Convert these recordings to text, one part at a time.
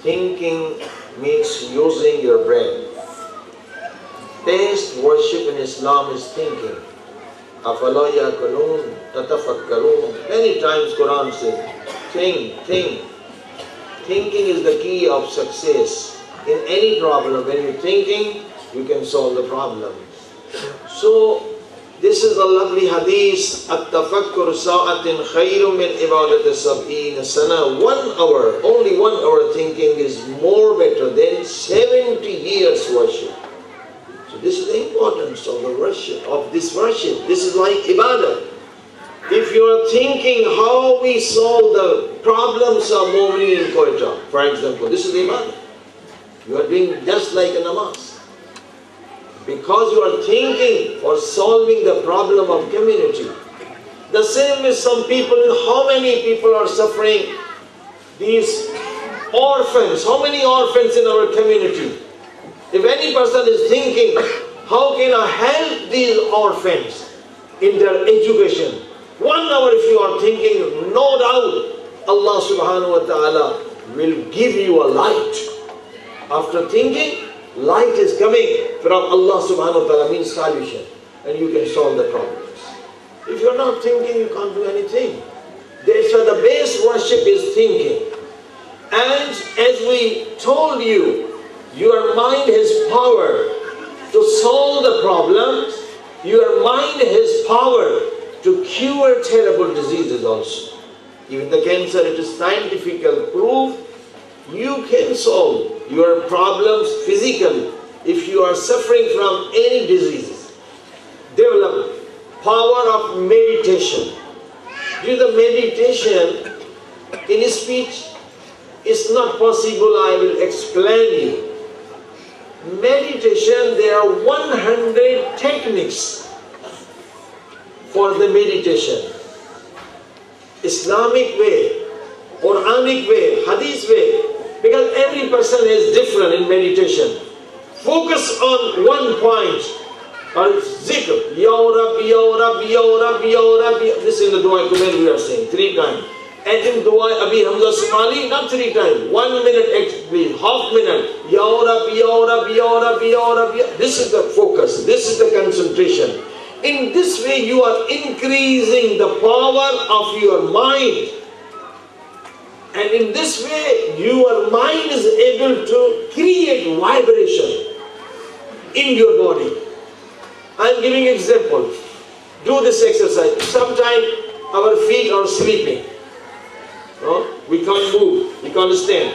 Thinking means using your brain. Taste worship in Islam is thinking. أَفَلَا يَأْكُلُونَ تَتَفَكَّرُونَ. Many times Quran says, think. Thinking is the key of success. In any problem, when you're thinking, you can solve the problem. So, this is a lovely hadith. التفكر ساعة خير من عبادة سبعين سنة. 1 hour, only 1 hour thinking is more better than 70 years worship. So this is the importance of the worship, of this worship. This is like ibadah. If you are thinking how we solve the problems of Mu'minin in Quetta, for example, this is the ibadah. You are doing just like a namaz. Because you are thinking for solving the problem of community. The same with some people. How many people are suffering? These orphans. How many orphans in our community? If any person is thinking, how can I help these orphans in their education? 1 hour if you are thinking, no doubt Allah subhanahu wa ta'ala will give you a light. After thinking, light is coming from Allah subhanahu wa ta'ala, means solution, and you can solve the problems. If you're not thinking, you can't do anything. That's why the base worship is thinking. And as we told you, your mind has power to solve the problems. Your mind has power to cure terrible diseases also. Even the cancer, it is scientifical proof. You can solve your problems physically if you are suffering from any diseases. Develop power of meditation. Do the meditation in speech is not possible. I will explain you. Meditation, there are 100 techniques for the meditation. Islamic way, Quranic way, Hadith way. Because every person is different in meditation. Focus on one point. Zikr. Ya Rab, Ya Rab, Ya Rab, Ya Rab. This is the Dua Kumail we are saying 3 times. And in Dua Abi Hamza Somali, not 3 times. 1 minute, please, half minute. Ya Rab, Ya Rab, Ya Rab, Ya Rab. This is the focus. This is the concentration. In this way, you are increasing the power of your mind. And in this way, your mind is able to create vibration in your body. I am giving example. Do this exercise. Sometimes our feet are sleeping. No? We can't move. We can't stand.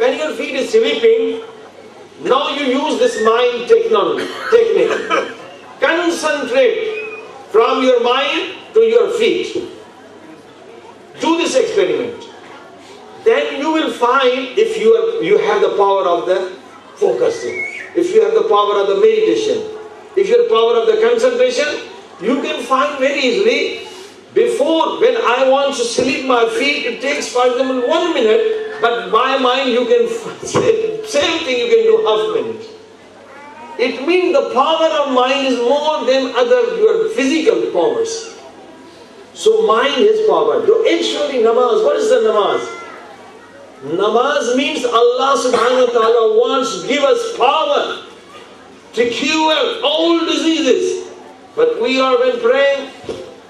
When your feet is sleeping, now you use this mind technique. Concentrate from your mind to your feet. Do this experiment. Then you will find if you have the power of the focusing, if you have the power of the meditation, if you have the power of the concentration, you can find very easily. Before, when I want to sleep my feet, it takes for example 1 minute, but by mind you can same thing you can do half minute. It means the power of mind is more than other your physical powers. So mind has power. So actually namaz, what is the namaz? Namaz means Allah subhanahu wa ta'ala wants to give us power to cure all diseases. But we are when praying,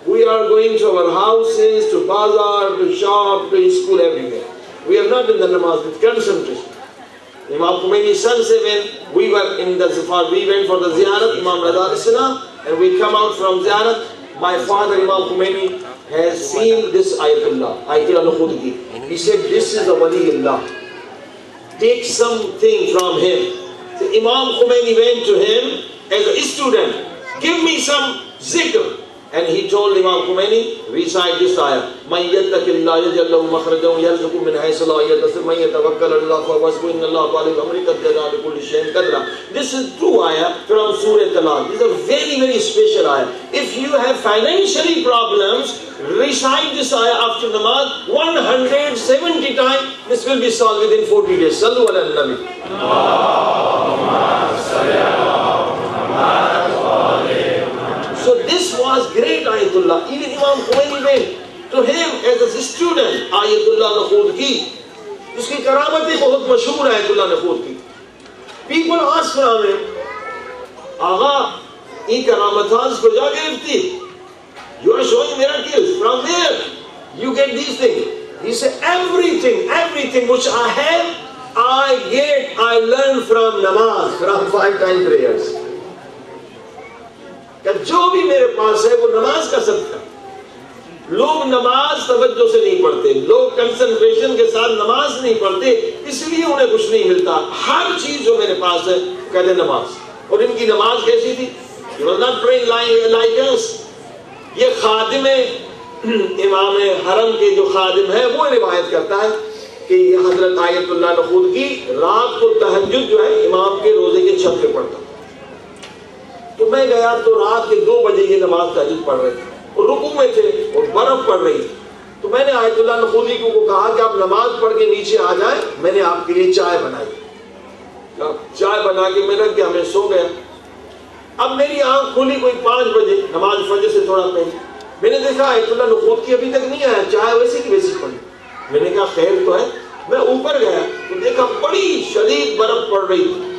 we are going to our houses, to bazaar, to shop, to school, everywhere. We are not in the namaz with concentration. Imam Khomeini's son said when we were in the Zafar, we went for the ziyarat, Imam Rada Islam, and we come out from ziyarat, my father Imam Khomeini has seen this Ayatullah Khudgi. He said, this is a Waliullah. Take something from him. So Imam Khomeini went to him as a student. Give me some zikr. And he told Imam Khomeini, recite this ayah. مَنْ يَتَّقِ اللَّهَ يَجْعَلْ لَهُ مَخْرَجًا وَيَرْزُقْهُ مِنْ حَيْثُ لَا يَحْتَسِبُ وَمَنْ يَتَوَكَّلْ عَلَى اللَّهِ فَهُوَ حَسْبُهُ إِنَّ اللَّهَ بَالِغُ أَمْرِهِ قَدْ جَعَلَ لِكُلِّ شَيْءٍ قَدْرًا. This is true ayah from Surah Talaq. This is a very, very special ayah. If you have financially problems, recite this ayah after namaz 170 times. This will be solved within 40 days. Sallu ala nabi. So this was great Ayatullah. Even Imam Khomeini went to him as a student. Ayatullah Khudgi. Uski karamati bahut mashhoor hai Ayatullah Khudgi. People ask from him, Agha, in karamathans ko ja girti? You are showing miracles. From where you get these things? He said, everything which I have, I learn from namaz, from 5 time prayers. کہ جو بھی میرے پاس ہے وہ نماز کا صدقہ. لوگ نماز توجہ سے نہیں پڑھتے, لوگ کنسنٹریشن کے ساتھ نماز نہیں پڑھتے, اس لیے انہیں کچھ نہیں ملتا. ہر چیز جو میرے پاس ہے کہتے ہیں نماز. اور ان کی نماز کیسی تھی؟ He was not praying like us. یہ خادم امام حرم کے جو خادم ہے وہ روایت کرتا ہے کہ یہ حضرت آیت اللہ خودگی رات کو تہجد جو ہے امام کے روزے کے چھت پہ پڑھتا. تو میں گیا تو رات کے 2 بجے یہ نماز تہجد پڑھ رہے تھے اور رکوع میں تھے اور برف پڑ رہی تھی. تو میں نے آیت اللہ خودگی کو کہا کہ آپ نماز پڑھ کے نیچے آ جائیں, میں نے آپ کے لیے چائے بنائی. چائے بنا کے میں رکھ گیا, میں سو گیا. اب میری آنکھ کھلی کوئی 5 بجے نماز فجر سے تھوڑا پہلے. میں نے دیکھا آیت اللہ خودگی ابھی تک نہیں آیا, چائے ویسی کی ویسی پڑی. میں نے کہا خیر تو ہے. میں اوپر گیا تو دیکھا بڑی شدید برف پڑ رہی تھی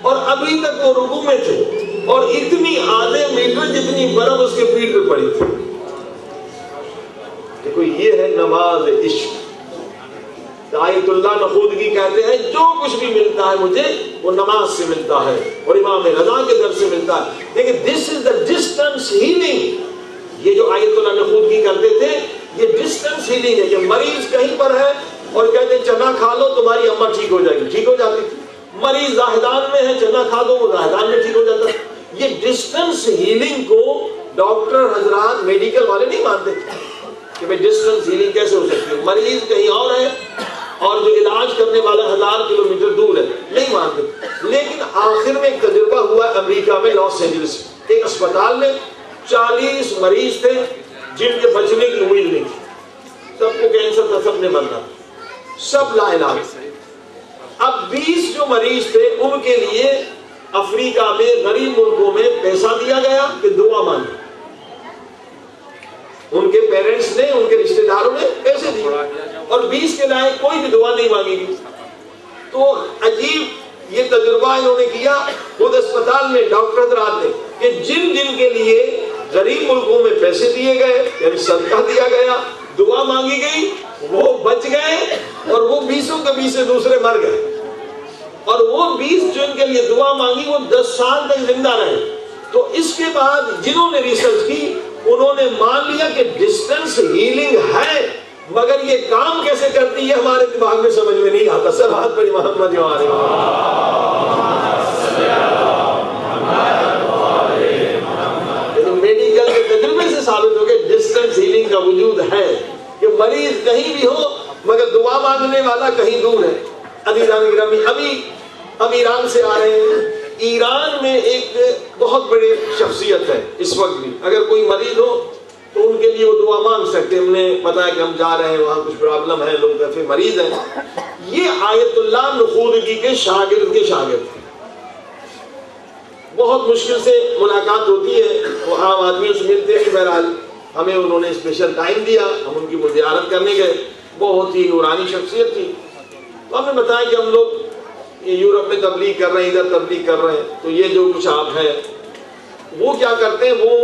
اور ابھی تک وہ رکوع میں تھے اور اتنی آدھے میٹر جتنی برف اس کے پیٹ پہ پڑی تھی. دیکھو یہ ہے نماز عشق. آیت اللہ خودگی کہتے ہیں جو کچھ بھی ملتا ہے مجھے وہ نماز سے ملتا ہے اور امام رضا کے در سے ملتا ہے. لیکن this is the distance healing. یہ جو آیت اللہ خودگی کرتے تھے یہ ڈسٹنس ہیلنگ ہے کہ مریض کہیں پر ہے اور کہتے ہیں چنا کھا لو تمہاری اماں ٹھیک ہو جائے گی, ٹھیک ہو جاتی تھی. مریض زاہدان میں ہے, چنا کھا دو وہ زاہدان میں ٹھیک ہو جاتا ہے. یہ ڈسٹنس ہیلنگ کو ڈاکٹر حضرات میڈیکل والے نہیں مانتے کہ بھئی ڈسٹنس ہیلنگ کیسے ہو سکتی ہے, مریض کہیں اور ہے اور جو علاج کرنے والا 1000 کلومیٹر دور ہے, نہیں مانتے. لیکن آخر میں ایک تجربہ ہوا امریکہ میں لاس اینجلس ایک اسپتال میں 40 مریض تھے جن کے بچنے کی امید نہیں تھی. سب کو کینسر تھا, سب نے مرنا, سب لا علاج. اب 20 جو مریض تھے ان کے لیے افریقہ میں غریب ملکوں میں پیسہ دیا گیا کہ دعا مانگے. ان کے پیرنٹس نے, ان کے رشتہ داروں نے پیسے دیے اور 20 کے لائے کوئی بھی دعا نہیں مانگے گی. تو عجیب یہ تجربہ انہوں نے کیا خود اسپتال میں ڈاکٹر حضرات نے کہ جن جن کے لیے غریب ملکوں میں پیسے دیے گئے یعنی صدقہ دیا گیا دعا مانگی گئی وہ بچ گئے اور وہ 20 کے 20 دوسرے مر گئے اور وہ 20 جو ان کے لیے دعا مانگی وہ 10 سال تک زندہ رہے. تو اس کے بعد جنہوں نے ریسرچ کی انہوں نے مان لیا کہ ڈسٹنس ہیلنگ ہے مگر یہ کام کیسے کرتی ہے ہمارے دماغ میں سمجھ میں نہیں آتا. سب ہاتھ پر محمد میڈیکل کے تجربے سے ثابت ہو کہ ڈسٹنس ہیلنگ کا وجود ہے کہ مریض کہیں بھی ہو مگر دعا مانگنے والا کہیں دور ہے. عزیزان گرامی ابھی ایران سے آ رہے ہیں. ایران میں ایک بہت بڑی شخصیت ہے اس وقت بھی اگر کوئی مریض ہو تو ان کے لیے وہ دعا مانگ سکتے ہیں. ہم نے بتایا کہ ہم جا رہے ہیں وہاں کچھ پرابلم ہے لوگ کافی مریض ہیں. یہ آیت اللہ نخودگی کے شاگرد بہت مشکل سے ملاقات ہوتی ہے وہ عام آدمیوں سے ملتے ہیں. بہرحال ہمیں انہوں نے اسپیشل ٹائم دیا ہم ان کی زیارت کرنے گئے. بہت ہی نورانی شخصیت تھی. تو ہم نے بتایا کہ ہم لوگ یورپ میں تبلیغ کر رہے ہیں ادھر تبلیغ کر رہے ہیں تو یہ جو کچھ آپ ہے وہ کیا کرتے ہیں وہ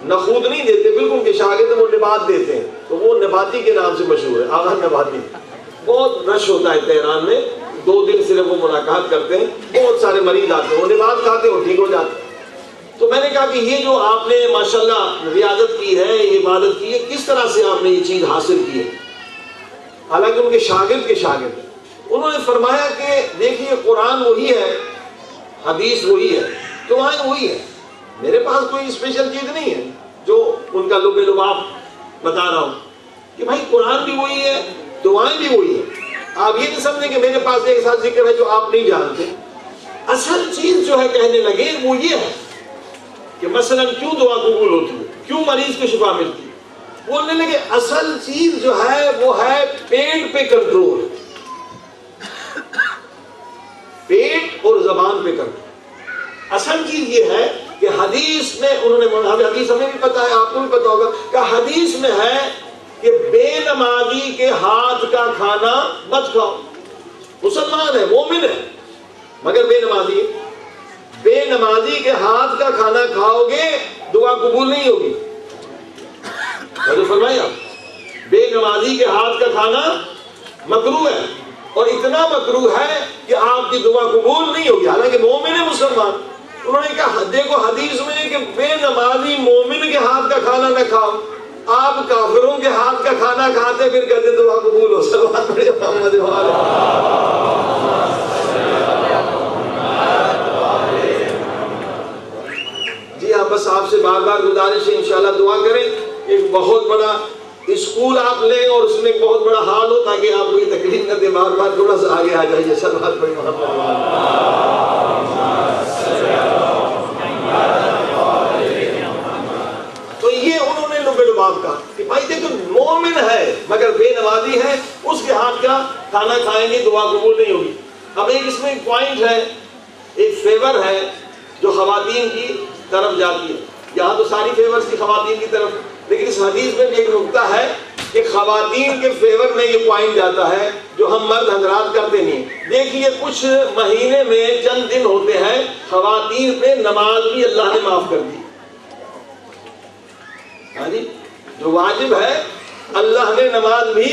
نخود نہیں دیتے بالکل ان کے شاگرد وہ نبات دیتے ہیں. تو وہ نباتی کے نام سے مشہور ہے آغا نباتی. بہت رش ہوتا ہے تہران میں 2 دن صرف وہ ملاقات کرتے ہیں. بہت سارے مریض آتے ہیں وہ نبات کھاتے ہیں وہ ٹھیک ہو جاتے ہیں. تو میں نے کہا کہ یہ جو آپ نے ماشاءاللہ ریاضت کی ہے عبادت کی ہے کس طرح سے آپ نے یہ چیز حاصل کی ہے. حالانکہ ان کے شاگرد انہوں نے فرمایا کہ دیکھیے قرآن وہی ہے حدیث وہی ہے دعائیں وہی ہے. میرے پاس کوئی اسپیشل چیز نہیں ہے جو ان کا لب لباب بتا رہا ہوں کہ بھائی قرآن بھی وہی ہے دعائیں بھی وہی ہے. آپ یہ نہیں سمجھیں کہ میرے پاس ایک ساتھ ذکر ہے جو آپ نہیں جانتے. اصل چیز جو ہے کہنے لگے وہ یہ ہے کہ مثلا کیوں دعا قبول ہوتی ہے کیوں مریض کو شفا ملتی ہے. بولنے لگے اصل چیز جو ہے وہ ہے پیٹ پہ کنٹرول پیٹ اور زبان پہ کنٹرول. اصل چیز یہ ہے کہ حدیث میں انہوں نے حدیث ہمیں بھی پتا ہے آپ کو بھی پتا ہوگا کہ حدیث میں ہے کہ بے نمازی کے ہاتھ کا کھانا مت کھاؤ. مسلمان ہے مومن ہے مگر بے نمازی کے ہاتھ کا کھانا کھاؤ گے دعا قبول نہیں ہوگی. فرمایا بے نمازی کے ہاتھ کا کھانا مکروہ ہے اور اتنا مکروہ ہے کہ آپ کی دعا قبول نہیں ہوگی حالانکہ مومن ہے مسلمان. انہوں نے کہا دیکھو حدیث میں کہ بے نمازی مومن کے ہاتھ کا کھانا نہ کھاؤ آپ کافروں کے ہاتھ کا کھانا کھاتے پھر کہتے دعا قبول ہو. صلوات پڑھیے محمد جی ہاں بس آپ سے بار بار گزارش ہے انشاءاللہ دعا کریں. ایک بہت بڑا اسکول آپ لیں اور اس میں ایک بہت بڑا حال ہو تاکہ آپ کو یہ تکلیف نہ دے. بار بار تھوڑا سا آگے آ جائیے. صلوات پڑھیے محمد. تو یہ انہوں نے لب لباب کا کہ بھائی دیکھو مومن ہے مگر بے نمازی ہے اس کے ہاتھ کا کھانا کھائیں گے دعا قبول نہیں ہوگی. اب ایک اس میں ایک پوائنٹ ہے ایک فیور ہے جو خواتین کی طرف جاتی ہے. یہاں تو ساری فیورز کی خواتین کی طرف لیکن اس حدیث میں بھی ایک نقطہ ہے کہ خواتین کے فیور میں یہ پوائنٹ جاتا ہے جو ہم مرد حضرات کرتے نہیں. دیکھیے کچھ مہینے میں چند دن ہوتے ہیں خواتین پہ نماز بھی اللہ نے معاف کر دی. ہاں جی جو واجب ہے اللہ نے نماز بھی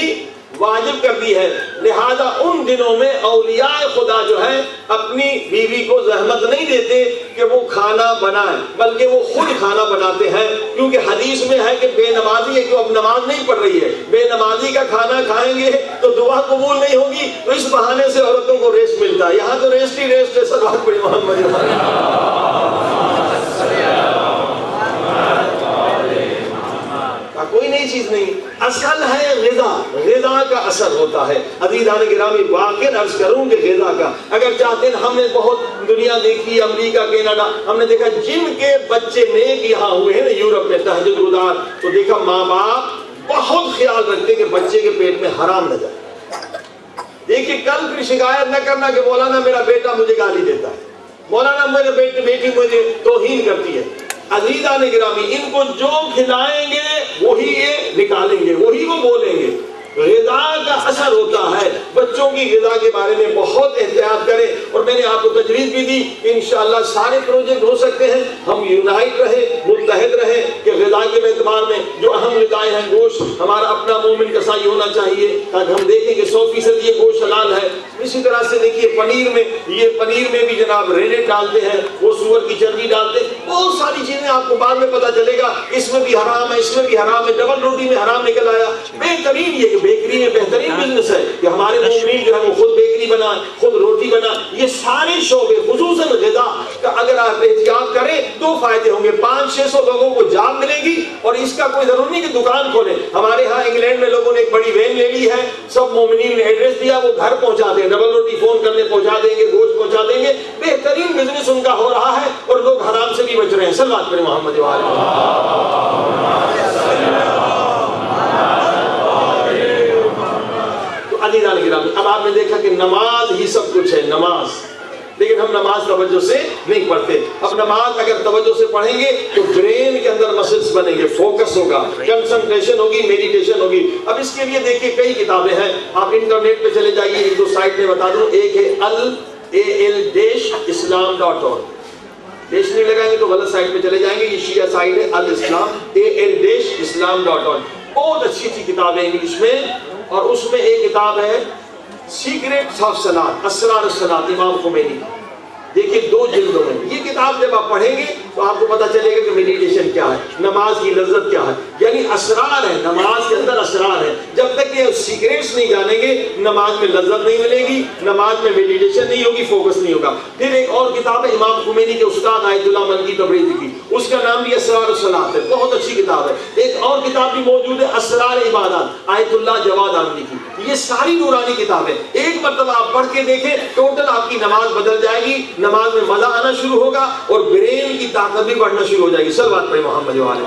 واجب کر دی ہے. لہذا ان دنوں میں اولیاء خدا جو ہے اپنی بیوی کو زحمت نہیں دیتے کہ وہ کھانا بنائے بلکہ وہ خود کھانا بناتے ہیں کیونکہ حدیث میں ہے کہ بے نمازی ہے کہ اب نماز نہیں پڑھ رہی ہے بے نمازی کا کھانا کھائیں گے تو دعا قبول نہیں ہوگی. تو اس بہانے سے عورتوں کو ریسٹ ملتا ہے. یہاں تو ریسٹ ہی ریسٹ ہے. صلوات پڑھیے محمد. کوئی نئی چیز نہیں. اصل ہے غذا کا اثر ہوتا ہے. عزیزان گرامی واقعی عرض کروں کہ غذا کا اگر چاہتے ہیں ہم نے بہت دنیا دیکھی امریکہ کینیڈا ہم نے دیکھا جن کے بچے نیک یہاں ہوئے ہیں نا یورپ میں تہجد گزار تو دیکھا ماں باپ بہت خیال رکھتے کہ بچے کے پیٹ میں حرام نہ جائے. دیکھیے کل پھر شکایت نہ کرنا کہ مولانا میرا بیٹا مجھے گالی دیتا ہے مولانا میرے بیٹی مجھے توہین کرتی ہے. عزیزان گرامی ان کو جو کھلائیں گے وہی یہ نکالیں گے وہی وہ بولیں گے. غذا کا اثر ہوتا ہے. بچوں کی غذا کے بارے میں بہت احتیاط کریں. اور میں نے نے آپ کو تجویز بھی دی کہ انشاءاللہ سارے پروجیکٹ ہو سکتے ہیں، ہم یونائٹ رہے، متحد رہے کہ غذا کے اعتبار میں جو اہم غذائیں ہیں، گوشت ہمارا اپنا مومن کسائی ہونا چاہیے تاکہ ہم دیکھیں کہ 100% یہ گوشت حلال ہے۔ اسی طرح سے دیکھیے پنیر میں بھی جناب ریڑے ڈالتے ہیں، وہ سور کی چربی ڈالتے ہیں، بہت ساری چیزیں آپ کو بعد میں پتہ چلے گا اس میں بھی حرام ہے، اس میں بھی حرام ہے، ڈبل روٹی میں حرام نکل آیا۔ بہترین یہ کہ بیکری میں بہترین بزنس ہے کہ ہمارے مومنین جو ہے وہ خود بیکری بنا، خود روٹی بنا، یہ سارے شعبے خصوصاً غذا کا اگر آپ احتیاط کریں تو فائدے ہوں گے۔ 500-600 لوگوں کو جاب ملے گی اور اس کا کوئی ضرور نہیں کہ دکان کھولیں۔ ہمارے ہاں انگلینڈ میں لوگوں نے ایک بڑی وین لے لی ہے، سب مومنین نے ایڈریس دیا، وہ گھر پہنچا دیں، ڈبل روٹی فون کرنے پہنچا دیں گے، گوشت پہنچا دیں گے۔ بہترین بزنس ان کا ہو رہا ہے اور لوگ حرام سے بھی بچ رہے ہیں۔ صلوات کریں محمد وآلہ تو عزیزان گرامی، اب آپ نے دیکھا کہ نماز ہی سب کچھ ہے، نماز، لیکن ہم نماز توجہ سے نہیں پڑھتے۔ اب نماز اگر توجہ سے پڑھیں گے تو برین کے اندر مسلس بنیں گے، فوکس ہوگا، کنسنٹریشن ہوگی، میڈیٹیشن ہوگی۔ اب اس کے لیے دیکھیں کئی کتابیں ہیں، آپ انٹرنیٹ پہ چلے جائیے، ایک دو سائٹ میں بتا دوں، ایک ہے al-islam.org، دیش نہیں لگائیں گے تو غلط سائٹ پہ چلے جائیں گے، یہ شیعہ سائٹ ہے al-islam al-islam.org، بہت اچھی اچھی کتابیں انگلش میں، اور اس میں ایک کتاب ہے سیکریٹس آف صلاۃ، اسرار الصلاۃ، امام خمینی، دیکھیے 2 جلدوں میں۔ یہ کتاب جب آپ پڑھیں گے تو آپ کو پتہ چلے گا کہ میڈیٹیشن کیا ہے، نماز کی لذت کیا ہے، یعنی اسرار ہے، نماز کے اندر اسرار ہے۔ جب تک یہ سیکریٹس نہیں جانیں گے نماز میں لذت نہیں ملے گی، نماز میں میڈیٹیشن نہیں ہوگی، فوکس نہیں ہوگا۔ پھر ایک اور کتاب ہے امام خمینی کے استاد آیت اللہ ملکی تبریزی کی، اس کا نام بھی اسرار الصلاۃ ہے، بہت اچھی کتاب ہے۔ ایک اور کتاب بھی موجود ہے اسرار عبادات، آیت اللہ جواد آمدی کی، یہ ساری نورانی کتابیں، ایک مرتبہ آپ پڑھ کے دیکھیں، ٹوٹل آپ کی نماز بدل جائے گی، نماز میں مزہ آنا شروع ہوگا اور برین کی طاقت بھی بڑھنا شروع ہو جائے گی۔ صلوات پڑھیں محمد وآلہ۔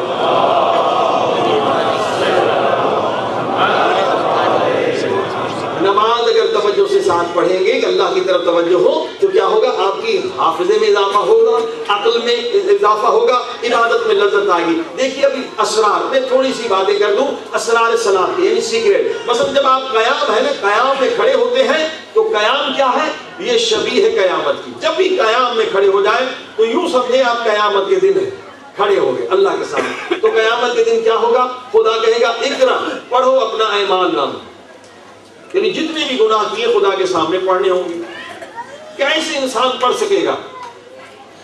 نماز اگر توجہ سے ساتھ پڑھیں گے کہ اللہ کی طرف توجہ ہو تو کیا ہوگا، آپ کی حافظے میں اضافہ ہوگا، عقل میں اضافہ ہوگا، عبادت میں لذت آئے گی۔ دیکھیے ابھی اسرار میں تھوڑی سی باتیں کر دوں، اسرار صلاۃ یعنی سیکریٹ۔ مثلا جب آپ قیام ہے نا، قیام میں کھڑے ہوتے ہیں تو قیام کیا ہے، یہ شبیہ ہے قیامت کی۔ جب بھی قیام میں کھڑے ہو جائیں تو یوں سمجھیں آپ قیامت کے دن ہیں، کھڑے ہو گئے اللہ کے سامنے۔ تو قیامت کے دن کیا ہوگا، خدا کہے گا اقرا، پڑھو اپنا اعمال نامہ، یعنی جتنے بھی گناہ کیے خدا کے سامنے پڑھنے ہوں گے۔ کیسے انسان پڑھ سکے گا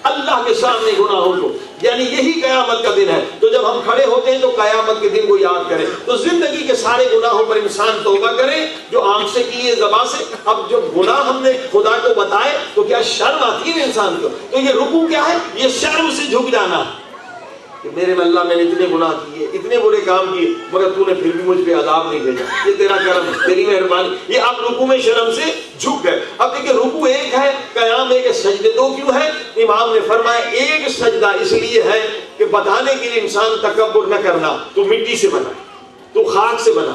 اللہ کے سامنے گناہوں کو، یعنی یہی قیامت کا دن ہے۔ تو جب ہم کھڑے ہوتے ہیں تو قیامت کے دن کو یاد کریں، تو زندگی کے سارے گناہوں پر انسان توبہ کرے، جو آنکھ سے کیے، زبان سے۔ اب جو گناہ ہم نے خدا کو بتائے تو کیا شرم آتی ہے انسان کو، تو یہ رکوع کیا ہے، یہ شرم سے جھک جانا کہ میرے اللہ میں نے اتنے گناہ کیے، اتنے برے کام کیے، مگر تو نے پھر بھی مجھ پہ عذاب نہیں بھیجا، یہ تیرا کرم، تیری مہربانی۔ یہ آپ رکوع میں شرم سے جھک گئے۔ اب دیکھیں رکوع ایک ہے، قیام ایک ہے، سجدے 2 کیوں ہے؟ امام نے فرمایا ایک سجدہ اس لیے ہے کہ بتانے کے لیے انسان تکبر نہ کرنا، تو مٹی سے بنا، تو خاک سے بنا،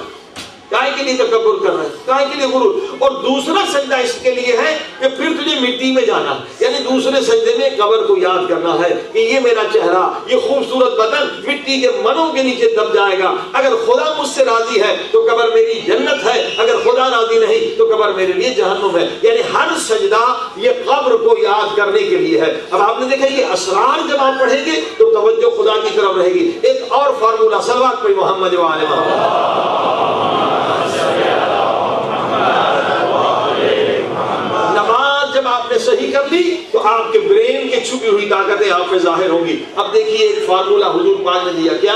کائے کے لیے تکبر کر رہا ہے، کائے کے لیے غرور۔ اور دوسرا سجدہ اس کے لیے ہے کہ پھر تجھے مٹی میں جانا، یعنی دوسرے سجدے میں قبر کو یاد کرنا ہے کہ یہ میرا چہرہ، یہ خوبصورت بدن مٹی کے منوں کے نیچے دب جائے گا۔ اگر خدا مجھ سے راضی ہے تو قبر میری جنت ہے، اگر خدا راضی نہیں تو قبر میرے لیے جہنم ہے۔ یعنی ہر سجدہ یہ قبر کو یاد کرنے کے لیے ہے۔ اب آپ نے دیکھا یہ اسرار جب آپ پڑھیں گے تو توجہ خدا کی طرف رہے گی۔ ایک اور فارمولہ، صلوات پڑھیں محمد وآلہ محمد۔ نماز جب آپ نے صحیح کر لی تو آپ کے برین کے چھپی ہوئی طاقتیں آپ میں ظاہر ہوں گی۔ اب دیکھیے ایک فارمولہ حضور پاک نے دیا، کیا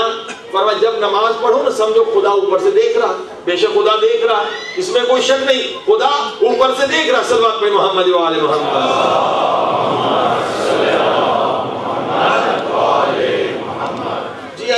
فرمایا، جب نماز پڑھو نا سمجھو خدا اوپر سے دیکھ رہا، بے شک خدا دیکھ رہا، اس میں کوئی شک نہیں، خدا اوپر سے دیکھ رہا۔ صلوات پہ محمد وآلہ محمد۔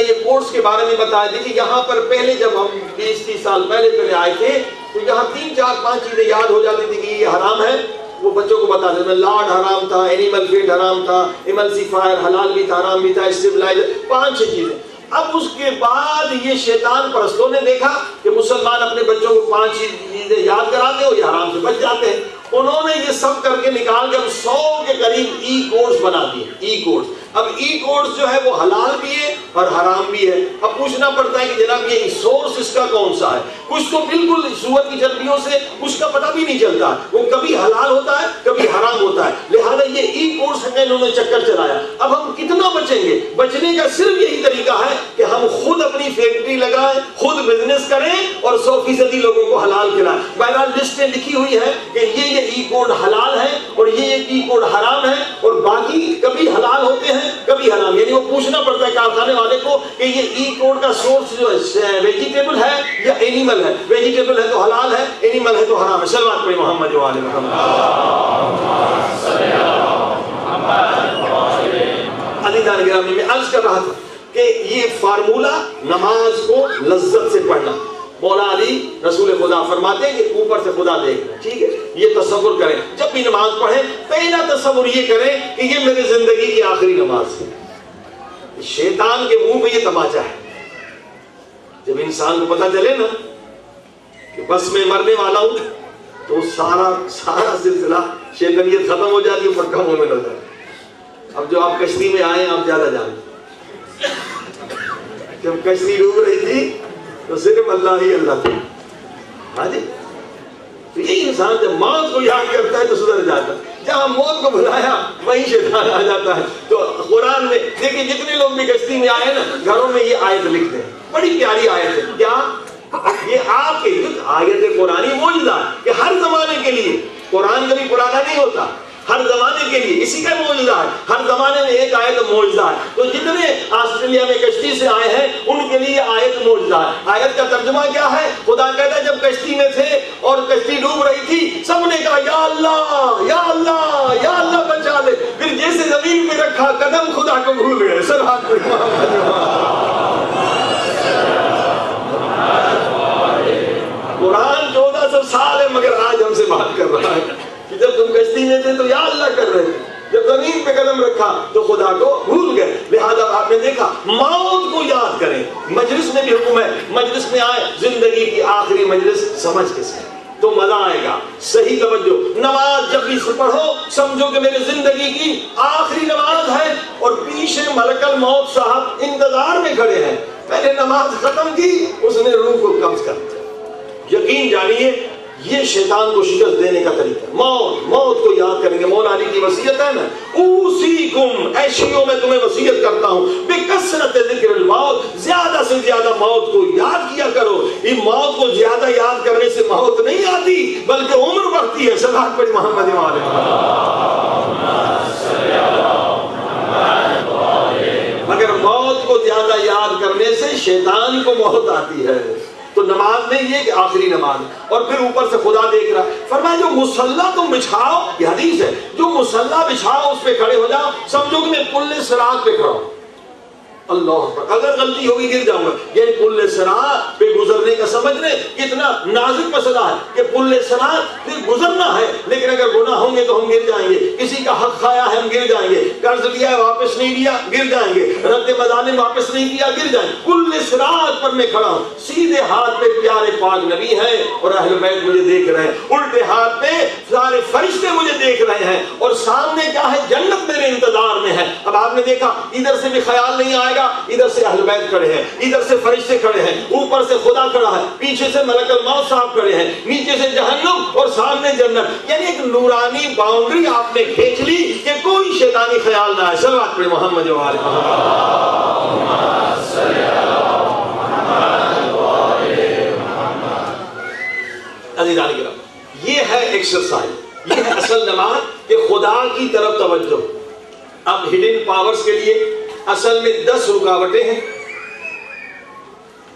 یہ کورس کے بارے میں بتایا، دیکھیے یہاں پر پہلے جب ہم 20-30 سال پہلے آئے تھے تو یہاں 3-4-5 چیزیں یاد ہو جاتی تھی کہ یہ حرام ہے، وہ بچوں کو بتا دیتے، لاڈ حرام تھا، اینیمل فیڈ حرام تھا، ایملسیفائر حلال بھی تھا، حرام بھی تھا، اسٹیبلائزر، 5-6 چیزیں۔ اب اس کے بعد یہ شیطان پرستوں نے دیکھا کہ مسلمان اپنے بچوں کو 5 چیزیں یاد کراتے ہو، یہ حرام سے بچ جاتے ہیں۔ انہوں نے یہ سب کر کے نکال کر 100 کے قریب ای کورس بنا دیے، ای کورس۔ اب ای کورس جو ہے وہ حلال بھی ہے اور حرام بھی ہے۔ اب پوچھنا پڑتا ہے کہ جناب یہ سورس اس کا کون سا ہے؟ کچھ تو بالکل سور کی چربیوں سے کچھ کا پتہ بھی نہیں چلتا، وہ کبھی حلال ہوتا ہے کبھی حرام ہوتا ہے۔ انہوں نے چکر چلایا. اب ہم کتنا بچیں گے؟ بچنے کا صرف یہی طریقہ ہے کہ ہم خود اپنی فیکٹری لگائیں, خود بزنس کریں اور 100% لوگوں کو حلال کھلائیں. بہرحال لسٹیں لکھی ہوئی ہے کہ یہ ای کوڈ حلال ہے اور یہ ای کوڈ حرام ہے, اور باقی کبھی حلال ہوتے ہیں کبھی حرام. یعنی وہ پوچھنا پڑتا ہے کارخانے والے کو کہ یہ ای کوڈ کا سورس جو ہے ویجیٹیبل ہے یا اینیمل ہے. ویجیٹیبل ہے تو حلال ہے, اینیمل ہے تو حرام ہے. صلوات پڑھیں محمد و آل محمد. عزیزان گرامی, میں عرض کر رہا تھا کہ یہ فارمولہ نماز کو لذت سے پڑھنا. مولا علی رسول خدا فرماتے ہیں کہ اوپر سے خدا دیکھنا, ٹھیک ہے, یہ تصور کریں جب بھی نماز پڑھیں. پہلا تصور یہ کریں کہ یہ میری زندگی کی آخری نماز ہے. شیطان کے منہ میں یہ تماچا ہے. جب انسان کو پتہ چلے نا کہ بس میں مرنے والا ہوں تو سارا سلسلہ شیطانیت ختم ہو جاتی ہے, پکا مومن ہو جاتا ہے. اب جو آپ کشتی میں آئے آپ زیادہ جانتے. جب کشتی ڈوب رہی تھی تو صرف اللہ ہی اللہ تھا. ہاں جی, تو یہی انسان جب موت کو یاد کرتا ہے تو سدھر جاتا ہے. جہاں موت کو بلایا وہیں شیطان آ جاتا ہے. تو قرآن میں دیکھیں جتنے لوگ بھی کشتی میں آئے نا گھروں میں یہ آیت لکھتے ہیں, بڑی پیاری آیت ہے. کیا یہ آپ کے آیت قرآنی معجزہ ہے کہ ہر زمانے کے لیے. قرآن کبھی پرانا نہیں ہوتا, ہر زمانے کے لیے اسی کا معجزہ ہے. ہر زمانے میں ایک آیت معجزہ ہے. تو جتنے آسٹریلیا میں کشتی سے آئے ہیں ان کے لیے آیت معجزہ ہے. آیت کا ترجمہ کیا ہے؟ خدا کہتا ہے جب کشتی میں تھے اور کشتی ڈوب رہی تھی سب نے کہا یا اللہ یا اللہ یا اللہ بچا لے. پھر جیسے زمین پہ رکھا قدم خدا کو بھول گئے. سلام قرآن 1400 سال ہے مگر آج ہم سے بات کر رہا ہے کہ جب تم کشتی میں تھے تو یا اللہ کر رہے تھے, جب زمین پہ قدم رکھا تو خدا کو بھول گئے. لہذا آپ نے دیکھا موت کو یاد کریں. مجلس میں بھی حکم ہے مجلس میں آئے زندگی کی آخری مجلس سمجھ کے سے تو مزہ آئے گا. صحیح توجہ. نماز جب بھی پڑھو سمجھو کہ میری زندگی کی آخری نماز ہے اور پیچھے ملک الموت صاحب انتظار میں کھڑے ہیں. پہلے نماز ختم کی اس نے روح کو قبض کر دیا. یقین جانیے یہ شیطان کو شکست دینے کا طریقہ ہے. موت کو یاد کریں گے. مولا علی کی وصیت ہے نا, اوصیکم ایشیوں میں تمہیں وصیت کرتا ہوں بکثرت ذکر الموت, زیادہ سے زیادہ موت کو یاد کیا کرو. یہ موت کو زیادہ یاد کرنے سے موت نہیں آتی بلکہ عمر بڑھتی ہے. صلوات پڑھ محمد و آل مگر موت کو زیادہ یاد کرنے سے شیطان کو موت آتی ہے. تو نماز میں یہ کہ آخری نماز, اور پھر اوپر سے خدا دیکھ رہا. فرمایا جو مصلی تم بچھاؤ, یہ حدیث ہے, جو مصلی بچھاؤ اس پہ کھڑے ہو جاؤ سمجھو کہ میں پل صراط پہ کھڑا ہوں. اللہ اکبر. اگر غلطی ہوگی گر جاؤں گا. یہ پل صراط پہ گزرنے کا سمجھ رہے اتنا نازک مسئلہ ہے کہ پل صراط پہ گزرنا ہے, لیکن اگر گناہ ہوں گے تو ہم گر جائیں گے. کسی کا حق کھایا ہے ہم گر جائیں گے. قرض لیا ہے واپس نہیں لیا گر جائیں گے. رد مظالم واپس نہیں کیا گر جائیں گے. پل صراط پر میں کھڑا ہوں. سیدھے ہاتھ پہ پیارے پاک نبی ہیں اور اہل بیت مجھے دیکھ رہے ہیں. الٹے ہاتھ پہ سارے فرشتے مجھے دیکھ رہے ہیں اور سامنے کیا ہے؟ جنت میرے انتظار میں ہے. اب آپ نے دیکھا ادھر سے بھی خیال نہیں آئے گا, ادھر سے اہل بیت کھڑے ہیں, ادھر سے فرشتے کھڑے ہیں, اوپر سے خدا کھڑا ہے, پیچھے سے ملک الموت صاحب کھڑے ہیں, نیچے سے جہنم اور سامنے جنت. یعنی ایک نورانی باؤنڈری آپ نے کھینچ لی کہ کوئی شیطانی خیال نہ آئے. صلوات پڑھ محمد و آل عزیزان کرام. یہ ہے ایکسرسائز, یہ ہے اصل نماز کہ خدا کی طرف توجہ. اب ہڈن پاورز کے لیے اصل میں 10 رکاوٹیں ہیں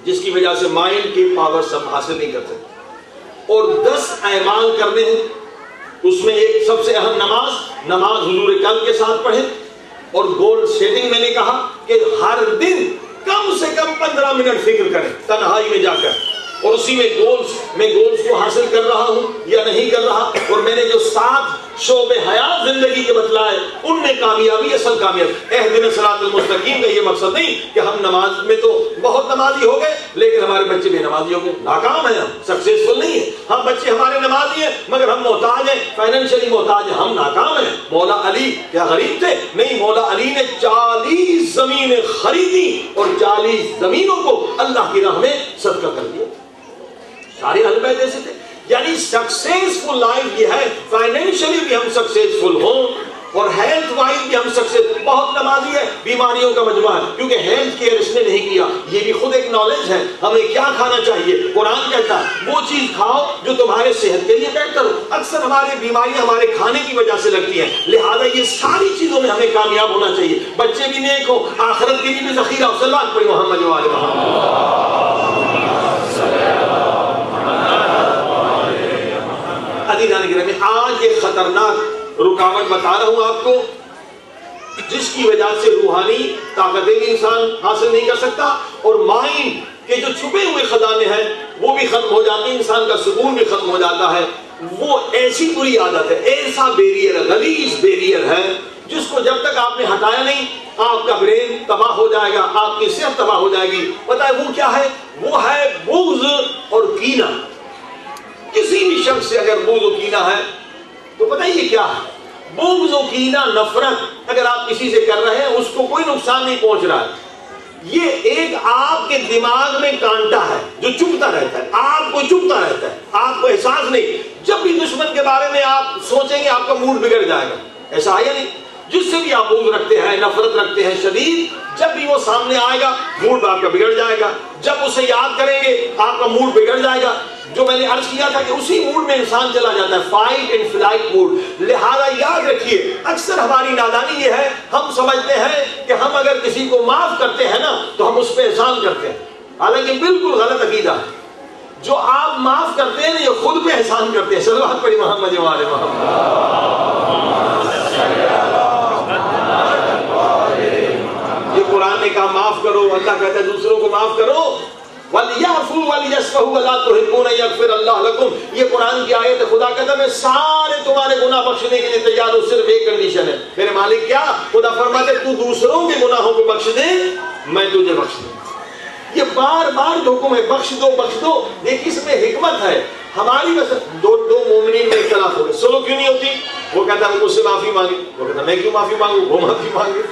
جس کی وجہ سے مائنڈ کی پاور سب حاصل نہیں کر سکتے, اور 10 اعمال کرنے ہیں. اس میں ایک سب سے اہم نماز حضور قلب کے ساتھ پڑھیں, اور گول سیٹنگ میں نے کہا کہ ہر دن کم سے کم 15 منٹ فکر کریں تنہائی میں جا کر, اور اسی میں گولز کو حاصل کر رہا ہوں یا نہیں کر رہا. اور میں نے جو 7 شعبے حیات زندگی کے بتلائے ان میں کامیابی اصل کامیابی. اہدنا الصراط المستقیم کا یہ مقصد نہیں کہ ہم نماز میں تو بہت نمازی ہو گئے لیکن ہمارے بچے بے نمازی ہو گئے, ناکام ہیں, ہم سکسیسفل نہیں ہیں. ہم بچے ہمارے نمازی ہیں مگر ہم محتاج ہیں, فائنینشلی محتاج ہیں, ہم ناکام ہیں. مولا علی کیا غریب تھے؟ نہیں, مولا علی نے 40 زمینیں خریدی اور 40 زمینوں کو اللہ کی راہ میں صدقہ کر دیا. سارے اہل بیت ایسے تھے. یعنی سکسیسفل لائف یہ ہے, فائنینشلی بھی ہم سکسیسفل ہوں اور ہیلتھ وائز بھی ہم سکسیس، بہت نمازی ہے، بیماریوں کا مجموعہ ہے، کیونکہ ہیلتھ کیئر اس نے نہیں کیا. یہ بھی خود ایک نالج ہے ہمیں کیا کھانا چاہیے. قرآن کہتا ہے وہ چیز کھاؤ جو تمہارے صحت کے لیے بہتر ہو. اکثر ہماری بیماریاں ہمارے کھانے کی وجہ سے لگتی ہیں، لہذا یہ ساری چیزوں میں ہمیں کامیاب ہونا چاہیے. بچے بھی نیک ہو، آخرت کے لیے بھی ذخیرہ ہو. صلوات پڑھی محمد و آل محمد. عزیزان گرامی، آج ایک خطرناک رکاوٹ بتا رہا ہوں آپ کو، جس کی وجہ سے روحانی طاقتیں بھی انسان حاصل نہیں کر سکتا، اور مائنڈ کے جو چھپے ہوئے خزانے ہیں وہ بھی ختم ہو جاتے ہیں، انسان کا سکون بھی ختم ہو جاتا ہے. وہ ایسی بری عادت ہے، ایسا بیریئر ہے، غلیظ بیریئر ہے، جس کو جب تک آپ نے ہٹایا نہیں آپ کا برین تباہ ہو جائے گا، آپ کی صحت تباہ ہو جائے گی. پتہ ہے وہ کیا ہے؟ وہ ہے بغض اور کینہ. کسی بھی شخص سے اگر بغض و کینہ ہے تو پتہ ہی یہ کیا ہے؟ بغض و کینہ، نفرت اگر آپ کسی سے کر رہے ہیں اس کو کوئی نقصان نہیں پہنچ رہا ہے، یہ ایک آپ کے دماغ میں کانٹا ہے جو چبھتا رہتا ہے، آپ کو چبھتا رہتا ہے، آپ کو احساس نہیں. جب بھی دشمن کے بارے میں آپ سوچیں گے آپ کا موڈ بگڑ جائے گا. ایسا ہے یا نہیں؟ جس سے بھی آپ بغض رکھتے ہیں، نفرت رکھتے ہیں شدید، جب بھی وہ سامنے آئے گا موڈ آپ کا بگڑ جائے گا. جب اسے یاد کریں گے آپ کا موڈ بگڑ جائے گا. جو میں نے عرض کیا تھا کہ اسی موڈ میں انسان چلا جاتا ہے، فائٹ اینڈ فلائٹ موڈ. لہذا یاد رکھیے، اکثر ہماری نادانی یہ ہے، ہم سمجھتے ہیں کہ ہم اگر کسی کو معاف کرتے ہیں نا تو ہم اس پہ احسان کرتے ہیں، حالانکہ بالکل غلط عقیدہ ہے. جو آپ معاف کرتے ہیں نا یہ خود پہ احسان کرتے ہیں. صلوات پڑھی محمد و آل محمد. یہ قرآن نے کہا معاف کرو، اللہ کہتا ہے دوسروں کو معاف کرو. وَلْيَعْفُوا وَلْيَصْفَحُوا وَلَا تُحِبُّونَ أَن يَغْفِرَ اللَّهُ لَكُمْ. یہ قرآن کی آیت ہے. خدا کہتا ہے میں سارے تمہارے گناہ بخشنے کے لیے تیار ہوں، صرف ایک کنڈیشن ہے. میرے مالک کیا؟ خدا فرماتے تو دوسروں کے گناہوں کو بخش دے، میں تجھے بخش دوں. یہ بار بار جو حکم ہے بخش دو بخش دو. دیکھیں اس میں حکمت ہے. ہماری مثلا دو مومنین میں اختلاف ہو گئے، سلو کیوں نہیں ہوتی؟ وہ کہتا ہے مجھ سے معافی مانگی، وہ کہتا ہے میں کیوں معافی مانگوں، وہ معافی مانگے.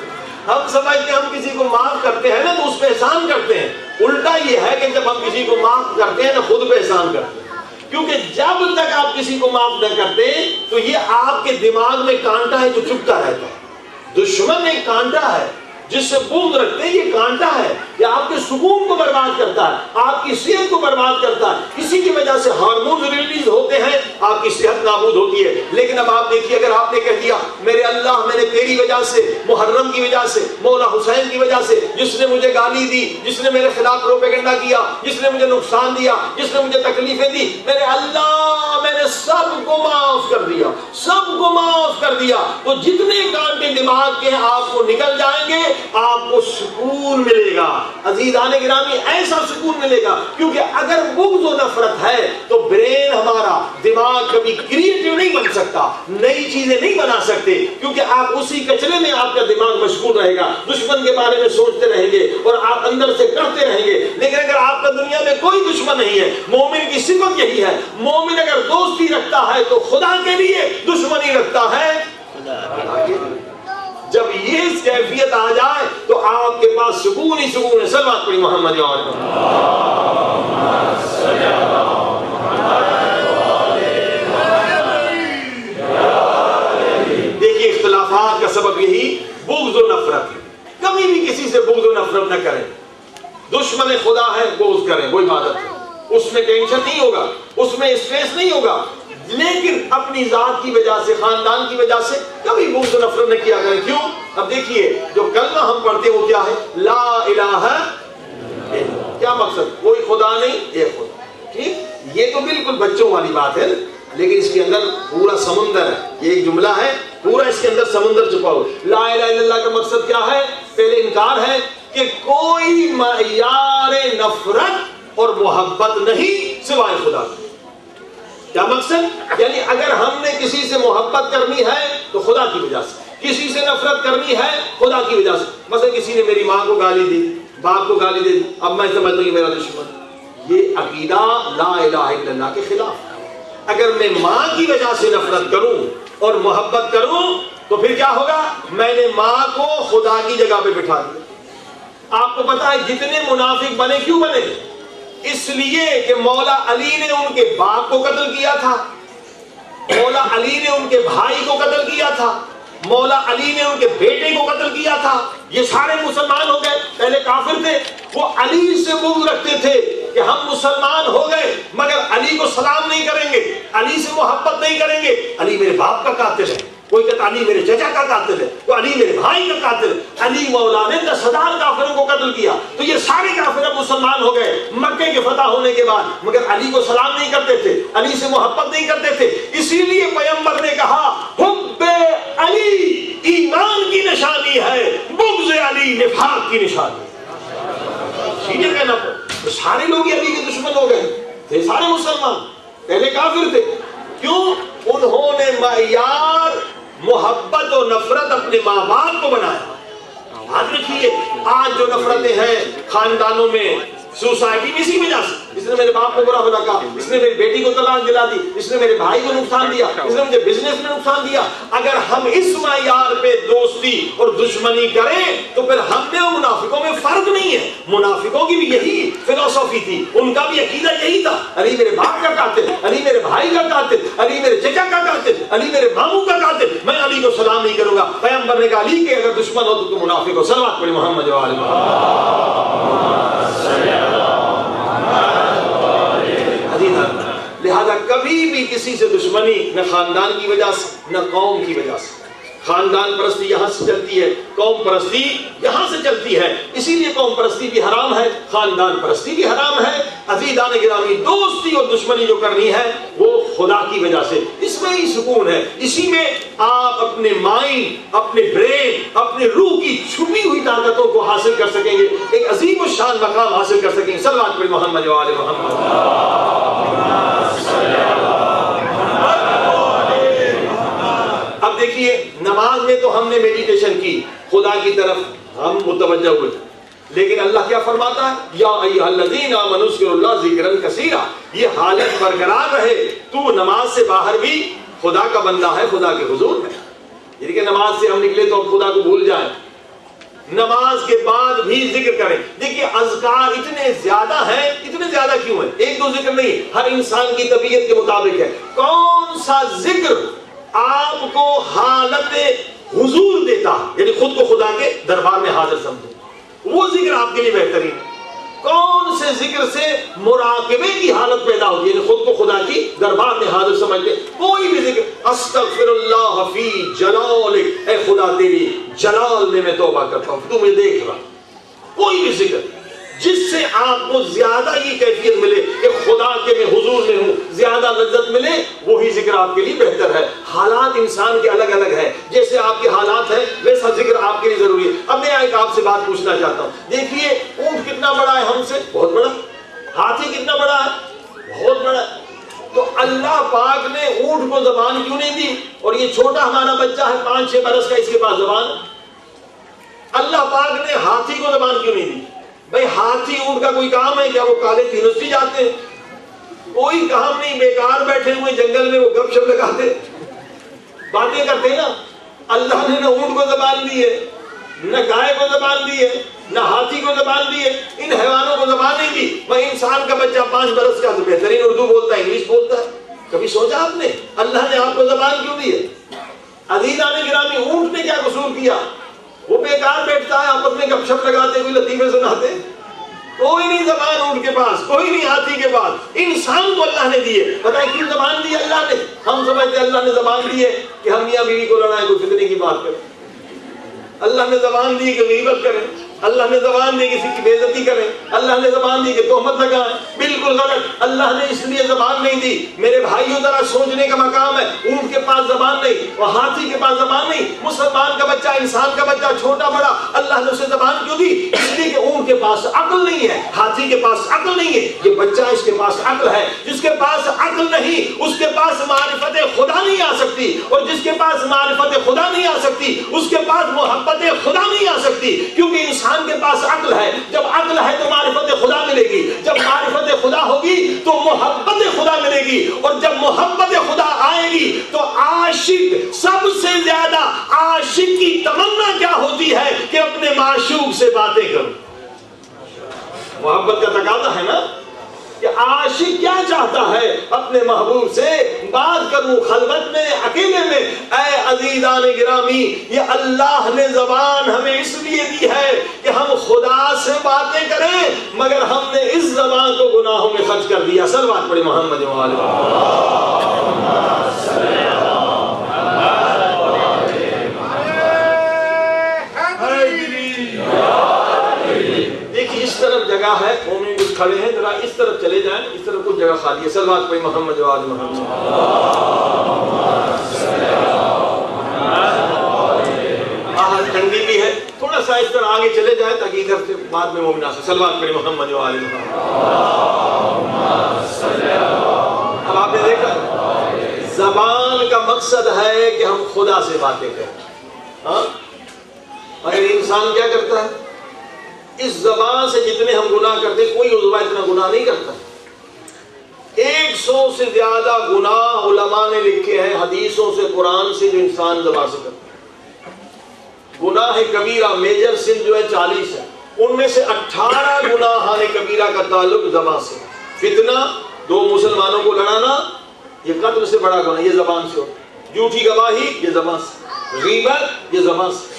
ہم سمجھتے ہیں ہم کسی کو معاف کرتے ہیں نا تو اس پہ احسان کرتے ہیں. الٹا یہ ہے کہ جب ہم کسی کو معاف کرتے ہیں نا خود پہ احسان کرتے ہیں. کیونکہ جب تک آپ کسی کو معاف نہ کرتے تو یہ آپ کے دماغ میں کانٹا ہے جو چبھتا رہتا ہے. دشمن ایک کانٹا ہے جس سے بغض رکھتے ہیں، یہ کانٹا ہے، یہ آپ کے سکون کو برباد کرتا ہے، آپ کی صحت کو برباد کرتا ہے. اسی کی وجہ سے ہارمون ریلیز ہوتے ہیں، آپ کی صحت نابود ہوتی ہے. لیکن اب آپ دیکھیے، اگر آپ نے کہہ دیا میرے اللہ میں نے تیری وجہ سے، محرم کی وجہ سے، مولا حسین کی وجہ سے، جس نے مجھے گالی دی، جس نے میرے خلاف پروپیگنڈا کیا، جس نے مجھے نقصان دیا، جس نے مجھے تکلیفیں دی، میرے اللہ میں نے سب کو معاف کر دیا، سب کو معاف کر دیا. تو جتنے کانٹے دماغ کے آپ کو نکل جائیں گے، آپ کو سکون ملے گا. عزیزان گرامی ایسا سکون ملے گا، کیونکہ اگر بغض و نفرت ہے تو برین ہمارا دماغ کبھی کریٹو نہیں بن سکتا، نئی چیزیں نہیں بنا سکتے، کیونکہ آپ اسی کچرے میں آپ کا دماغ مشغول رہے گا، دشمن کے بارے میں سوچتے رہیں گے اور آپ اندر سے کرتے رہیں گے. لیکن اگر آپ کا دنیا میں کوئی دشمن نہیں ہے، مومن کی صفت یہی ہے، مومن اگر دوستی رکھتا ہے تو خدا کے لیے، دشمنی رکھتا ہے خدا کے لیے. جب یہ کیفیت آ جائے تو آپ کے پاس سکون ہی سکون ہے. صلوات پڑھی محمد و آل محمد. دیکھیے اختلافات کا سبب یہی بغض و نفرت ہے. کبھی بھی کسی سے بغض و نفرت نہ کریں. دشمن خدا ہے بغض کریں، وہ عبادت ہے، اس میں ٹینشن نہیں ہوگا، اس میں اسٹریس نہیں ہوگا. لیکن اپنی ذات کی وجہ سے، خاندان کی وجہ سے کبھی بغض و نفرت نہ کیا کریں. کیوں؟ اب دیکھیے جو کلمہ ہم پڑھتے ہیں وہ کیا ہے؟ لا الہ. کیا مقصد؟ کوئی خدا نہیں، ایک خدا. ٹھیک، یہ تو بالکل بچوں والی بات ہے، لیکن اس کے اندر پورا سمندر ہے. یہ ایک جملہ ہے، پورا اس کے اندر سمندر چھپا ہوا. لا الہ الا اللہ کا مقصد کیا ہے؟ پہلے انکار ہے کہ کوئی معیار نفرت اور محبت نہیں سوائے خدا کی. کیا مقصد؟ یعنی اگر ہم نے کسی سے محبت کرنی ہے تو خدا کی وجہ سے، کسی سے نفرت کرنی ہے خدا کی وجہ سے. مثلا کسی نے میری ماں کو گالی دی، باپ کو گالی دے دی، اب میں سمجھتا ہوں کہ میرا دشمن. یہ عقیدہ لا الہ الا اللہ کے خلاف. اگر میں ماں کی وجہ سے نفرت کروں اور محبت کروں تو پھر کیا ہوگا؟ میں نے ماں کو خدا کی جگہ پہ بٹھا دیا. آپ کو پتا ہے جتنے منافق بنے کیوں بنے؟ اس لیے کہ مولا علی نے ان کے باپ کو قتل کیا تھا، مولا علی نے ان کے بھائی کو قتل کیا تھا، مولا علی نے ان کے بیٹے کو قتل کیا تھا، یہ سارے مسلمان ہو گئے، پہلے کافر تھے، وہ علی سے بغض رکھتے تھے کہ ہم مسلمان ہو گئے مگر علی کو سلام نہیں کریں گے، علی سے محبت نہیں کریں گے، علی میرے باپ کا قاتل ہے، کوئی کہتا علی میرے چچا کا قاتل ہے، کوئی علی میرے بھائی کا قاتل ہے۔ علی مولا نے 10,000 کافروں کو قتل کیا، تو یہ سارے کافر اب مسلمان ہو گئے مکے کے فتح ہونے کے بعد، مگر علی کو سلام نہیں کرتے تھے، علی سے محبت نہیں کرتے تھے۔ اسی لیے پیغمبر نے کہا حب علی ایمان کی نشانی ہے، بغض علی نفاق کی نشانی ہے۔ سیدھے کہنا تو سارے لوگ علی کے دشمن ہو گئے تھے، سارے مسلمان پہلے کافر تھے، کیوں؟ انہوں نے معیار محبت و نفرت اپنے ماں باپ کو بنایا۔ یاد رکھیے آج جو نفرتیں ہیں خاندانوں میں، سوسائٹی میں، اسی وجہ سے اس نے میرے باپ کو برا بھلا کہا، اس نے میری بیٹی کو طلاق دلا دی، اس نے میرے بھائی کو نقصان دیا، اس نے مجھے بزنس میں نقصان دیا۔ اگر ہم اس معیار پہ دوستی اور دشمنی کریں تو پھر ہم میں اور منافقوں میں فرق نہیں ہے۔ منافقوں کی بھی یہی فلسفی تھی، ان کا بھی عقیدہ یہی تھا، علی میرے باپ کا قاتل، علی میرے بھائی کا قاتل، علی میرے چچا کا قاتل، علی میرے ماموں کا قاتل، میں علی کو سلام نہیں کروں گا۔ پیغمبر نے کہا علی کے اگر دشمن ہو تو تم منافق ہو۔ صلوات پڑھیں محمد و آل محمد۔ لہذا کبھی بھی کسی سے دشمنی نہ خاندان کی وجہ سے نہ قوم کی وجہ سے۔ خاندان پرستی یہاں سے چلتی ہے، قوم پرستی یہاں سے چلتی ہے، اسی لیے قوم پرستی بھی حرام ہے، خاندان پرستی بھی حرام ہے۔ عزیزان گرامی، دوستی اور دشمنی جو کرنی ہے وہ خدا کی وجہ سے، اس میں ہی سکون ہے، اسی میں آپ اپنے مائنڈ، اپنے برین، اپنے روح کی چھپی ہوئی طاقتوں کو حاصل کر سکیں گے، ایک عظیم الشان مقام حاصل کر سکیں گے۔ صلوات پڑھیں محمد و آل محمد۔ اب دیکھیے نماز میں تو ہم نے میڈیٹیشن کی، خدا کی طرف ہم متوجہ ہوئے، لیکن اللہ کیا فرماتا ہے؟ یا ایھا الذین آمنوا اذکروا اللہ ذکرا کثیرا۔ یہ حالت برقرار رہے، تو نماز سے باہر بھی خدا کا بندہ ہے، خدا کے حضور میں، یعنی کہ نماز سے ہم نکلے تو خدا کو بھول جائیں، نماز کے بعد بھی ذکر کریں۔ دیکھیے اذکار اتنے زیادہ ہیں، اتنے زیادہ کیوں ہیں؟ ایک دو ذکر نہیں، ہر انسان کی طبیعت کے مطابق ہے۔ کون سا ذکر آپ کو حالت حضور دیتا، یعنی خود کو خدا کے دربار میں حاضر سمجھے، وہ ذکر آپ کے لیے بہترین ہے۔ کون سے ذکر سے مراقبے کی حالت پیدا ہوتی ہے، یعنی خود کو خدا کی دربار میں حاضر سمجھتے؟ کوئی بھی ذکر، استغفر اللہ فی جلالک، اے خدا تیری جلال میں توبہ کرتا ہوں، تو مجھے دیکھ رہا۔ کوئی بھی ذکر جس سے آپ کو زیادہ یہ کیفیت ملے کہ خدا کے میں حضور میں ہوں، زیادہ لذت ملے، وہی ذکر آپ کے لیے بہتر ہے۔ حالات انسان کے الگ الگ ہیں، جیسے آپ کے حالات ہیں ویسا ذکر آپ کے لیے ضروری ہے۔ اب میں ایک آپ سے بات پوچھنا چاہتا ہوں، دیکھیے اونٹ کتنا بڑا ہے ہم سے؟ بہت بڑا۔ ہاتھی کتنا بڑا ہے؟ بہت بڑا۔ تو اللہ پاک نے اونٹ کو زبان کیوں نہیں دی؟ اور یہ چھوٹا ہمارا بچہ ہے 5-6 برس کا، اس کے پاس زبان؟ اللہ پاک نے ہاتھی کو زبان کیوں نہیں دی؟ بھئی ہاتھی اونٹ کا کوئی کام ہے کیا؟ وہ کالج یونیورسٹی جاتے ہیں؟ کوئی کام نہیں، بیکار بیٹھے ہوئے جنگل میں وہ گپ شپ لگاتے باتیں کرتے ہیں نا۔ اللہ نے نہ اونٹ کو زبان دی ہے، نہ گائے کو زبان دی ہے، نہ ہاتھی کو زبان دی ہے، ان حیوانوں کو زبان نہیں دی۔ وہ انسان کا بچہ 5 برس کا تو بہترین اردو بولتا ہے، انگلش بولتا ہے۔ کبھی سوچا آپ نے اللہ نے آپ کو زبان کیوں دی ہے؟ عزیزان گرامی، اونٹ نے کیا قصور کیا؟ وہ بیکار بیٹھتا ہے، آپس میں گپ شپ لگاتے، کوئی لطیفے سناتے، کوئی نہیں زبان اونٹ کے پاس، کوئی نہیں ہاتھی کے پاس، انسان کو اللہ نے دی ہے۔ پتہ ہے کیوں زبان دی اللہ نے؟ ہم سمجھتے ہیں اللہ نے زبان دی ہے کہ ہم میاں بیوی کو لڑائیں، کوئی فتنے کی بات کریں۔ اللہ نے زبان دی کہ غیبت کریں، اللہ نے زبان دی کسی کی بے عزتی کریں، اللہ نے زبان دی کہ تہمت لگائیں۔ بالکل غلط، اللہ نے اس لیے زبان نہیں دی۔ میرے بھائیوں ذرا سوچنے کا مقام ہے، اونٹ کے پاس زبان نہیں اور ہاتھی کے پاس زبان نہیں، مسلمان کا بچہ، انسان کا بچہ، چھوٹا بڑا، اللہ نے اسے زبان کیوں دی؟ اس لیے کہ اونٹ کے پاس عقل نہیں ہے، ہاتھی کے پاس عقل نہیں ہے، یہ بچہ اس کے پاس عقل ہے۔ جس کے پاس عقل نہیں اس کے پاس معرفت خدا نہیں آ سکتی، اور جس کے پاس معرفت خدا نہیں آ سکتی اس کے پاس محبت خدا نہیں آ سکتی، کیونکہ انسان کے پاس عقل ہے۔ جب عقل ہے تو معرفت خدا ملے گی، جب معرفت خدا ہوگی تو محبت خدا ملے گی، اور جب محبت خدا آئے گی تو عاشق، سب سے زیادہ عاشق کی تمنا کیا ہوتی ہے کہ اپنے معشوق سے باتیں کروں۔ محبت کا تقاضا ہے نا، کہ عاشق کیا چاہتا ہے اپنے محبوب سے بات کروں خلوت میں اکیلے میں. اے عزیزان گرامی یہ اللہ نے زبان ہمیں اس لیے دی ہے کہ ہم خدا سے باتیں کریں مگر ہم نے اس زبان کو گناہوں میں خرچ کر دیا. صلوات پڑھیں محمد دیکھیے اس طرف جگہ ہے مومن کچھ کھڑے ہیں ذرا اس طرف چلے جائیں اس طرف کچھ جگہ خالی ہے. صلوات پڑھیں محمد و آل محمد. باہر ٹھنڈی بھی ہے تھوڑا سا اس طرح آگے چلے جائیں تاکہ ادھر سے بعد میں مومن آ سکے. صلوات پڑھیں محمد و آل محمد. اب آپ نے دیکھا زبان کا مقصد ہے کہ ہم خدا سے باتیں کریں. ہاں مگر انسان کیا کرتا ہے اس زبان سے جتنے ہم گناہ کرتے کوئی عضو اتنا گناہ نہیں کرتا. 100 سے زیادہ گناہ علماء نے لکھے ہیں حدیثوں سے قرآن سے جو انسان زبان سے کرتا ہے. گناہ کبیرہ میجر سن جو ہے 40 ہے ان میں سے 18 گناہ کبیرہ کا تعلق زبان سے. فتنہ 2 مسلمانوں کو لڑانا یہ قتل سے بڑا گناہ یہ زبان سے ہوتا. جھوٹی گواہی یہ زبان سے. غیبت یہ زبان سے.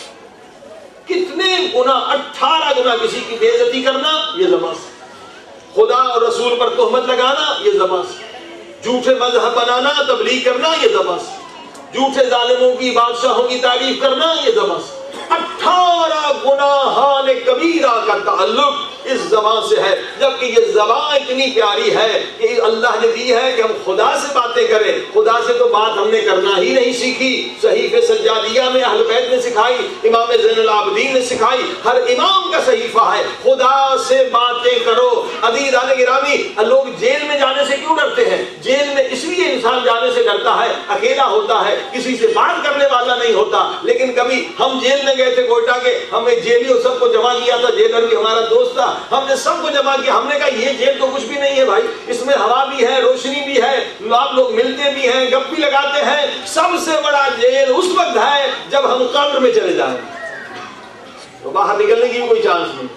کتنے گناہ 18 گناہ. کسی کی بے عزتی کرنا یہ زبان سے. خدا اور رسول پر تہمت لگانا یہ زبان سے. جھوٹے مذہب بنانا تبلیغ کرنا یہ زبان سے. جھوٹے ظالموں کی بادشاہوں کی تعریف کرنا یہ زبان سے. 18 گناہان کبیرہ کا تعلق اس زبان سے ہے. جبکہ یہ زبان اتنی پیاری ہے کہ اللہ نے دی ہے کہ ہم خدا سے باتیں کریں. خدا سے تو بات ہم نے کرنا ہی نہیں سیکھی. صحیفہ سجادیہ میں اہل بیت نے سکھائی امام زین العابدین نے سکھائی. ہر امام کا صحیفہ ہے خدا سے باتیں کرو. عزیزان گرامی لوگ جیل میں جانے سے کیوں ڈرتے ہیں؟ جیل میں اس لیے انسان جانے سے ڈرتا ہے اکیلا ہوتا ہے کسی سے بات کرنے والا نہیں ہوتا. لیکن کبھی ہم جیل میں گئے تھے کوئٹہ کے ہمیں جیلیوں سب کو جمع کیا تھا. جیلر بھی ہمارا دوست تھا. ہم نے سب کو جمع کیا. ہم نے کہا یہ جیل تو کچھ بھی نہیں ہے بھائی. اس میں ہوا بھی ہے روشنی بھی ہے آپ لوگ ملتے بھی ہیں گپ بھی لگاتے ہیں. سب سے بڑا جیل اس وقت ہے جب ہم قبر میں چلے جائیں تو باہر نکلنے کی بھی کوئی چانس نہیں.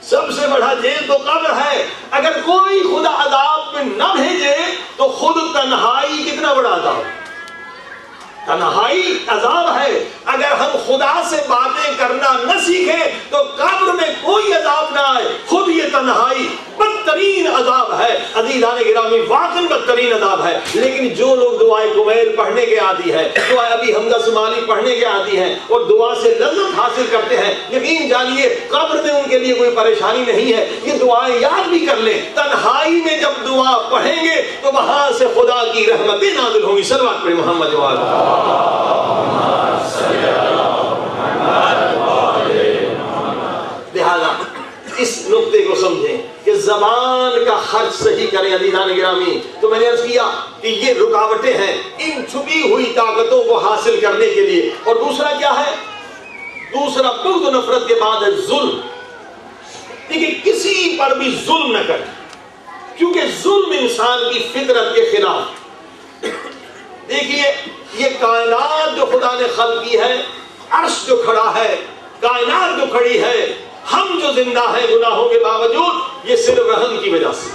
سب سے بڑا جیل تو قبر ہے. اگر کوئی خدا عذاب میں نہ بھیجے تو خود تنہائی کتنا بڑا عذاب. تنہائی عذاب ہے. اگر ہم خدا سے باتیں کرنا نہ سیکھیں تو قبر میں کوئی عذاب نہ آئے. خود یہ تنہائی بدترین عذاب ہے. عزیزان گرامی واقعی بدترین عذاب ہے. لیکن جو لوگ دعائے کمیل پڑھنے کے عادی ہے دعائے ابی حمزہ سمالی پڑھنے کے عادی ہیں اور دعا سے لذت حاصل کرتے ہیں یقین جانیے قبر میں ان کے لیے کوئی پریشانی نہیں ہے. یہ دعائیں یاد بھی کر لیں. تنہائی میں جب دعا پڑھیں گے تو وہاں سے خدا کی رحمتیں نازل ہوں گی. صلوات پڑھیں محمد و آل. لہذا اس نقطے کو سمجھیں کہ زبان کا خرچ صحیح کریں. عزیزان گرامی تو میں نے عرض کیا کہ یہ رکاوٹیں ہیں ان چھپی ہوئی طاقتوں کو حاصل کرنے کے لیے. اور دوسرا کیا ہے؟ دوسرا بغض و نفرت کے بعد ہے ظلم. دیکھیں کسی پر بھی ظلم نہ کریں کیونکہ ظلم انسان کی فطرت کے خلاف. دیکھیے یہ کائنات جو خدا نے خلق کی ہے عرش جو کھڑا ہے کائنات جو کھڑی ہے ہم جو زندہ ہیں گناہوں کے باوجود یہ صرف رحم کی وجہ سے.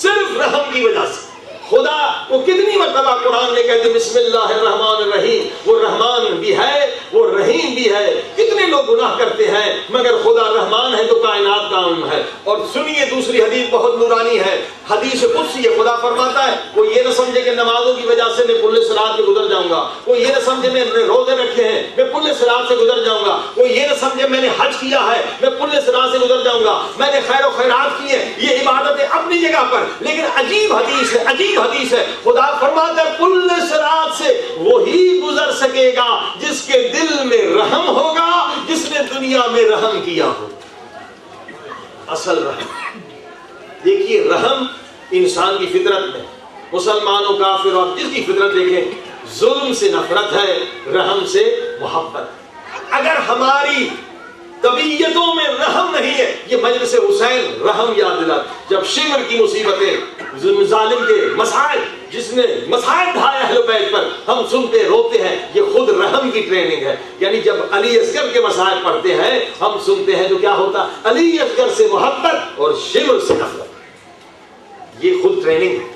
صرف رحم کی وجہ سے. خدا کو کتنی مرتبہ قرآن نے کہتے بسم اللہ الرحمن الرحیم. وہ رحمان بھی ہے وہ رحیم بھی ہے. کتنے لوگ گناہ کرتے ہیں مگر خدا رحمان ہے تو کائنات کا عام ہے. اور سنیے دوسری حدیث بہت نورانی ہے. حدیث قدسی ہے. خدا فرماتا ہے وہ یہ نہ سمجھے کہ نمازوں کی وجہ سے میں پل صراط سے گزر جاؤں گا. وہ یہ نہ سمجھے میں نے روزے رکھے ہیں میں پل صراط سے گزر جاؤں گا. وہ یہ نہ سمجھے میں نے حج کیا ہے میں پل صراط سے گزر جاؤں گا. میں نے خیر و خیرات کی ہے یہ عبادتیں اپنی جگہ پر. لیکن عجیب حدیث ہے عجیب حدیث ہے. خدا فرماتا ہے پل صراط سے وہی گزر سکے گا جس کے دل میں رحم ہوگا جس نے دنیا میں رحم کیا ہو. اصل رحم دیکھیے رحم انسان کی فطرت میں مسلمان و کافر اور جس کی فطرت دیکھیں ظلم سے نفرت ہے رحم سے محبت. اگر ہماری طبیعتوں میں رحم نہیں ہے یہ مجلس حسین رحم یاد دلا. جب شمر کی مصیبتیں ظالم کے مسائل جس نے مسائل ڈھائے اہل بیت پر ہم سنتے روتے ہیں یہ خود رحم کی ٹریننگ ہے. یعنی جب علی اصغر کے مسائل پڑھتے ہیں ہم سنتے ہیں تو کیا ہوتا علی اصغر سے محبت اور شمر سے نفرت. یہ خود ٹریننگ ہے.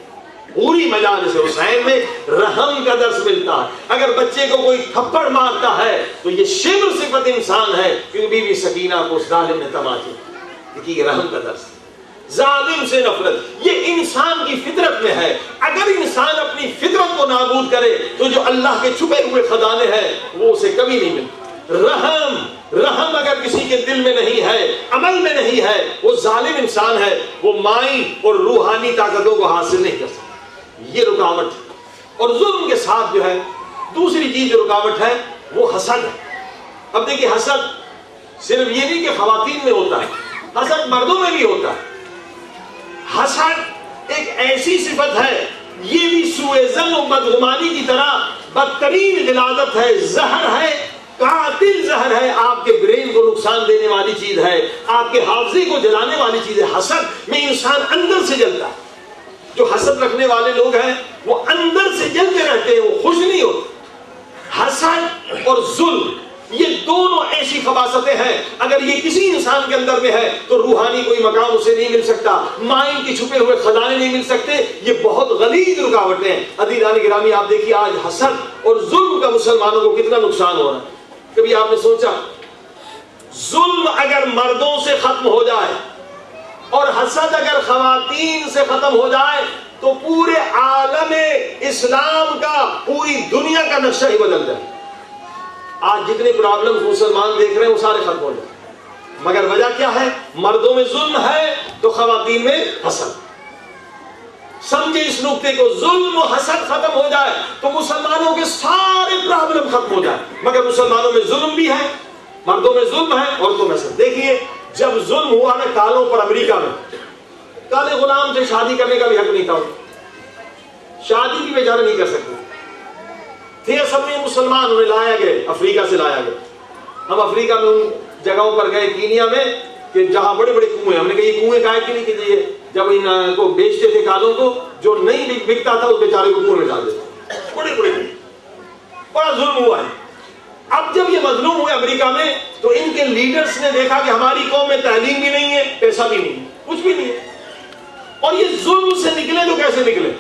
پوری مجالس حسین میں رحم کا درس ملتا ہے. اگر بچے کو کوئی تھپڑ مارتا ہے تو یہ شبر صفت انسان ہے, کیونکہ بی بی سکینہ کو اس ظالم نے تماچے. دیکھیے یہ رحم کا درس, ظالم سے نفرت یہ انسان کی فطرت میں ہے. اگر انسان اپنی فطرت کو نابود کرے تو جو اللہ کے چھپے ہوئے خزانے ہیں وہ اسے کبھی نہیں ملتے. رحم اگر کسی کے دل میں نہیں ہے, عمل میں نہیں ہے, وہ ظالم انسان ہے, وہ مائی اور روحانی طاقتوں کو حاصل نہیں کر سکتا. یہ رکاوٹ ہے. اور ظلم کے ساتھ جو ہے دوسری چیز جو رکاوٹ ہے وہ حسد ہے. اب دیکھیے حسد صرف یہ نہیں کہ خواتین میں ہوتا ہے, حسد مردوں میں بھی ہوتا ہے. حسد ایک ایسی صفت ہے, یہ بھی سوء ظن و بدگمانی کی طرح بدترین غلاظت ہے, زہر ہے, قاتل زہر ہے, آپ کے برین کو نقصان دینے والی چیز ہے, آپ کے حافظے کو جلانے والی چیز ہے. حسد میں انسان اندر سے جلتا ہے. جو حسد رکھنے والے لوگ ہیں وہ اندر سے جلتے رہتے ہیں, وہ خوش نہیں ہوتے. حسد اور ظلم یہ دونوں ایسی خباثتیں ہیں, اگر یہ کسی انسان کے اندر میں ہے تو روحانی کوئی مقام اسے نہیں مل سکتا, مائنڈ کے چھپے ہوئے خزانے نہیں مل سکتے. یہ بہت غلیظ رکاوٹیں ہیں. عزیزان گرامی آپ دیکھیے آج حسد اور ظلم کا مسلمانوں کو کتنا نقصان ہو رہا ہے. کبھی آپ نے سوچا ظلم اگر مردوں سے ختم ہو جائے اور حسد اگر خواتین سے ختم ہو جائے تو پورے عالم اسلام کا, پوری دنیا کا نقشہ ہی بدل جائے. آج جتنے پرابلمز مسلمان دیکھ رہے ہیں وہ سارے ختم ہو جائیں. مگر وجہ کیا ہے؟ مردوں میں ظلم ہے تو خواتین میں حسد. سمجھے اس نقطے کو, ظلم و حسد ختم ہو جائے تو مسلمانوں کے سارے پرابلم ختم ہو جائے. مگر مسلمانوں میں ظلم بھی ہے, مردوں میں ظلم ہے, عورتوں میں حسد. دیکھیے جب ظلم ہوا نا کالوں پر, امریکہ میں کالے غلام سے شادی کرنے کا بھی حق نہیں تھا, شادی بھی بیچارے نہیں کر سکتے تھے. اصل میں مسلمان انہیں لایا گئے, افریقہ سے لایا گیا. ہم افریقہ میں ان جگہوں پر گئے, کینیا میں, کہ جہاں بڑے بڑے کنویں. ہم نے کہا یہ کنویں کائے کی نہیں کیجیے. جب ان کو بیچتے تھے کالوں کو, جو نہیں بکتا تھا اس بیچارے کو کنویں میں ڈال دیتے. بڑے بڑے بڑا ظلم ہوا ہے. اب جب یہ مظلوم ہوئے امریکہ میں تو ان کے لیڈرز نے دیکھا کہ ہماری قوم میں تعلیم بھی نہیں ہے, پیسہ بھی نہیں ہے, کچھ بھی نہیں ہے, اور یہ ظلم سے نکلے تو کیسے نکلے؟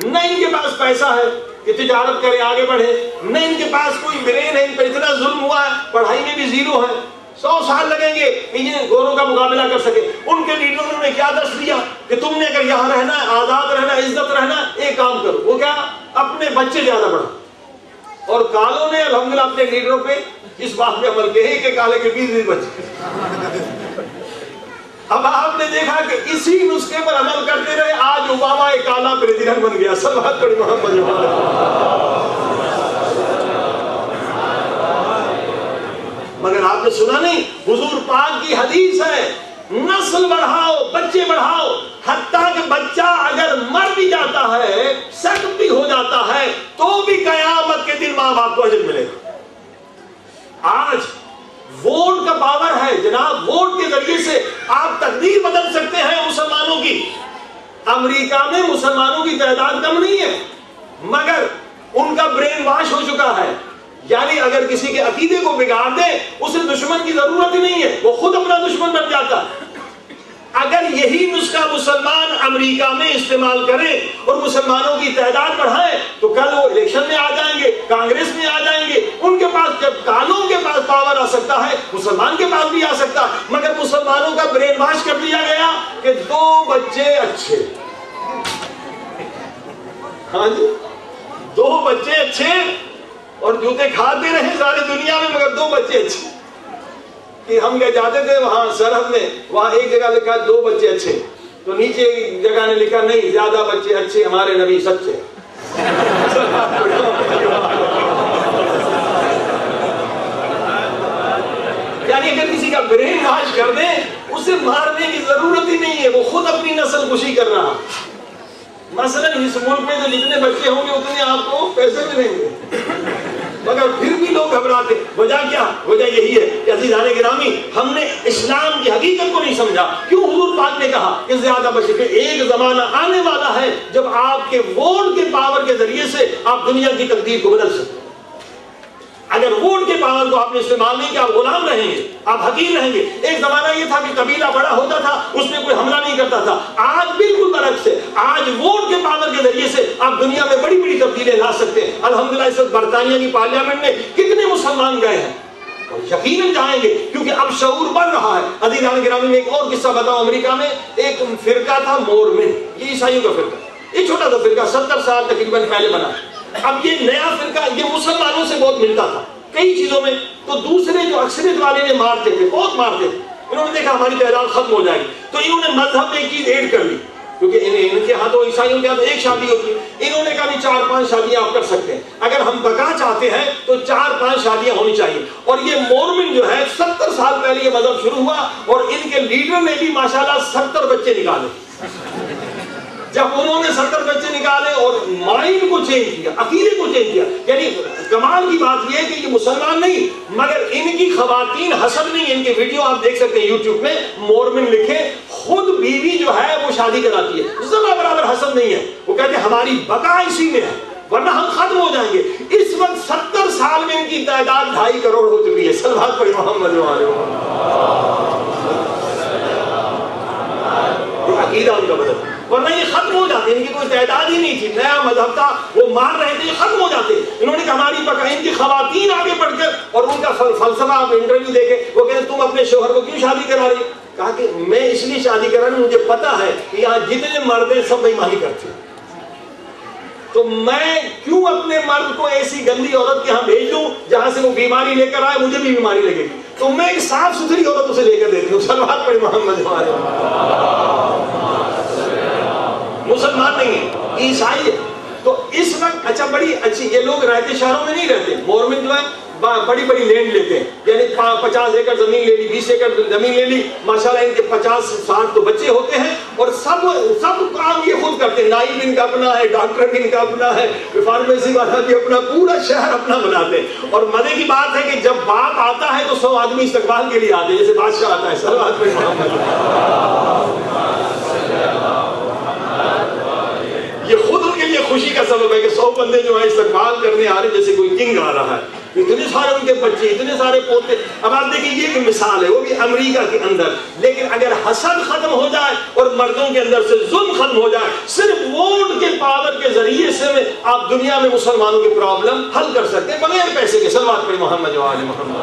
نہ ان کے پاس پیسہ ہے کہ تجارت کرے آگے بڑھے, نہ ان کے پاس کوئی برین ہے. ان پر اتنا ظلم ہوا ہے, پڑھائی میں بھی زیرو ہے. 100 سال لگیں گے کہ یہ گوروں کا مقابلہ کر سکے. ان کے لیڈروں نے کیا درس دیا کہ تم نے اگر یہاں رہنا ہے, آزاد رہنا, عزت رہنا, ایک کام کرو. وہ کیا؟ اپنے بچے زیادہ پڑھا. اور کالوں نے الحمدللہ اپنے لیڈروں پہ اس بات پہ عمل کیا کہ کالے کے 20 بچے. اب آپ نے دیکھا کہ اسی نسخے پر عمل کرتے رہے, آج اوباما ایک کالا پریزیڈنٹ بن گیا. صلوات پڑھی محمد. مگر آپ نے سنا نہیں, حضور پاک کی حدیث ہے, نسل بڑھاؤ, بچے بڑھاؤ, حتیٰ کہ بچہ اگر مر بھی جاتا ہے, سخت بھی ہو جاتا ہے, تو بھی قیامت کے دن ماں باپ کو اجر ملے گا. آج ووٹ کا پاور ہے جناب, ووٹ کے ذریعے سے آپ تقدیر بدل سکتے ہیں مسلمانوں کی. امریکہ میں مسلمانوں کی تعداد کم نہیں ہے, مگر ان کا برین واش ہو چکا ہے. یعنی اگر کسی کے عقیدے کو بگاڑ دے اسے دشمن کی ضرورت ہی نہیں ہے, وہ خود اپنا دشمن بن جاتا ہے. اگر یہی نسخہ مسلمان امریکہ میں استعمال کریں اور مسلمانوں کی تعداد بڑھائیں تو کل وہ الیکشن میں آ جائیں گے, کانگریس میں آ جائیں گے. ان کے پاس جب کالوں کے پاس پاور آ سکتا ہے, مسلمان کے پاس بھی آ سکتا ہے. مگر مسلمانوں کا برین واش کر دیا گیا کہ 2 بچے اچھے. ہاں جی, 2 بچے اچھے اور جوتے کھاتے رہے ساری دنیا میں, مگر 2 بچے اچھے. کہ ہم کیا جاتے تھے وہاں سرحد میں, وہاں ایک جگہ لکھا 2 بچے اچھے, تو نیچے ایک جگہ نے لکھا نہیں, زیادہ بچے اچھے, ہمارے نبی سچے. یعنی اگر کسی کا برین واش کر دیں اسے مارنے کی ضرورت ہی نہیں ہے, وہ خود اپنی نسل کشی کر رہا. مثلا اس ملک میں جو جتنے بچے ہوں گے اتنے آپ کو پیسے ملیں گے, مگر پھر بھی لوگ گھبراتے. وجہ کیا؟ وجہ یہی ہے کہ عزیزان گرامی, ہم نے اسلام کی حقیقت کو نہیں سمجھا. کیوں حضور پاک نے کہا کہ زیادہ بچے, کہ ایک زمانہ آنے والا ہے جب آپ کے ووٹ کے پاور کے ذریعے سے آپ دنیا کی تقدیر کو بدل سکتے ہیں. اگر ووٹ کے پاور کو آپ نے استعمال نہیں کیا، آپ غلام رہیں گے، آپ حقیر رہیں گے۔ ایک زمانہ یہ تھا کہ قبیلہ بڑا ہوتا تھا، اس میں کوئی حملہ نہیں کرتا تھا۔ آج بالکل برعکس ہے، آج ووٹ کے پاور کے ذریعے سے آپ دنیا میں بڑی بڑی تبدیلیاں لا سکتے ہیں۔ الحمدللہ اس وقت برطانیہ کی پارلیمنٹ میں کتنے مسلمان گئے ہیں، اور یقیناً جائیں گے، کیونکہ اب شعور بڑھ رہا ہے۔ عزیزان گرامی، میں ایک اور قصہ بتاؤں۔ امریکہ میں ایک فرقہ تھا مورمن، یہ عیسائیوں کا فرقہ، یہ چھوٹا سا فرقہ 70 سال تقریباً پہلے بنا۔ اب یہ نیا فرقہ یہ مسلمانوں سے بہت ملتا تھا کئی چیزوں میں، تو دوسرے جو اکثریت والے نے مارتے تھے، بہت مارتے تھے۔ انہوں نے دیکھا ہماری تعداد ختم ہو جائے گی، تو انہوں نے مذہب میں ایک چیز ایڈ کر لی، کیونکہ ان کے ہاتھوں عیسائیوں کے ہاتھ ایک شادی ہوتی ہے۔ انہوں نے کہا بھی 4-5 شادیاں آپ کر سکتے ہیں، اگر ہم بقا چاہتے ہیں تو 4-5 شادیاں ہونی چاہیے۔ اور یہ مورمن جو ہے 70 سال پہلے یہ مذہب شروع ہوا، اور ان کے لیڈر نے بھی ماشاءاللہ 70 بچے نکالے۔ جب انہوں نے 70 بچے نکالے اور مائنڈ کو چینج کیا، عقیدے کو چینج کیا، یعنی کمال کی بات یہ ہے کہ یہ مسلمان نہیں، مگر ان کی خواتین حسد نہیں۔ ان کے ویڈیو آپ دیکھ سکتے ہیں یوٹیوب میں، مورمن لکھے، خود بیوی جو ہے وہ شادی کراتی ہے، ذرا برابر حسد نہیں ہے۔ وہ کہتے ہیں ہماری بقا اسی میں ہے، ورنہ ہم ختم ہو جائیں گے۔ اس وقت 70 سال میں ان کی تعداد 2.5 کروڑ ہو چکی ہے۔ صلوات پڑھیں محمد علیہ عقیدہ ان کا بدل، ورنہ یہ ختم ہو جاتے، ان کی کوئی تعداد ہی نہیں تھی، نیا مذہب تھا، وہ مان رہے تھے، یہ ختم ہو جاتے۔ انہوں نے کہا ہماری بقا، ان کی خواتین آگے بڑھ کر، اور ان کا فلسفہ آپ انٹرویو دیکھیں، وہ کہتے ہیں تم اپنے شوہر کو کیوں شادی کرا رہی؟ کہا کہ میں اس لیے شادی کرا رہا ہوں، مجھے پتا ہے کہ یہاں جتنے مرد ہیں سب بےایمانی کرتے ہیں، تو میں کیوں اپنے مرد کو ایسی گندی عورت کے ہاں بھیج دوں جہاں سے وہ بیماری لے کر آئے، مجھے بھی بیماری لگے گی، تو میں ایک صاف ستھری عورت اسے لے کر دیتی ہوں۔ صلوات پڑھیں محمد علیہ۔ مسلمان نہیں ہے، عیسائی ہے۔ تو اس وقت اچھا بڑی اچھی، یہ لوگ رہتے شہروں میں نہیں رہتے، مورمن جو ہے بڑی بڑی لینڈ لیتے ہیں، یعنی 50 ایکڑ زمین لے لی، 20 ایکڑ زمین لے لی، ماشاءاللہ ان کے 50-60 تو بچے ہوتے ہیں، اور سب کام یہ خود کرتے ہیں۔ نائب ان کا اپنا ہے، ڈاکٹر ان کا اپنا ہے، فارمیسی والا بھی اپنا، پورا شہر اپنا بناتے ہیں۔ اور مزے کی بات ہے کہ جب باپ آتا ہے تو 100 آدمی استقبال کے لیے آتے ہیں، جیسے بادشاہ آتا ہے۔ صلوات پہ محمد۔ یہ خود ان کے لیے خوشی کا سبب ہے کہ 100 بندے جو ہیں استقبال کرنے آ رہے ہیں، جیسے کوئی کنگ آ رہا ہے، اتنے سارے ان کے بچے، اتنے سارے پوتے۔ اب آپ دیکھیں یہ ایک مثال ہے، وہ بھی امریکہ کے اندر۔ لیکن اگر حسد ختم ہو جائے اور مردوں کے اندر سے ظلم ختم ہو جائے، صرف ووٹ کے پاور کے ذریعے سے میں آپ دنیا میں مسلمانوں کی پرابلم حل کر سکتے ہیں بغیر پیسے کے۔ صلوات پڑھیں محمد و آل محمد۔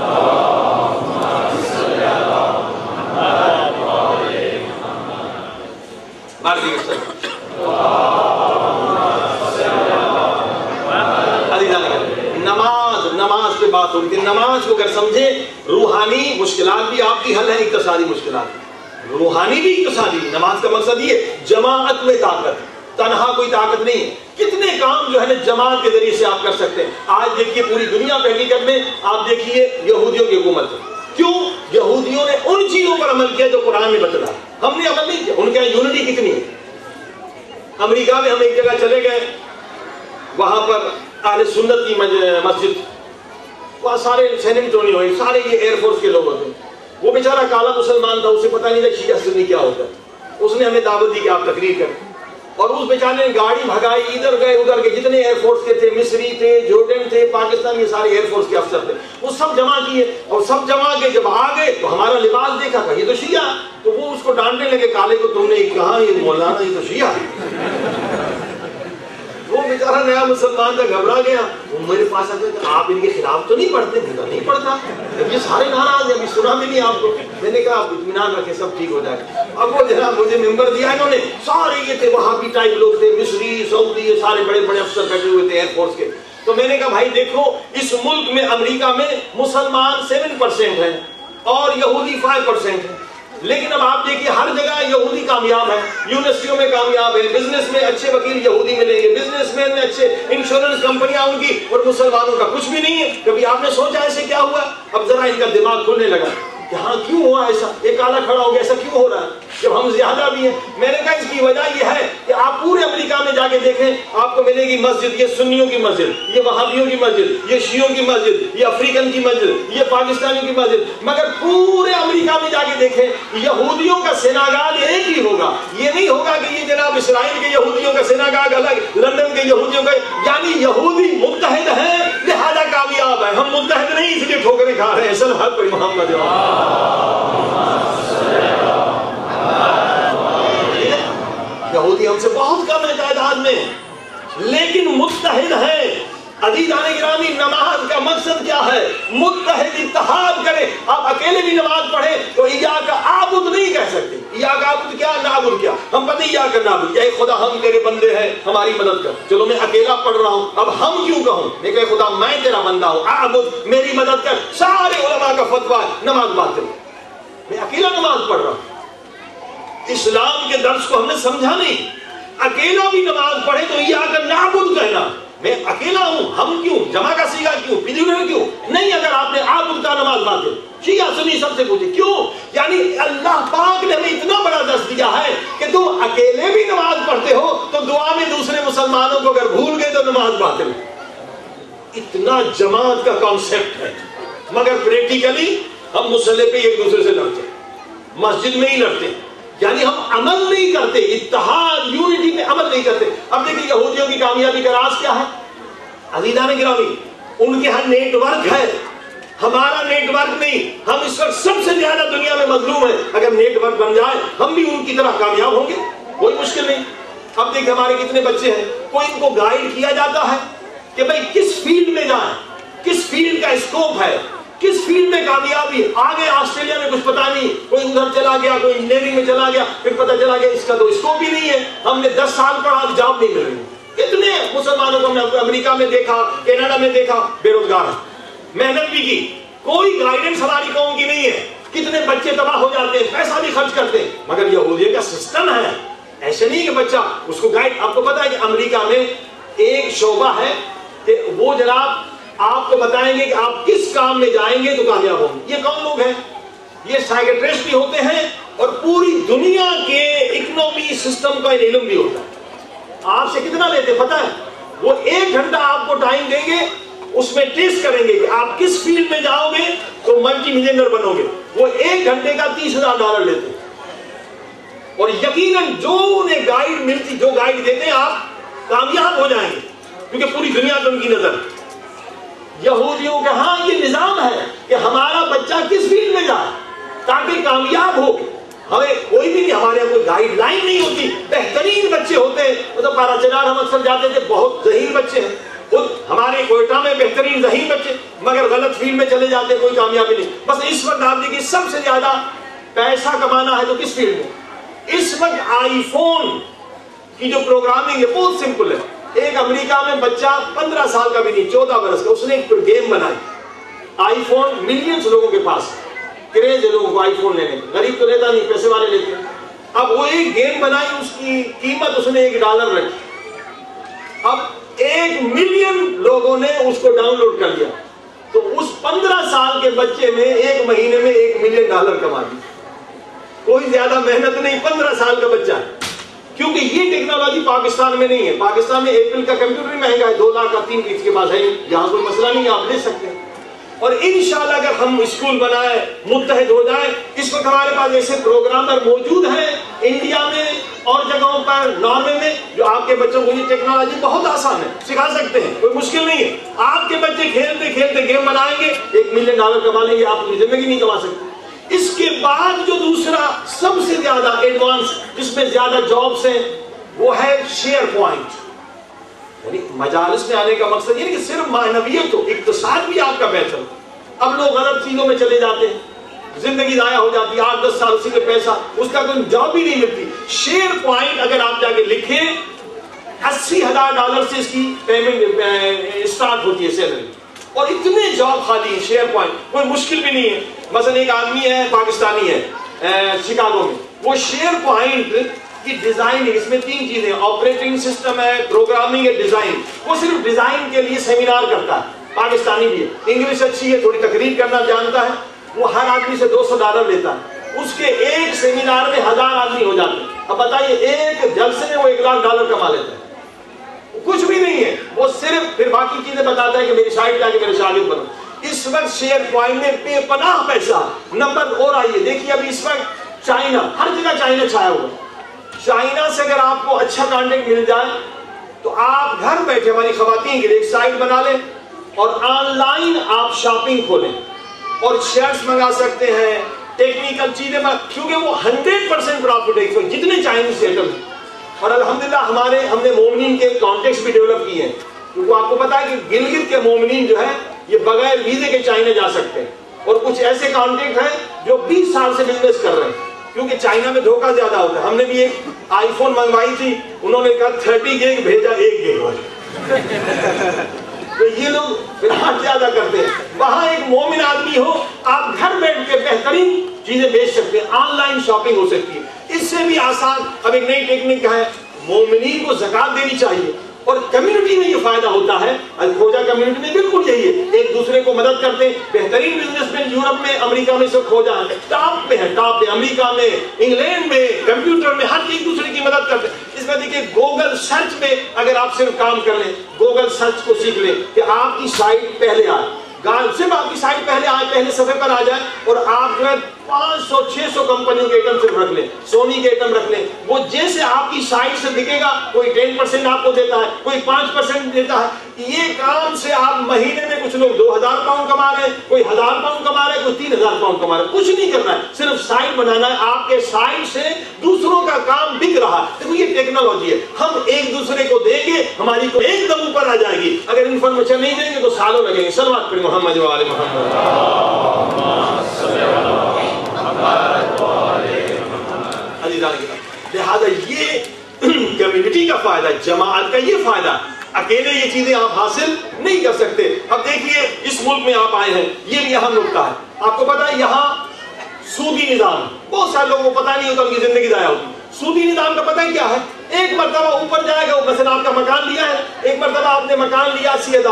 نماز پہ بات ہوئی تھی، نماز کو اگر سمجھے، روحانی مشکلات بھی آپ کی حل ہے، اقتصادی مشکلات، روحانی بھی اقتصادی۔ نماز کا مقصد یہ جماعت میں طاقت، تنہا کوئی طاقت نہیں ہے۔ کتنے کام جو ہے نا جماعت کے ذریعے سے آپ کر سکتے ہیں۔ آج دیکھیے پوری دنیا پہ حقیقت میں آپ دیکھیے یہودیوں کی حکومت ہے، کیوں؟ یہودیوں نے ان چیزوں پر عمل کیا جو قرآن میں بتلا، ہم نے عمل نہیں کیا۔ ان کے یہاں یونٹی کتنی ہے۔ امریکہ میں ہم ایک جگہ چلے گئے، وہاں پر اہل سنت کی مسجد، وہاں سارے سینیٹونی ہوئے، سارے یہ ایئر فورس کے لوگ ہوتے ہیں۔ وہ بیچارہ کالا مسلمان تھا، اسے پتہ نہیں تھا شیعہ سنی کیا ہوتا ہے۔ اس نے ہمیں دعوت دی کہ آپ تقریر کریں، اور اس بیچارے نے گاڑی بھگائی، ادھر گئے ادھر گئے، جتنے ایئر فورس کے تھے، مصری تھے، جورڈن تھے، پاکستان کے سارے ایئر فورس کے افسر تھے، وہ سب جمع کیے، اور سب جمع کے جب آ گئے تو ہمارا لباس دیکھا تھا، یہ تو شیعہ۔ تو وہ اس کو ڈانٹنے لگے، کالے کو تم نے کہا یہ مولانا یہ تو شیعہ ہے۔ وہ بیچارہ نیا مسلمان تھا، گھبرا گیا، وہ میرے پاس آتا کہ آپ ان کے خلاف تو نہیں پڑھتے؟ میں نہیں پڑھتا، یہ سارے ناراض ہیں، ابھی سنا بھی نہیں آپ کو۔ میں نے کہا آپ اطمینان رکھیں، سب ٹھیک ہو جائے گا۔ اب وہ جناب مجھے ممبر دیا انہوں نے، سارے یہ تھے وہاں بھی ٹائپ لوگ تھے، مصری، سعودی، یہ سارے بڑے بڑے افسر بیٹھے ہوئے تھے ایئر فورس کے۔ تو میں نے کہا بھائی دیکھو، اس ملک میں امریکہ میں مسلمان 7% ہیں اور یہودی 5% ہیں، لیکن اب آپ دیکھیے ہر جگہ یہودی کامیاب ہے، یونیورسٹیوں میں کامیاب ہے، بزنس میں اچھے وکیل یہودی ملیں گے، بزنس مین میں اچھے، انشورنس کمپنیاں ان کی، اور مسلمانوں کا کچھ بھی نہیں ہے۔ کبھی آپ نے سوچا ایسے کیا ہوا؟ اب ذرا ان کا دماغ کھلنے لگا۔ کہ ہاں کیوں ہوا ایسا، یہ کالا کھڑا ہو گیا، ایسا کیوں ہو رہا ہے جب ہم زیادہ بھی ہیں؟ میں نے کہا اس کی وجہ یہ ہے کہ آپ پورے امریکہ میں جا کے دیکھیں، آپ کو ملے گی مسجد، یہ سنیوں کی مسجد، یہ وہابیوں کی مسجد، یہ شیعوں کی مسجد، یہ افریقن کی مسجد، یہ پاکستانیوں کی مسجد، مگر پورے امریکہ میں جا کے دیکھیں یہودیوں کا سیناگاگ ایک ہی ہوگا۔ یہ نہیں ہوگا کہ یہ جناب اسرائیل کے یہودیوں کا سیناگاگ الگ، لندن کے یہودیوں کا، یعنی یہودی متحد ہیں لہذا کامیاب ہے۔ ہم متحد نہیں اس لیے ٹھوکریں کھا رہے ہیں۔ صلوات پر محمد۔ یہودی ہم سے بہت کم ہے تعداد میں، لیکن متحد ہے۔ عزیزان گرامی، نماز کا مقصد کیا ہے؟ متحد، اتحاد کرے۔ آپ اکیلے بھی نماز پڑھیں تو ایاک اعبد نہیں کہہ سکتے۔ ایاک اعبد کیا، نعبد کیا؟ ہم پتہ ایاک نعبد، اے خدا ہم تیرے بندے ہیں، ہماری مدد کر۔ چلو میں اکیلا پڑھ رہا ہوں، اب ہم کیوں کہوں؟ میں کہ خدا میں تیرا بندہ ہوں، اعبد، میری مدد کر۔ سارے علماء کا فتویٰ ہے نماز باطل، میں اکیلا نماز پڑھ رہا ہوں۔ اسلام کے درس کو ہم نے سمجھا نہیں۔ اکیلا بھی نماز پڑھے تو ایاک نعبد کہنا، میں اکیلا ہوں، ہم کیوں، جمع کا سیگا کیوں، پلورل کیوں نہیں؟ اگر آپ نے عابد کا نماز باطل، شیعہ سنی سب سے پوچھے کیوں؟ یعنی اللہ پاک نے ہمیں اتنا بڑا درس دیا ہے کہ تم اکیلے بھی نماز پڑھتے ہو تو دعا میں دوسرے مسلمانوں کو اگر بھول گئے تو نماز باطل۔ اتنا جماعت کا کانسیپٹ ہے، مگر پریکٹیکلی ہم مصلی پہ ایک دوسرے سے لڑتے ہیں، مسجد میں ہی لڑتے ہیں، یعنی ہم عمل نہیں کرتے، اتحاد یونٹی میں عمل نہیں کرتے۔ اب دیکھیں یہودیوں کی کامیابی کا راز کیا ہے؟ عزیزان گرامی، ان کے ہاں نیٹ ورک ہے، ہمارا نیٹ ورک نہیں۔ ہم اس وقت سب سے زیادہ دنیا میں مظلوم ہیں، اگر نیٹ ورک بن جائے ہم بھی ان کی طرح کامیاب ہوں گے، کوئی مشکل نہیں۔ اب دیکھیں ہمارے کتنے بچے ہیں، کوئی ان کو گائیڈ کیا جاتا ہے کہ بھئی کس فیلڈ میں جائیں، کس فیلڈ کا اسکوپ ہے، کس فیلڈ میں کامیابی ہے۔ آگے آسٹریلیا میں کچھ پتا نہیں، کوئی ادھر چلا گیا، کوئی انجینئرنگ میں چلا گیا، پھر پتا چلا گیا اس کا تو اسکوپ ہی نہیں ہے، ہم نے 10 سال پڑھا جاب نہیں مل رہی۔ کتنے مسلمانوں کو ہم نے امریکہ میں دیکھا، کینیڈا میں دیکھا، بے روزگار ہیں، محنت بھی کی، کوئی گائیڈنس ہماری قوم کی نہیں ہے۔ کتنے بچے تباہ ہو جاتے ہیں، پیسہ بھی خرچ کرتے ہیں، مگر یہودیہ کا سسٹم ہے، ایسے نہیں کہ بچہ اس کو گائیڈ۔ آپ کو پتا ہے کہ امریکہ میں ایک شعبہ ہے کہ وہ جناب آپ کو بتائیں گے کہ آپ کس کام میں جائیں گے تو کامیاب ہوں گے۔ یہ کون لوگ ہیں؟ یہ سائیکٹرسٹ بھی ہوتے ہیں اور پوری دنیا کے اکنومی سسٹم کا علم بھی ہوتا ہے۔ آپ سے کتنا لیتے پتہ ہے؟ وہ 1 گھنٹہ آپ کو ٹائم دیں گے، اس میں ٹیسٹ کریں گے کہ آپ کس فیلڈ میں جاؤ گے تو ملٹی ملینئر بنو گے۔ وہ 1 گھنٹے کا $30,000 لیتے ہیں، اور یقیناً جو انہیں گائیڈ ملتی، جو گائیڈ دیتے ہیں آپ کامیاب ہو جائیں گے، کیونکہ پوری دنیا پہ ان کی نظر ہے۔ یہودیوں کے ہاں یہ نظام ہے کہ ہمارا بچہ کس فیلڈ میں جائے تاکہ کامیاب ہو۔ ہمیں کوئی بھی نہیں، ہمارے کوئی گائیڈ لائن نہیں ہوتی۔ بہترین بچے ہوتے ہیں، مطلب پارا چنار ہم اکثر جاتے تھے، بہت ذہین بچے ہیں، خود ہمارے کوئٹہ میں بہترین ذہین بچے، مگر غلط فیلڈ میں چلے جاتے ہیں، کوئی کامیابی نہیں۔ بس اس وقت آپ دیکھیے سب سے زیادہ پیسہ کمانا ہے تو کس فیلڈ میں؟ اس وقت آئی فون کی جو پروگرامنگ ہے بہت سمپل ہے۔ ایک امریکہ میں بچہ 15 سال کا بھی نہیں، 14 برس کا، اس نے ایک گیم بنائی، آئی فون ملینز لوگوں کے پاس کریز ہے لوگوں کو آئی فون لینے کا، غریب تو لیتا نہیں، پیسے والے لیتے ہیں۔ اب وہ ایک گیم بنائی، اس کی قیمت اس نے $1 رکھی، اب 1 ملین لوگوں نے اس کو ڈاؤن لوڈ کر لیا، تو اس 15 سال کے بچے نے 1 مہینے میں $1 ملین کما دی۔ کوئی زیادہ محنت نہیں، 15 سال کا بچہ ہے، کیونکہ یہ ٹیکنالوجی پاکستان میں نہیں ہے۔ پاکستان میں ایپل کا کمپیوٹر ہی مہنگا ہے، 2 لاکھ کا 3 پیس کے پاس ہے، یہاں کوئی مسئلہ نہیں ہے، آپ لے سکتے ہیں۔ اور انشاءاللہ اگر ہم اسکول بنائیں، متحد ہو جائیں، اس وقت ہمارے پاس ایسے پروگرامر موجود ہیں انڈیا میں اور جگہوں پر، ناروے میں، جو آپ کے بچوں کو یہ ٹیکنالوجی بہت آسان ہے، سکھا سکتے ہیں، کوئی مشکل نہیں ہے۔ آپ کے بچے کھیلتے کھیلتے گیم بنائیں گے، $1 ملین کما لیں گے، آپ اپنی زندگی نہیں کما سکتے۔ اس کے بعد جو دوسرا سب سے زیادہ ایڈوانس، جس میں زیادہ جابس ہیں، وہ ہے شیئر پوائنٹ۔ یعنی مجالس میں آنے کا مقصد یہ نہیں کہ صرف معنویت ہو، اقتصاد بھی آپ کا بہتر ہو۔ اب لوگ غلط چیزوں میں چلے جاتے ہیں، زندگی ضائع ہو جاتی ہے، 8-10 سال اسی کے پیسہ، اس کا کوئی جاب بھی نہیں ملتی۔ شیئر پوائنٹ اگر آپ جا کے لکھیں، $80,000 سے اس کی پیمنٹ اسٹارٹ ہوتی ہے، سیلری، اور اتنے جاب خالی ہیں۔ شیئر پوائنٹ کوئی مشکل بھی نہیں ہے۔ مثلا ایک آدمی ہے، پاکستانی ہے، شکاگو میں، وہ شیئر پوائنٹ کی ڈیزائن، اس میں 3 چیزیں، آپریٹنگ سسٹم ہے، پروگرامنگ ہے، ڈیزائن۔ وہ صرف ڈیزائن کے لیے سیمینار کرتا ہے، پاکستانی بھی ہے، انگلش اچھی ہے، تھوڑی تقریر کرنا جانتا ہے، وہ ہر آدمی سے $200 لیتا ہے، اس کے ایک سیمینار میں 1000 آدمی ہو جاتے ہیں. اب بتائیے ایک جلسے میں وہ $1,00,000 کما لیتا ہے. کچھ بھی نہیں ہے، وہ صرف پھر باقی چیزیں بتاتا ہے کہ میری سائٹ جا کے میرے شاگرد بنو. اس وقت شیئر پوائنٹ میں بے پناہ پیسہ. نمبر اور آئیے دیکھیے ابھی اس وقت چائنا، ہر جگہ چائنا چھایا ہوا. چائنا سے اگر آپ کو اچھا کانٹیکٹ مل جائے تو آپ گھر بیٹھے ہماری خواتین کے لیے ایک سائٹ بنا لیں اور آن لائن آپ شاپنگ کھولیں اور شیئرز منگا سکتے ہیں، ٹیکنیکل چیزیں، کیونکہ وہ 100% پرافٹ ہے جتنے چائنیز سیٹل ہیں. اور الحمدللہ ہم نے مومنین کے کانٹیکٹس بھی ڈیولپ کیے ہیں، کیونکہ آپ کو پتا ہے کہ گلگت کے مومنین جو ہے یہ بغیر ویزے کے چائنا جا سکتے ہیں. اور کچھ ایسے کانٹیکٹ ہیں جو 20 سال سے بزنس کر رہے ہیں، کیونکہ چائنا میں دھوکہ زیادہ ہوتا ہے. ہم نے بھی ایک آئی فون منگوائی تھی، انہوں نے کہا 30 گیگ بھیجا 1 گیگ. تو یہ لوگ فراڈ زیادہ کرتے ہیں. وہاں ایک مومن آدمی ہو، آپ گھر بیٹھ کے بہترین چیزیں بیچ سکتے ہیں، آن لائن شاپنگ ہو سکتی ہے. اس سے بھی آسان اب ایک نئی ٹیکنیک ہے، مومنین کو زکات دینی چاہیے. اور کمیونٹی میں یہ فائدہ ہوتا ہے، کھوجا کمیونٹی میں بالکل یہی ہے، ایک دوسرے کو مدد کرتے ہیں. بہترین بزنس مین یورپ میں، امریکہ میں سے کھوجا ہے ٹاپ پہ ہے، ٹاپ پہ امریکہ میں، انگلینڈ میں، کمپیوٹر میں، ہر ایک دوسرے کی مدد کرتے ہیں. اس میں دیکھیں گوگل سرچ میں اگر آپ صرف کام کر لیں، گوگل سرچ کو سیکھ لیں کہ آپ کی سائٹ پہلے آئے، صرف آپ کی سائٹ پہلے آئے، پہلے صفحے پر آ جائے، اور آپ جو ہے 500-600 کمپنیوں کے ایٹم صرف رکھ لیں، سونی کے ایٹم رکھ لیں. وہ جیسے آپ کی سائٹ سے دکھے گا، کوئی 10% آپ کو دیتا ہے، کوئی 5% دیتا ہے. یہ کام سے آپ مہینے میں کچھ لوگ 2000 پاؤنڈ کما رہے ہیں، کوئی 1000 پاؤنڈ کما رہے ہیں، کوئی 3000 پاؤنڈ کما رہے ہیں. کچھ نہیں کرنا ہے، صرف سائٹ بنانا ہے. آپ کے سائٹ سے دوسروں کا کام بک رہا ہے. دیکھو یہ ٹیکنالوجی ہے، ہم ایک دوسرے کو دیں گے، ہماری کو ایک دم اوپر آ جائے گی. اگر انفارمیشن نہیں دیں گے تو سالوں لگیں گے. صلوات پڑھیں محمد و آل محمد. لہذا یہ کمیونٹی کا فائدہ، جماعت کا یہ فائدہ، اکیلے یہ چیزیں آپ حاصل نہیں کر سکتے. اب دیکھیے اس ملک میں آپ آئے ہیں، یہ بھی اہم نکتہ ہے. آپ کو پتا ہے یہاں سودی نظام، بہت سارے لوگوں کو پتا نہیں ہوتا، ان کی زندگی ضائع ہوتی. سودی نظام کا پتہ کیا ہے؟ ایک مرتبہ اوپر جائے گا، مثلا آپ کا مکان لیا ہے، ایک مرتبہ آپ نے مکان لیا 80,000 کا،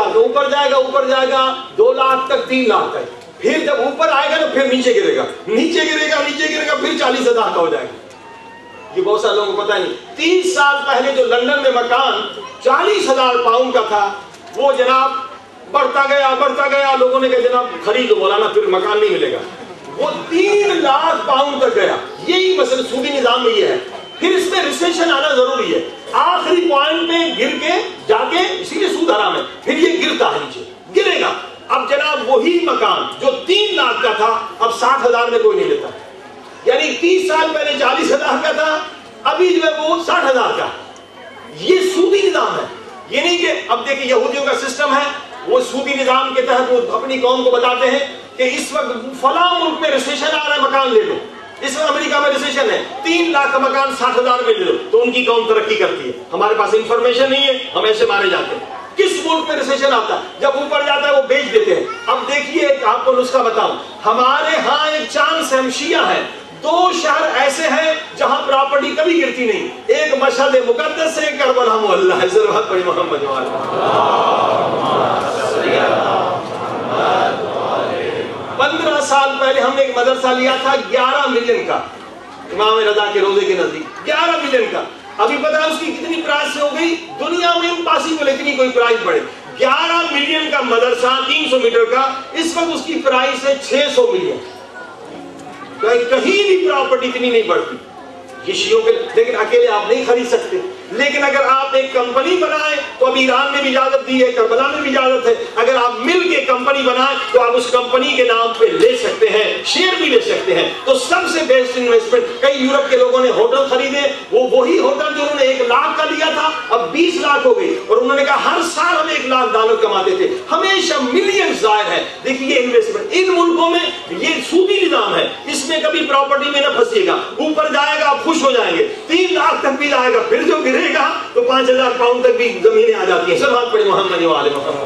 اوپر جائے گا 2 لاکھ تک، 3 لاکھ تک. پھر جب اوپر آئے گا تو پھر نیچے گرے گا، پھر 40,000 کا ہو جائے گا. یہ بہت سارے لوگوں کو پتہ نہیں. 30 سال پہلے جو لندن میں مکان 40,000 پاؤنڈ کا تھا، وہ جناب بڑھتا گیا. لوگوں نے کہا جناب خرید لو مولانا، پھر مکان نہیں ملے گا. وہ 3 لاکھ پاؤنڈ تک گیا. یہی مسئلہ سودی نظام میں یہ ہے. پھر اس میں ریسیشن آنا ضروری ہے. آخری پوائنٹ پہ گر کے جا کے، اسی لیے سود حرام ہے، پھر یہ گرتا ہے، نیچے گرے گا. اب جناب وہی مکان جو 3 لاکھ کا تھا اب 60,000 میں کوئی نہیں لیتا. یعنی 30 سال پہلے 40,000 کا تھا، ابھی جو ہے وہ 60,000 کا. یہ سودی نظام ہے. یہ نہیں کہ اب دیکھیں یہودیوں کا سسٹم ہے، وہ سودی نظام کے تحت وہ اپنی قوم کو بتاتے ہیں کہ اس وقت فلاں ملک میں ریسیشن آ رہا ہے، مکان لے لو. اس وقت امریکہ میں ریسیشن ہے، 3 لاکھ کا مکان 60,000 میں لے لو، تو ان کی قوم ترقی کرتی ہے. ہمارے پاس انفارمیشن نہیں ہے، ہم ایسے مارے جاتے ہیں. کس ملک میں ریسیشن آتا ہے؟ جب اوپر جاتا ہے وہ بیچ دیتے ہیں. اب دیکھیے آپ کو نسخہ بتاؤں، ہمارے ہاں ایک چاند شمشیہ ہے. 2 شہر ایسے ہیں جہاں پراپرٹی کبھی گرتی نہیں. ایک مشہد مقدس ہے، کربلا محلہ ہے. ضرورت پڑی محمد والا. 15 سال پہلے ہم نے ایک مدرسہ لیا تھا 11 ملین کا، امام رضا کے روزے کے نزدیک 11 ملین کا. ابھی پتا ہے اس کی کتنی پرائس ہو گئی؟ دنیا میں امپاسبل، اتنی کوئی پرائس بڑھے. 11 ملین کا مدرسہ 300 میٹر کا، اس وقت اس کی پرائس ہے 600 ملین. کہیں بھی پراپرٹی اتنی نہیں بڑھتی. یہ شیعوں کے، لیکن اکیلے آپ نہیں خرید سکتے. لیکن اگر آپ ایک کمپنی بنائیں تو ابھی ایران نے بھی اجازت دی ہے، کربلا میں بھی اجازت ہے. اگر آپ مل کے کمپنی بنائیں تو آپ اس کمپنی کے نام پہ لے سکتے ہیں، شیئر بھی لے سکتے ہیں. تو سب سے بیسٹ انویسٹمنٹ. کئی یورپ کے لوگوں نے ہوٹل خریدے، وہ وہی ہوٹل جو انہوں نے 1 لاکھ کا لیا تھا اب 20 لاکھ ہو گئی، اور انہوں نے کہا ہر سال ہم $1,00,000 کماتے تھے. ہمیشہ ملین ظاہر ہے. دیکھیے یہ انویسٹمنٹ ان ملکوں میں یہ سودی نظام ہے، اس میں کبھی پراپرٹی میں نہ پھنسیے گا. اوپر جائے گا آپ خوش ہو جائیں گے، 3 لاکھ تک بھی جائے گا، پھر جو گرے گا تو 5,000 پاؤنڈ تک بھی زمینیں آ جاتی ہیں. صلوات پڑھیں محمد و آل محمد.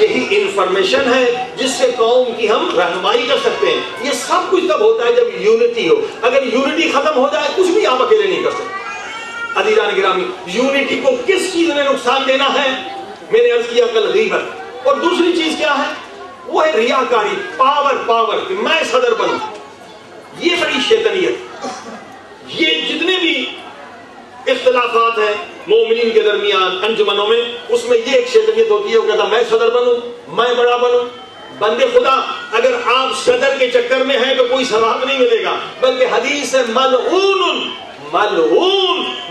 یہی انفارمیشن ہے جس سے قوم کی ہم رہنمائی کر سکتے ہیں. یہ سب کچھ تب ہوتا ہے جب یونٹی ہو. اگر یونٹی ختم ہو جائے کچھ بھی آپ اکیلے نہیں کر سکتے. عزیزان گرامی، یونٹی کو کس چیز نے نقصان دینا ہے؟ میں نے عرض کیا کل غیبت، اور دوسری چیز کیا ہے؟ وہ ہے ریاکاری، پاور کہ میں صدر بنوں. یہ بڑی شیطانیت. یہ جتنے بھی اختلافات ہیں مومنین کے درمیان انجمنوں میں، اس میں یہ ایک شیطانیت ہوتی ہے، وہ کہتا میں صدر بنوں، میں بڑا بنوں. بندے خدا اگر آپ صدر کے چکر میں ہیں تو کوئی ثواب نہیں ملے گا، بلکہ حدیث ہے ملعون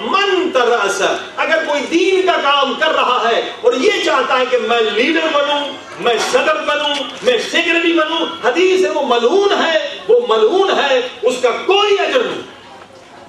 من ترأس. اگر کوئی دین کا کام کر رہا ہے اور یہ چاہتا ہے کہ میں لیڈر بنوں، میں صدر بنوں، میں سیکرٹری بنوں، حدیث ہے وہ ملعون ہے، اس کا کوئی اجر نہیں،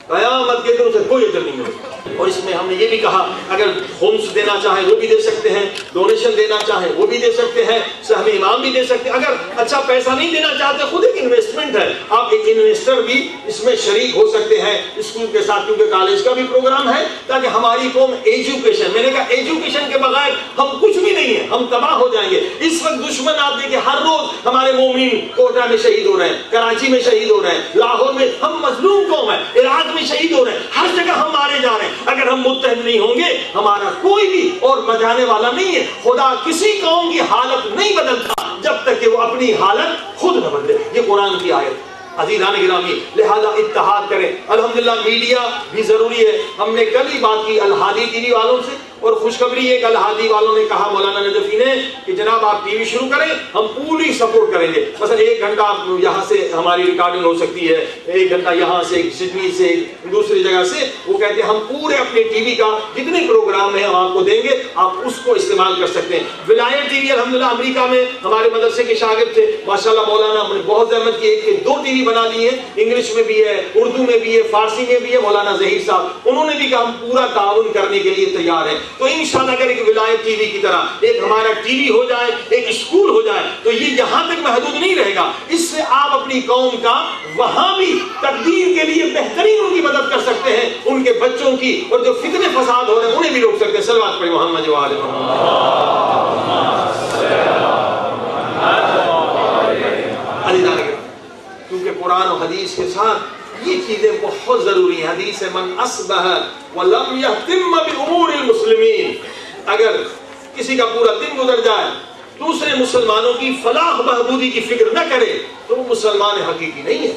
قیامت کے دن سے کوئی اجر نہیں ملے. اور اس میں ہم نے یہ بھی کہا اگر خمس دینا چاہیں وہ بھی دے سکتے ہیں، ڈونیشن دینا چاہیں وہ بھی دے سکتے ہیں، سہم امام بھی دے سکتے ہیں. اگر اچھا پیسہ نہیں دینا چاہتے، خود ایک انویسٹمنٹ ہے، آپ ایک انویسٹر بھی اس میں شریک ہو سکتے ہیں اسکول کے ساتھ، کیونکہ کالج کا بھی پروگرام ہے تاکہ ہماری قوم ایجوکیشن، میں نے کہا ایجوکیشن کے بغیر ہم کچھ بھی نہیں ہیں، ہم تباہ ہو جائیں گے. اس وقت دشمن آپ دیکھیں ہر روز ہمارے مومن کوٹا میں شہید ہو رہے ہیں، کراچی میں شہید ہو رہے ہیں، لاہور میں، ہم مظلوم قوم ہیں، عراق میں شہید ہو رہے ہیں، ہر جگہ ہم مارے جا رہے ہیں. اگر ہم متحد نہیں ہوں گے ہمارا کوئی بھی اور بچانے والا نہیں ہے. خدا کسی قوم کی حالت نہیں بدلتا جب تک کہ وہ اپنی حالت خود نہ بدلے. یہ قرآن کی آیت. عزیزان گرامی، لہذا اتحاد کریں. الحمدللہ میڈیا بھی ضروری ہے. ہم نے کل ہی بات کی الہادی ٹی وی والوں سے، اور خوشخبری ہے کہ الہادی والوں نے کہا مولانا نجفی نے کہ جناب آپ ٹی وی شروع کریں، ہم پوری سپورٹ کریں گے. مثلا 1 گھنٹہ یہاں سے ہماری ریکارڈنگ ہو سکتی ہے، 1 گھنٹہ یہاں سے، سڈنی سے، دوسری جگہ سے. وہ کہتے ہیں ہم پورے اپنے ٹی وی کا جتنے پروگرام ہیں ہم آپ کو دیں گے، آپ اس کو استعمال کر سکتے ہیں. ولایت ٹی وی الحمدللہ امریکہ میں ہمارے مدرسے کے شاگرد تھے، ماشاءاللہ مولانا نے بہت زحمت کی، 1 کے 2 ٹی وی بنا لیے ہیں، انگلش میں بھی ہے، اردو میں بھی ہے، فارسی میں بھی ہے. مولانا ظہیر صاحب انہوں نے بھی کہا ہم پورا تعاون کرنے کے لیے تیار ہیں. تو انشاءاللہ اگر ایک ولایت ٹی وی کی طرح ایک ہمارا ٹی وی ہو جائے، ایک اسکول ہو جائے، تو یہ یہاں تک محدود نہیں رہے گا. اس سے آپ اپنی قوم کا وہاں بھی تقدیر کے لیے بہترین ان کی مدد کر سکتے ہیں، ان کے بچوں کی، اور جو فتنے فساد ہو رہے ہیں انہیں بھی روک سکتے ہیں. صلوات پڑھیں محمد و آل محمد. کیونکہ قرآن و حدیث کے ساتھ یہ چیزیں بہت ضروری ہیں. حدیث من اصبح ولم یہتم بامور المسلمین، اگر کسی کا پورا دن گزر جائے دوسرے مسلمانوں کی فلاح بہبودی کی فکر نہ کرے تو وہ مسلمان حقیقی نہیں ہے.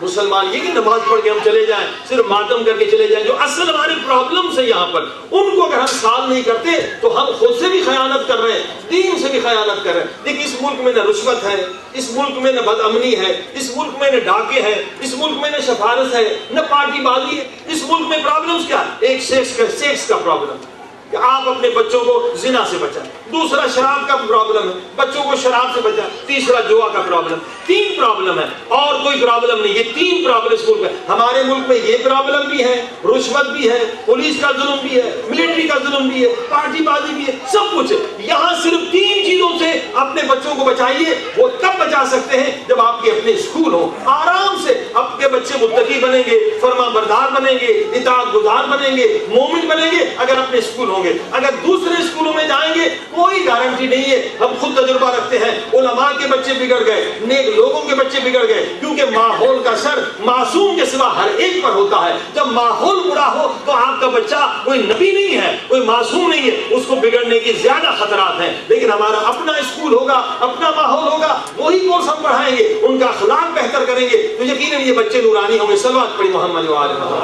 مسلمان یہ کہ نماز پڑھ کے ہم چلے جائیں، صرف ماتم کر کے چلے جائیں، جو اصل ہمارے پرابلمز ہیں یہاں پر، ان کو اگر ہم سالو نہیں کرتے تو ہم خود سے بھی خیانت کر رہے ہیں، دین سے بھی خیانت کر رہے ہیں. دیکھیں اس ملک میں نہ رشوت ہے، اس ملک میں نہ بد امنی ہے، اس ملک میں نہ ڈاکے ہیں، اس ملک میں نہ سفارش ہے، نہ پارٹی بازی ہے. اس ملک میں پرابلمز کیا ہے؟ ایک سیکس کا پرابلم کہ آپ اپنے بچوں کو زنا سے بچائیں، دوسرا شراب کا پرابلم ہے، بچوں کو شراب سے بچائیں، تیسرا جوا کا پرابلم. 3 پرابلم ہے اور کوئی پرابلم نہیں. یہ 3 پرابلم اس ملک میں. ہمارے ملک میں یہ پرابلم بھی ہے، رشوت بھی ہے، پولیس کا ظلم بھی ہے، ملٹری کا ظلم بھی ہے، پارٹی بازی بھی ہے، سب کچھ ہے. یہاں صرف 3 چیزوں سے اپنے بچوں کو بچائیے. وہ تب بچا سکتے ہیں جب آپ کے اپنے اسکول ہوں، آرام سے آپ کے بچے متقی بنیں گے، فرما بردار بنیں گے، اطاعت گزار بنیں گے، مومن بنیں گے اگر اپنے اسکول ہوں گے. اگر دوسرے اسکولوں میں جائیں گے کوئی گارنٹی نہیں ہے. ہم خود تجربہ رکھتے ہیں، علماء کے بچے بگڑ گئے، نیک لوگوں کے بچے بگڑ گئے، کیونکہ ماحول کا اثر معصوم کے سوا ہر ایک پر ہوتا ہے. جب ماحول برا ہو تو آپ کا بچہ کوئی نبی نہیں ہے، کوئی معصوم نہیں ہے، اس کو بگڑنے کی زیادہ خطرات ہیں. لیکن ہمارا اپنا اسکول ہوگا، اپنا ماحول ہوگا، وہی کورس ہم پڑھائیں گے، ان کا اخلاق بہتر کریں گے تو یقیناً یہ بچے نورانی ہوں گے. صلوات پڑھی محمد و آل محمد.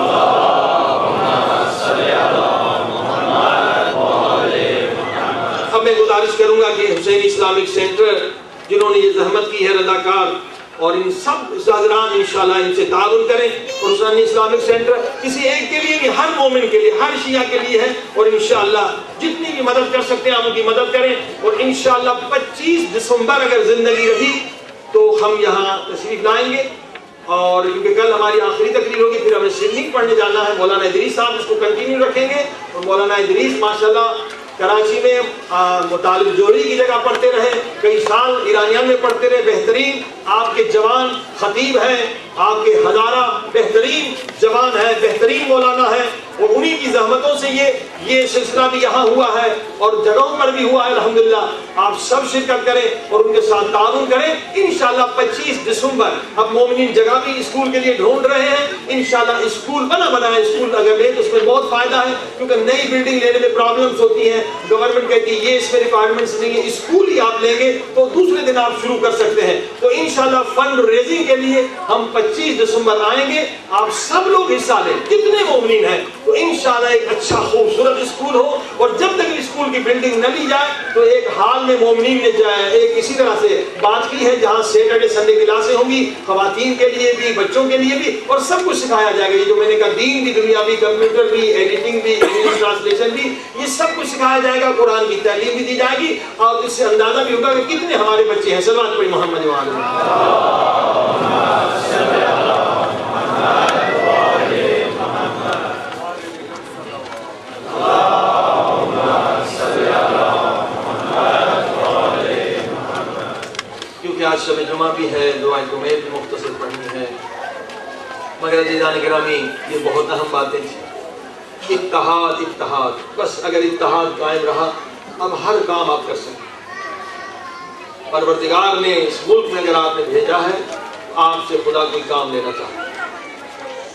اب میں گزارش کروں گا کہ حسین اسلامک سینٹر جنہوں نے یہ زحمت کی ہے، رضاکار، اور ان سب حضرات انشاءاللہ ان سے تعاون کریں. اور حسین اسلامک سینٹر کسی ایک کے لیے نہیں، ہر مومن کے لیے، ہر شیعہ کے لیے ہے. اور انشاءاللہ جتنی بھی مدد کر سکتے ہیں آپ ان کی مدد کریں. اور انشاءاللہ 25 دسمبر اگر زندگی رہی تو ہم یہاں تشریف لائیں گے. اور کیونکہ کل ہماری آخری تقریر ہوگی، پھر ہمیں سڈنی پڑھنے جانا ہے. مولانا ادریس صاحب اس کو کنٹینیو رکھیں گے. اور مولانا ادریس ماشاءاللہ کراچی میں مطالب جوہری کی جگہ پڑھتے رہے، کئی سال ایرانیان میں پڑھتے رہے. بہترین آپ کے جوان خطیب ہیں، آپ کے ہزارہ بہترین جوان ہے، بہترین مولانا ہے. اور انہی کی زحمتوں سے یہ سلسلہ بھی یہاں ہوا ہے اور جگہوں پر بھی ہوا ہے الحمدللہ. آپ سب شرکت کریں اور ان کے ساتھ تعاون کریں. انشاءاللہ 25 دسمبر ہم مومنین جگہ بھی اسکول کے لیے ڈھونڈ رہے ہیں. انشاءاللہ اسکول بنا ہے, اسکول اگر لے تو اس میں بہت فائدہ ہے, کیونکہ نئی بلڈنگ لینے میں پرابلمز ہوتی ہیں. گورنمنٹ کہتی ہے یہ اس میں ریکوائرمنٹس نہیں ہے, اسکول ہی آپ لیں گے تو دوسرے دن آپ شروع کر سکتے ہیں. تو انشاءاللہ فنڈ ریزنگ کے لیے ہم 25 دسمبر آئیں گے. آپ سب لوگ حصہ لیں, کتنے مومنین ہیں, تو انشاءاللہ ایک اچھا خوبصورت اسکول ہو. اور جب تک اسکول کی بلڈنگ نہ لی جائے تو ایک حال میں مومنین نے ایک اسی طرح سے بات کی ہے جہاں سیٹرڈے سنڈے کلاسیں ہوں گی, خواتین کے لیے بھی بچوں کے لیے بھی, اور سب کچھ سکھایا جائے گا. یہ جو میں نے کہا دین بھی, دنیا بھی, کمپیوٹر بھی, ایڈیٹنگ بھی, انگلش ٹرانسلیشن بھی, یہ سب کچھ سکھایا جائے گا. قرآن کی تعلیم بھی دی جائے گی اور اس سے اندازہ بھی ہوگا کہ کتنے ہمارے بچے ہیں. صلوات پڑھی محمد کیونکہ آج شب جمعہ بھی ہے, دعائیں جمعہ بھی مختصر پڑھنی ہے. مگر عزیزان گرامی یہ بہت اہم باتیں تھیں. اتحاد, بس اگر اتحاد قائم رہا اب ہر کام آپ کر سکتے. پروردگار نے اس ملک میں اگر آپ نے بھیجا ہے آپ سے خدا کوئی کام لینا چاہتا ہے.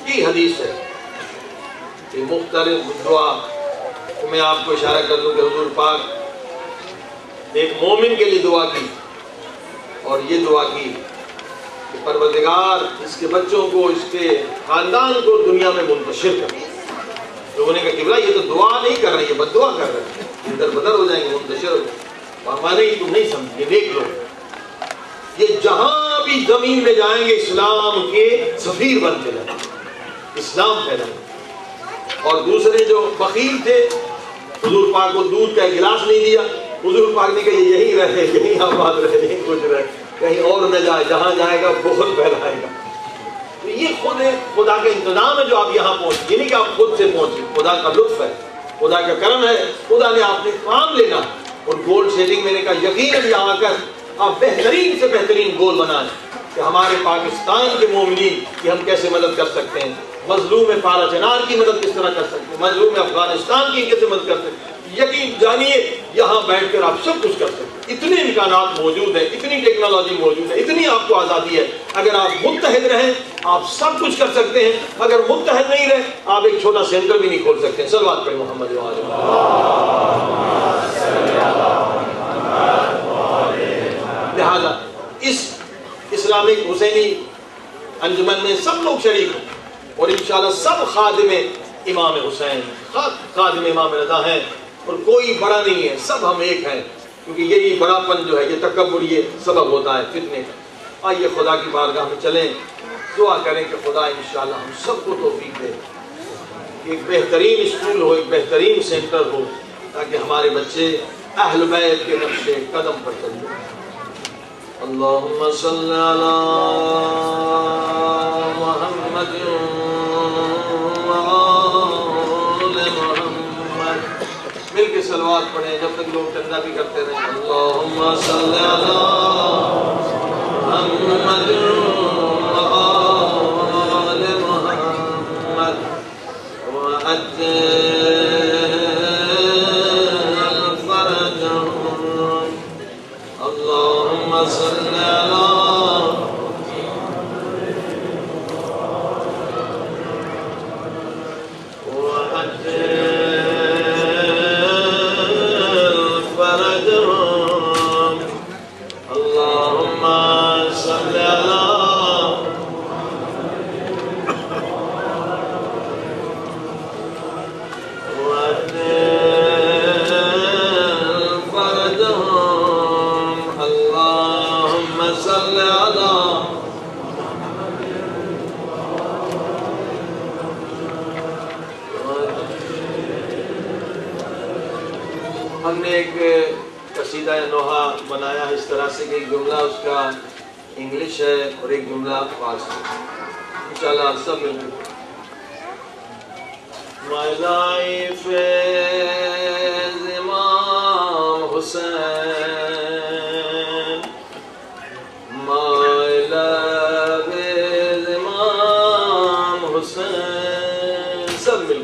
یہ حدیث ہے کہ مختلف دعا, میں آپ کو اشارہ کر دوں کہ حضور پاک ایک مومن کے لیے دعا کی اور یہ دعا کی کہ پروردگار اس کے بچوں کو, اس کے خاندان کو دنیا میں منتشر کر. لوگوں نے کہا قبلہ یہ تو دعا نہیں کر رہے, یہ بد دعا کر رہے ہیں, ادھر بدر ہو جائیں گے, منتشر ہو جائیں گے. ہمارے تم نہیں سمجھے, نیک لوگ یہ جہاں بھی زمین میں جائیں گے اسلام کے سفیر بنتے جائیں, اسلام پھیلائیں. اور دوسرے جو بخیل تھے, حضور پاک کو دودھ کا ایک گلاس نہیں دیا, حضور پاک نے کہا یہ یہی رہے, یہی آباد رہے, یہی کچھ رہے, کہیں اور نہ جائے, جہاں جائے گا بہت پھیلائے گا. تو یہ خود خدا کا انتظام ہے جو آپ یہاں پہنچے, یہ نہیں کہ آپ خود سے پہنچے, خدا کا لطف ہے, خدا کا کرم ہے. خدا نے آپ نے کام لینا اور گول سیٹنگ میں نے کہا یقیناً یہاں آ کر آپ بہترین سے بہترین گول بنائیں کہ ہمارے پاکستان کے مومنین کی ہم کیسے مدد کر سکتے ہیں, مظلوم پارا چنار کی مدد کس طرح کر سکتے ہیں, مظلوم افغانستان کی کیسے مدد کر سکتے ہیں. یقین جانیے یہاں بیٹھ کر آپ سب کچھ کر سکتے ہیں. اتنے امکانات موجود ہیں, اتنی ٹیکنالوجی موجود ہے, اتنی آپ کو آزادی ہے. اگر آپ متحد رہیں آپ سب کچھ کر سکتے ہیں, اگر متحد نہیں رہے آپ ایک چھوٹا سینٹر بھی نہیں کھول سکتے ہیں. صلوات پڑھیں محمد لہذا اس اسلامک حسینی انجمن میں سب لوگ شریک ہوں اور انشاءاللہ سب خادم امام حسین, خادم امام رضا ہیں اور کوئی بڑا نہیں ہے, سب ہم ایک ہیں. کیونکہ یہی بڑا پن جو ہے, یہ تکبر, یہ سبب ہوتا ہے فتنے کا. آئیے خدا کی بارگاہ میں چلیں, دعا کریں کہ خدا انشاءاللہ ہم سب کو توفیق دے, ایک بہترین اسکول ہو, ایک بہترین سینٹر ہو, تاکہ ہمارے بچے اہل بیت کے نقش قدم پر چلیں. اللہم صلی علی محمد وآل محمد. مل کے صلوات پڑھیں جب تک لوگ چندہ بھی کرتے رہیں. اللہم صلی علی محمد وآل محمد وعجل فرجهم. اللہم صلی علی ہم نے ایک قصیدہ نوحہ بنایا ہے اس طرح سے کہ ایک جملہ اس کا انگلش ہے اور ایک جملہ فارسی. انشاءاللہ سب مل کر My life is Imam Hussain, my love is Imam Hussain. سب مل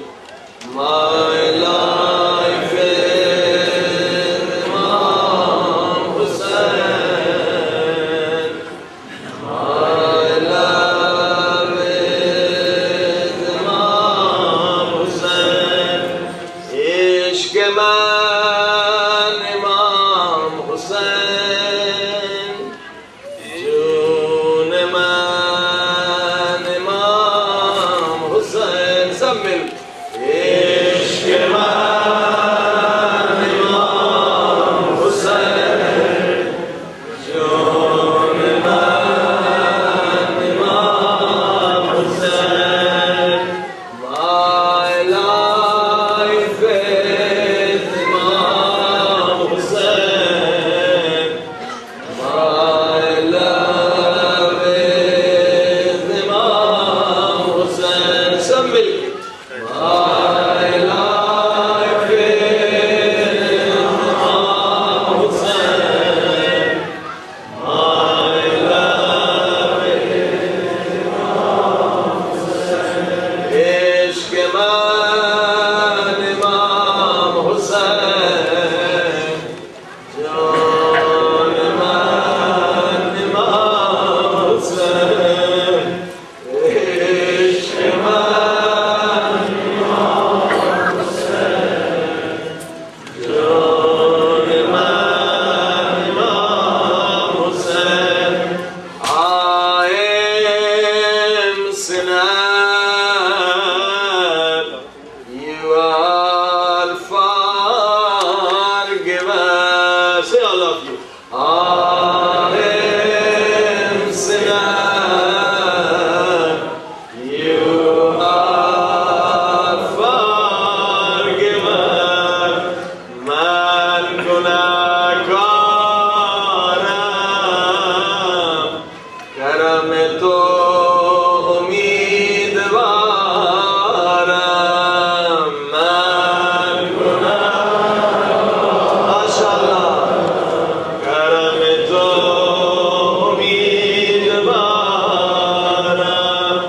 حسین جون من امام حسین سب مل عشق من امام حسین جون من امام حسین my life is امام حسین my love is امام حسین سب مل کے my life is امام حسین my love is عشق من امام حسین جان من امام حسین عشق من امام حسین جان من امام حسین I am sinner, you are forgiven. Say all of you. I am sinner, you are forgiven. Man gunahkaram, کرم تو امیدوارم من ماشاءاللہ کرم تو امیدوارم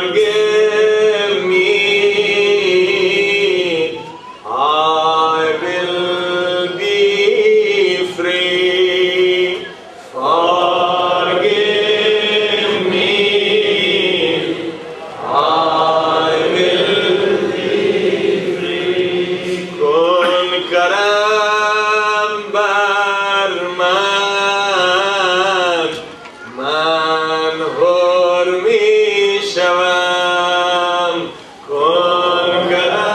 forgive me I will be free forgive me I will be free کن کرم بر من حر می شوم کن کرم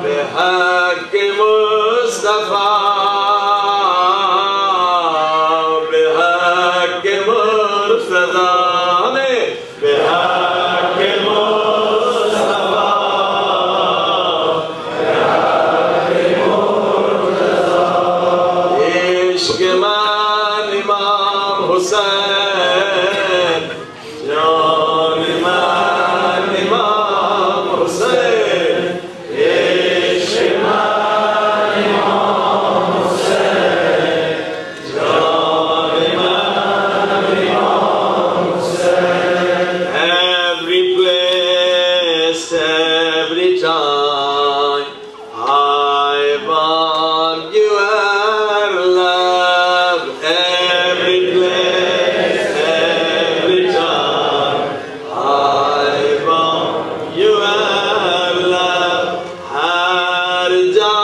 به حق مصطفی به حق مرتضی به حق مصطفی عشق من امام حسین جان من امام حسین عشق من امام حسین جان من امام حسین every place every time I want your love every place every time I want your love هر جا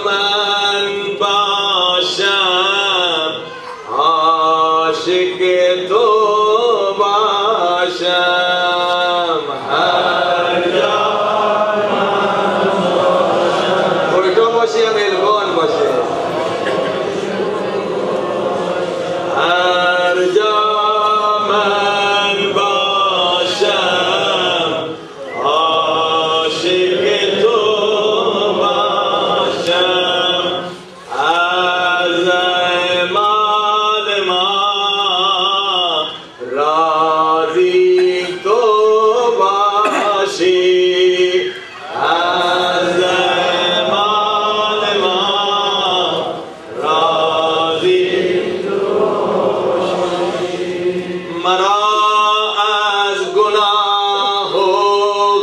من باشم عاشق تو باشم هر جا اردو باشی یا ملبورن باشی هر جا من باشم عاشق تو باشم از اعمال ما راضی تو باشی از اعمال ما راضی مرا از گناه و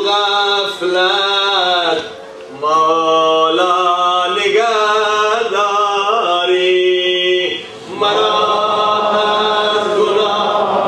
غفلت مولا نگهداری مرا از گناه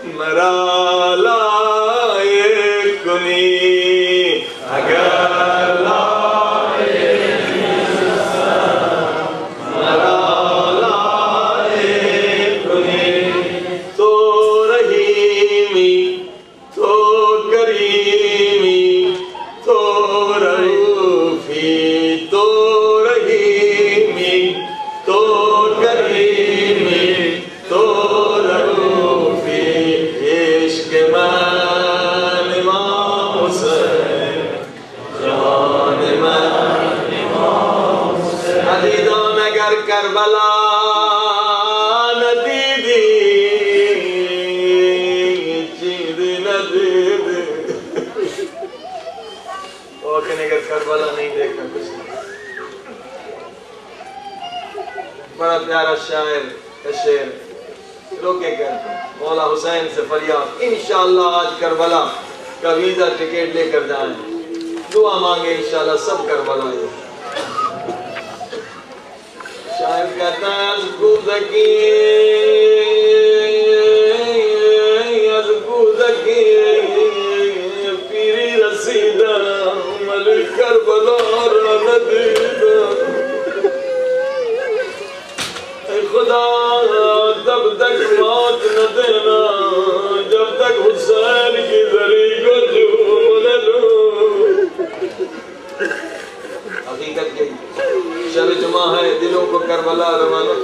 مرا لائے کنی اگر لائے مرا لائے کنی تو رحیمی تو کریمی تو رعوفی تو رحیمی تو کریمی تو رعوفی عشق من امام حسین جان من امام حسین عزیزان اگر کربلا ندیدی چیز ندیدی لیکن اگر کربلا نہیں دیکھا کچھ نہیں بڑا پیارا شاعر شعر روکے کر مولا حسین سے فریاد انشاءاللہ آج کربلا کا ویزا ٹکٹ لے کر جائیں دعا مانگے انشاءاللہ سب کربلا آئے شاعر کہتا ہے از گودگی پیری رسیدہ ملک کربلا را ندیدہ اے خدا تب تک موت نہ دینا جب تک حسین کی زری کو چوم نہ لوں حقیقت یہی شب جمعہ ہے دلوں کو کربلا روانہ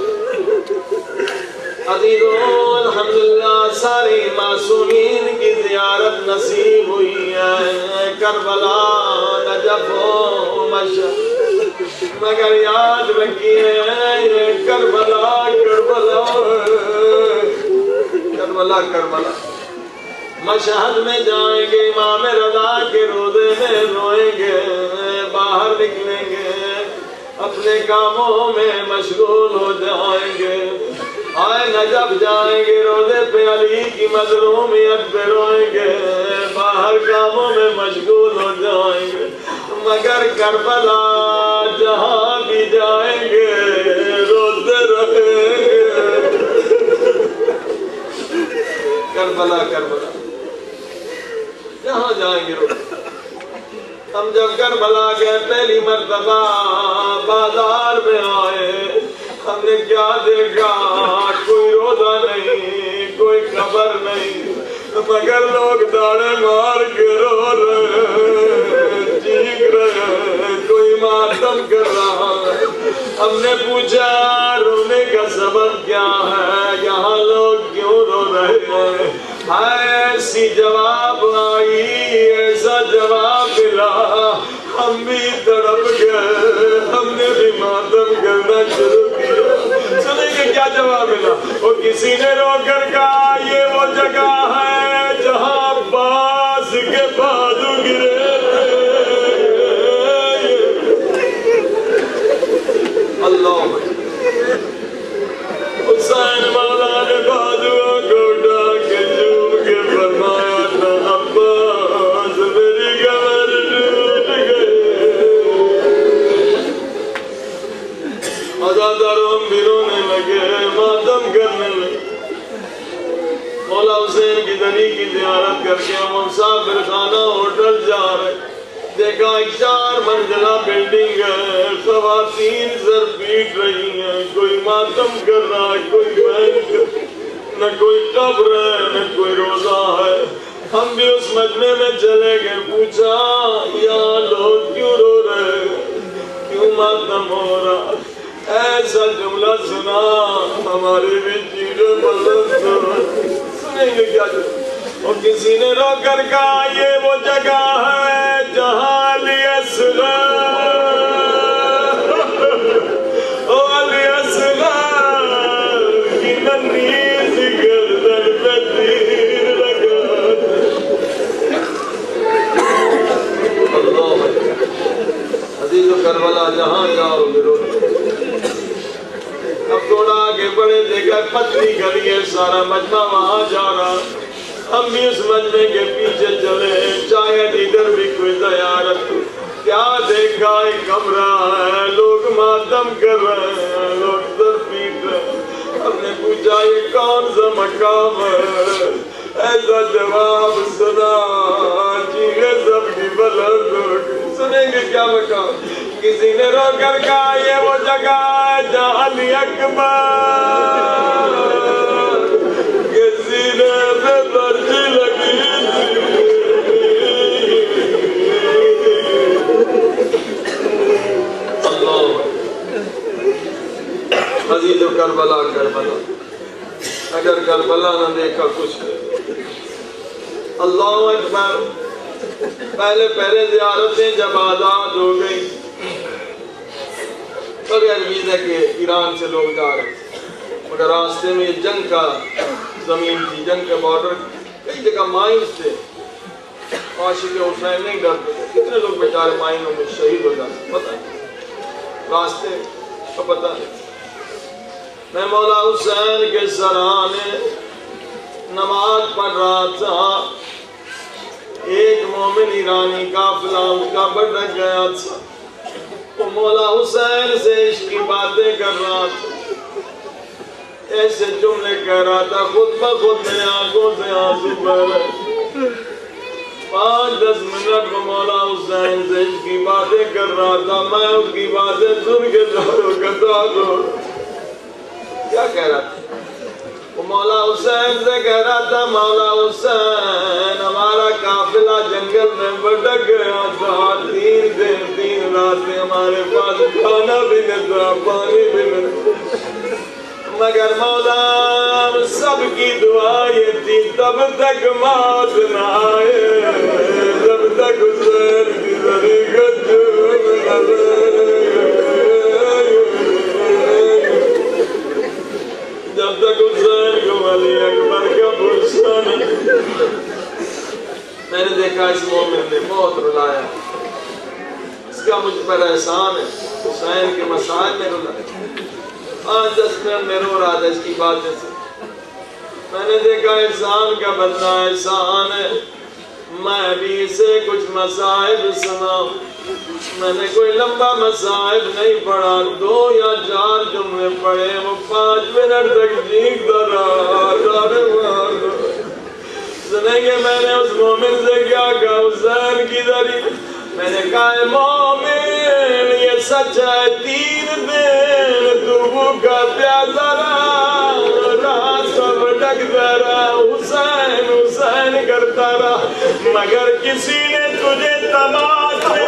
عزیزوں الحمدللہ سارے معصومین کی زیارت نصیب ہوئی ہے کربلا نجف و مشہد مگر یاد رکھیے یہ کربلا کربلا کربلا کربلا مشہد میں جائیں گے امام رضا کے روضے میں روئیں گے باہر نکلیں گے اپنے کاموں میں مشغول ہو جائیں گے آئے نجف جائیں گے روضے پہ علی کی مظلومیت پہ روئیں گے باہر کاموں میں مشغول ہو جائیں گے مگر کربلا جہاں بھی جائیں گے روتے رہیں گے کربلا کربلا جہاں جائیں گے روتے ہم جب کربلا گئے پہلی مرتبہ بازار میں آئے ہم نے کیا دیکھا کوئی روزہ نہیں کوئی قبر نہیں مگر لوگ داڑے مار کے رو رہے چیخ رہے کوئی ماتم کر رہا ہے ہم نے پوچھا رونے کا سبب کیا ہے یہاں لوگ کیوں رو رہے ہیں ایسی جواب آئی ایسا جواب ملا ہم بھی تڑپ گئے ہم نے بھی ماتم کرنا شروع کیا سنیں گے کیا جواب ملا وہ کسی نے رو کر کہا یہ وہ جگہ ہے جہاں عباس کے بازو گرے اللہ حسین مولا نے بازوؤں کو اٹھا کے چوم کے فرمایا تھا عباس میری کمر ٹوٹ گئی عزاداروں بھی رونے لگے ماتم کرنے لگے مولا حسین کی دری کی زیارت کر کے ہم مسافر خانہ ہوٹل جا رہے دیکھا ایک 4 منزلہ بلڈنگ ہے خواتین سر پیٹ رہی ہیں کوئی ماتم کر رہا ہے کوئی بینک نہ کوئی قبر ہے نہ کوئی روزہ ہے ہم بھی اس مجمع میں چلے گئے پوچھا یہاں لوگ کیوں رو رہے کیوں ماتم ہو رہا ایسا جملہ سنا ہمارے بھی چیزیں بلند سنیں گے کیا اور کسی نے رو کر کہا یہ وہ جگہ ہے جہاں علی اصغر علی اصغر کی ننھی سی گردن پہ تیر لگا اللہ عزیز و کربلا جہاں جاؤ گے رو اب تھوڑا آگے بڑھے دیکھا پتلی گلی ہے سارا مجمع وہاں جا رہا ہم بھی اس مجمع کے پیچھے چلے شاید ادھر بھی کوئی زیارت کیا دیکھا ایک کمرہ ہے لوگ ماتم کر رہے ہیں لوگ سر پیٹ رہے ہیں ہم نے پوچھا یہ کون سا مقام ہے ایسا جواب سنا چیخیں سب کی بلند ہو گئی. سنیں گے کیا مقام؟ کسی نے رو کر کہا یہ وہ جگہ ہے جہاں علی اکبر کے سینے پہ پرچی لگی عزیز و کربلا کربلا اگر کربلا نہ دیکھا کچھ نہیں. اللہ اکبر. پہلے پہلے زیارتیں جب آزاد ہو گئی بغیر ویزے کے ایران سے لوگ جا رہے تھے مگر راستے میں یہ جنگ کا زمین تھی, جنگ کے بارڈر, کئی جگہ مائنز تھے. عاشق حسین نہیں ڈرتے تھے, کتنے لوگ بیچارے مائنوں میں شہید ہو جاتے پتہ نہیں, راستے کا پتہ نہیں. میں مولا حسین کے سرانے نماز پڑھ رہا تھا, ایک مومن ایرانی قافلہ ان کا بھٹک گیا تھا. وہ مولا حسین سے عشق کی باتیں کر رہا تھا, ایسے جملے کہہ رہا تھا خود بخود میرے آنکھوں سے آنسو بہ رہے. 5-10 منٹ میں مولا حسین سے عشق کی باتیں کر رہا تھا, میں اس کی باتیں سن کے زوروں کا دو. کیا کہہ رہا تھا وہ مولا حسین سے کہہ رہا تھا مولا حسین ہمارا قافلہ جنگل میں بھٹک گیا تھا, 3 دن 3 راتیں ہمارے پاس کھانا بھی نہیں تھا, پانی بھی نہیں تھا, مگر مولا سب کی دعا یہ تھی تب تک موت نہ آئے جب تک حسین کی طریقت جب تک حسین کو علی اکبر کا پرسان. میں نے دیکھا اس مومن نے بہت رلایا, اس کا مجھ پر احسان ہے, حسین کے مسائل میں رلایا. 5-10 منٹ میں رو رہا تھا اس کی باتیں سے. میں نے دیکھا احسان کا بدلہ احسان ہے, میں بھی اسے کچھ مصائب سناؤں. میں نے کوئی لمبا مصائب نہیں پڑھا, 2 یا 4 جملے پڑھے, وہ 5 منٹ تک جھینکتا رہا. سنیں گے میں نے اس مومن سے کیا کہا حسین کی ذریعے. میں نے کہا اے مومن یہ سچ ہے 3 دن تو بھوکا پیاسا رہا, راستہ بھٹکتا رہا, حسین حسین کرتا رہا, مگر کسی نے تجھے تماشے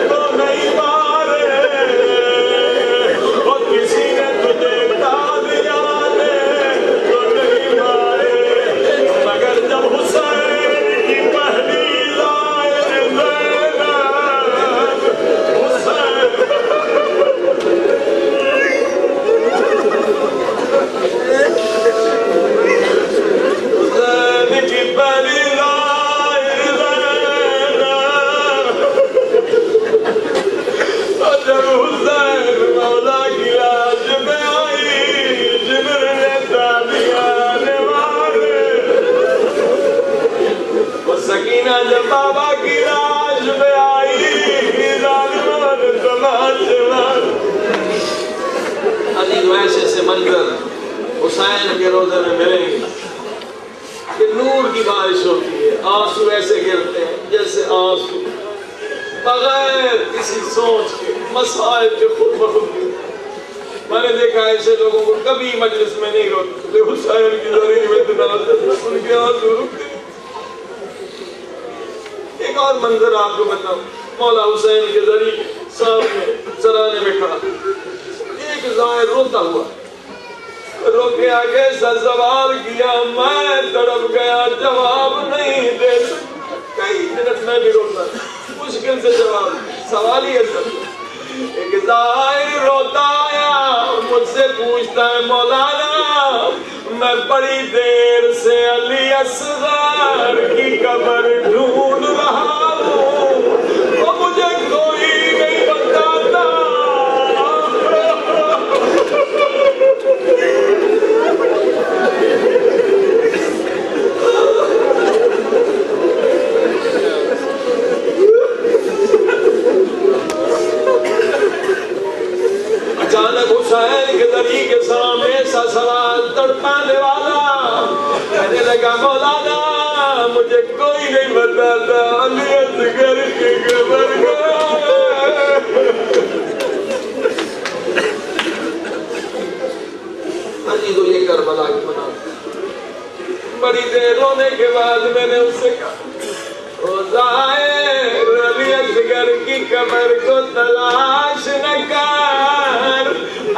تو نہیں مارے, اور کسی نے تجھے تالیانے تو نہیں مارے, مگر جب حسین کی پہلی لائن زینب حسین کی پہلی لائن زینب, اور جب حسین مولا کی لاش میں آئی جبر نے تالیاں مارے, وہ سکینہ جب بابا کی لاش میں آئی ظالموں نے تماشے مارے. عزیز ویسے سے منظر حسین کے روزے میں ملیں گے کہ نور کی بارش ہوتی ہے, آنسو ایسے گرتے ہیں جیسے آنسو بغیر کسی سوچ کے مسائل کے خود بخود گرتے. میں نے دیکھا ایسے لوگوں کو کبھی مجلس میں نہیں روتے, حسین کی ذریعے میں اتنا ان کے آنسو رکتے. ایک اور منظر آپ کو بتاؤں, مولا حسین کے ذریعے سامنے سرانے میں کھڑا ایک ظاہر روتا ہوا, رو کے آگے سا سوال کیا, میں تڑپ گیا جواب نہیں دے سکتا. کئی منٹ میں بھی روتا, مشکل سے جواب, سوال ہی ایسا. ایک ظاہر روتا آیا مجھ سے پوچھتا ہے مولانا میں بڑی دیر سے علی اصغر کی قبر ڈھونڈ رہا ہوں, وہ مجھے کوئی نہیں بتاتا. اچانک حسین کے ذریعے کے سامنے ایسا سوال تڑپانے والا کہنے لگا مولانا مجھے کوئی نہیں بتاتا علی اصغر کی قبر علی تو یہ کربلا کی بنا. بڑی دیر رونے کے بعد میں نے اس سے کہا او ظاہر علی اصغر کی قبر کو تلاش نہ کر،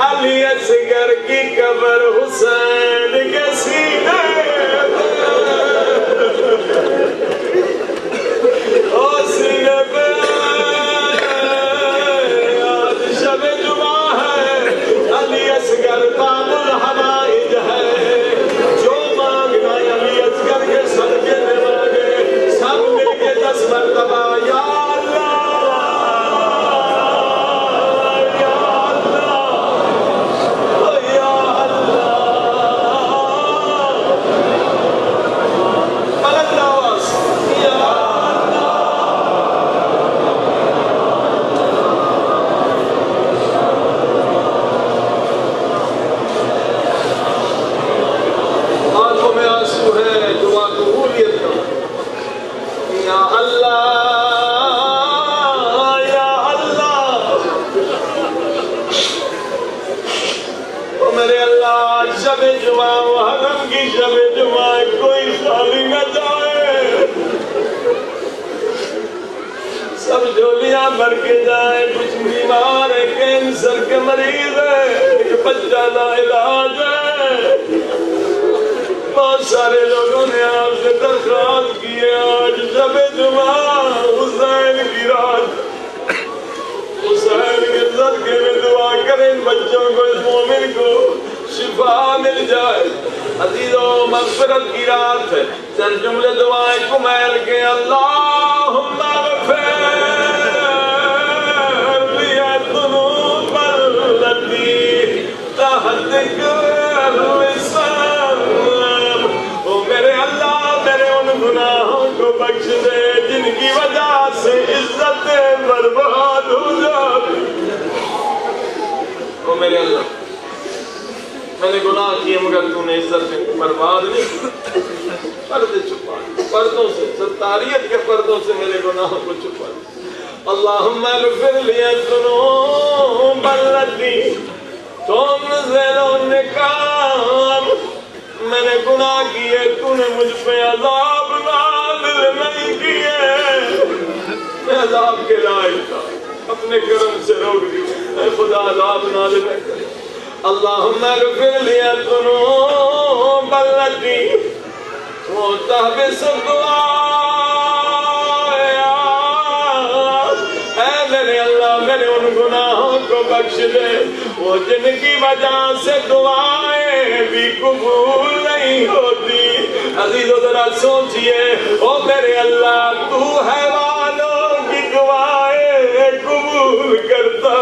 علی اصغر کی قبر حسین کے سینے او سینے پہ آج شب جمعہ ہے، علی اصغر باب الحوائج ہے، جو مانگنا علی اصغر کے صدقے میں مانگے، سب مل کے 10 مرتبہ یا اللہ یا اللہ یا اللہ، بلند آواز یا آنکھوں میں آنسو ہے، دعا قبولیت کا یا اللہ یا اللہ، او میرے اللہ شب جمعہ محرم کی شب جمعہ کوئی خالی نہ جائے، سب جھولیاں بھر کے جائیں، کچھ بیمار ہے، کینسر کے مریض ہے، ایک بچہ لاعلاج ہے، بہت سارے لوگوں نے آپ سے درخواست کی ہے آج شب جمعہ حسین کی رات، حسین کے صدقے میں دعا کریں بچوں کو، اس مومن کو شفا مل جائے. عزیزو مغفرت کی رات ہے، چند جملے دعائیں کمیل کے اللہم اغفر لی الذنوب التي تحتك اللسان، او میرے اللہ میرے ان گناہوں کو بخش دے جن کی وجہ سے عزت برباد ہو جاتی. او میرے اللہ میں نے گناہ کیے مگر تو نے عزت برباد نہیں کی، پردے چھپا پردوں سے، ستاریت کے پردوں سے میرے گناہوں کو چھپا. اللہم اغفر لی الذنوب التي تنزل النقام، میں نے گناہ کیے تو نے مجھ پہ عذاب نازل نہیں کیے، میں عذاب کے لائق تھا، اپنے کرم سے روک دی، اے خدا عذاب نازل نہ کرے. اللہم اغفر لی الذنوب التي تحبس الدعاء، اے میرے اللہ میرے ان گناہوں کو بخش دے وہ جن کی وجہ سے دعائیں بھی قبول نہیں ہوتی. عزیزو ذرا سوچئے، او میرے اللہ تو حیوانوں کی دعائیں قبول کرتا،